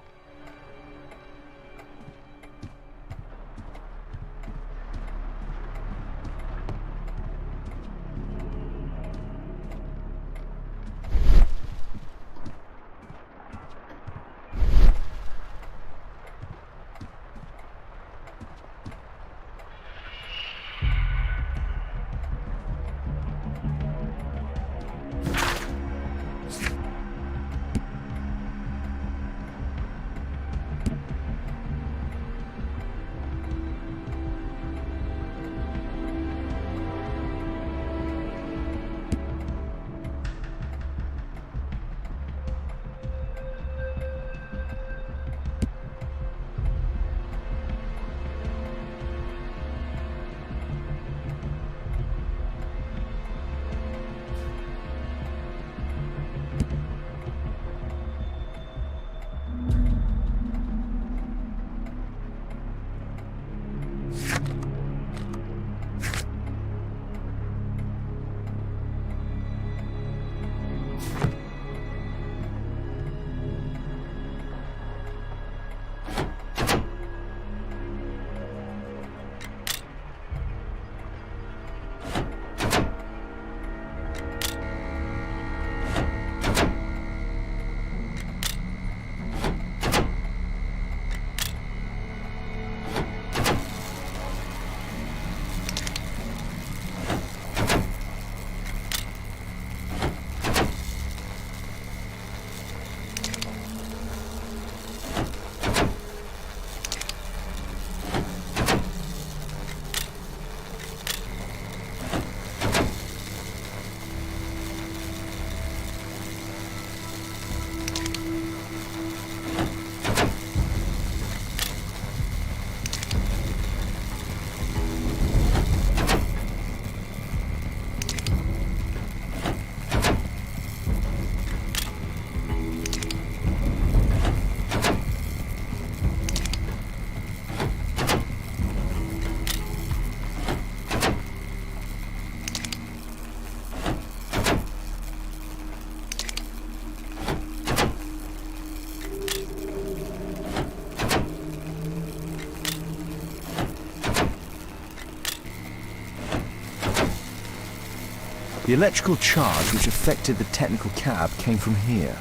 The electrical charge which affected the technical cab came from here.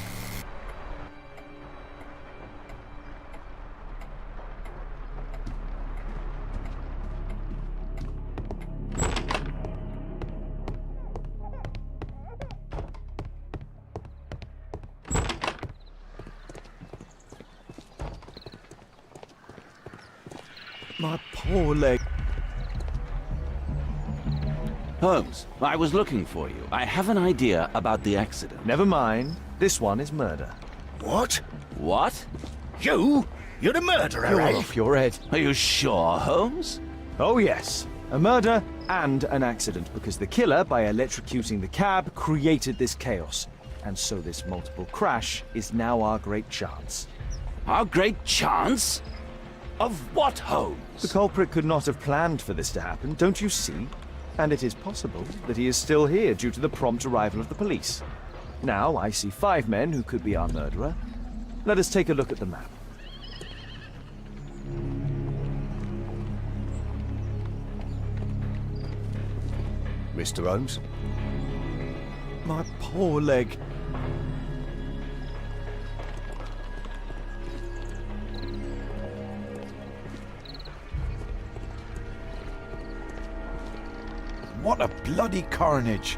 My poor leg. Holmes, I was looking for you. I have an idea about the accident. Never mind. This one is murder. What? What? You? You're the murderer, You're eh? off your head. Are you sure, Holmes? Oh yes. A murder and an accident, because the killer, by electrocuting the cab, created this chaos. And so this multiple crash is now our great chance. Our great chance? Of what, Holmes? The culprit could not have planned for this to happen, don't you see? And it is possible that he is still here due to the prompt arrival of the police. Now I see 5 men who could be our murderer. Let us take a look at the map. Mr. Holmes? My poor leg. What a bloody carnage!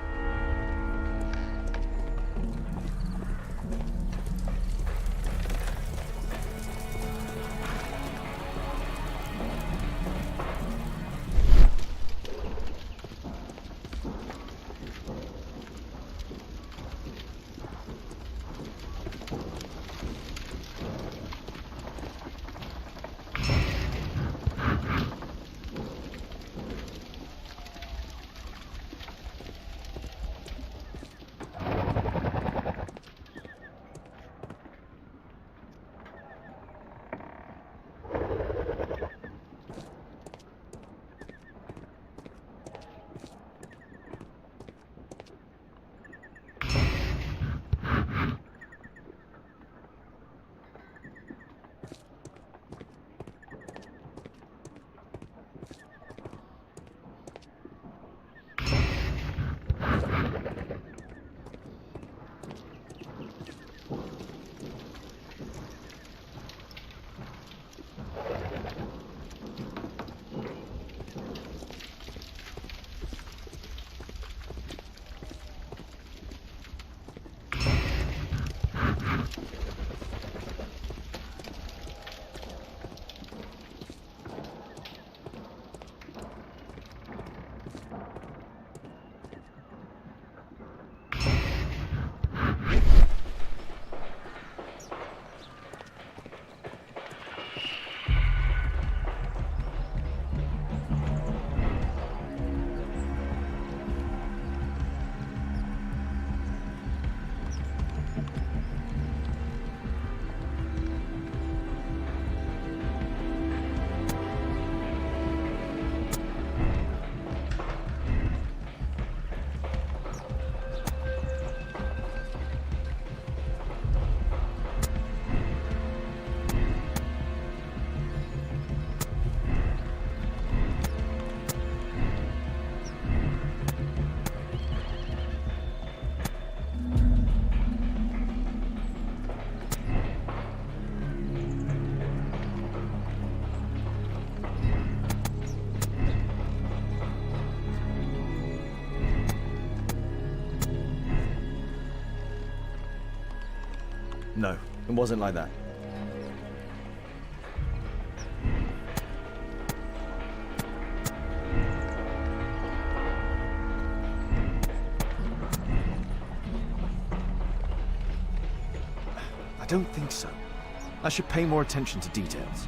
No, it wasn't like that. I don't think so. I should pay more attention to details.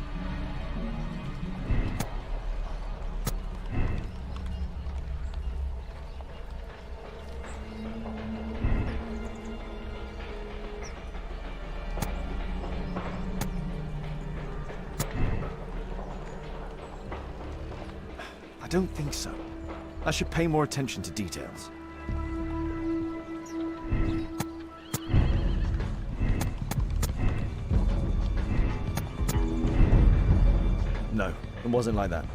I don't think so. I should pay more attention to details. No, it wasn't like that.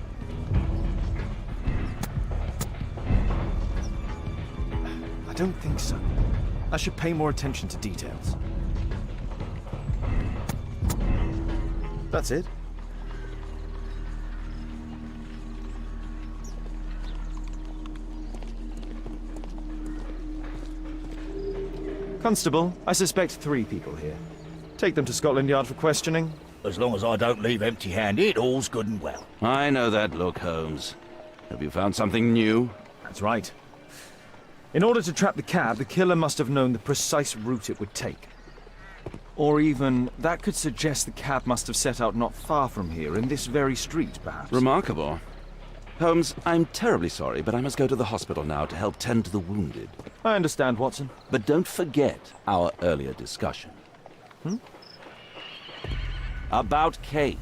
I don't think so. I should pay more attention to details. That's it. Constable, I suspect 3 people here. Take them to Scotland Yard for questioning. As long as I don't leave empty-handed, all's good and well. I know that look, Holmes. Have you found something new? That's right. In order to trap the cab, the killer must have known the precise route it would take. Or even, that could suggest the cab must have set out not far from here, in this very street, perhaps. Remarkable. Holmes, I'm terribly sorry, but I must go to the hospital now to help tend to the wounded. I understand, Watson. But don't forget our earlier discussion. Hmm? About Kate.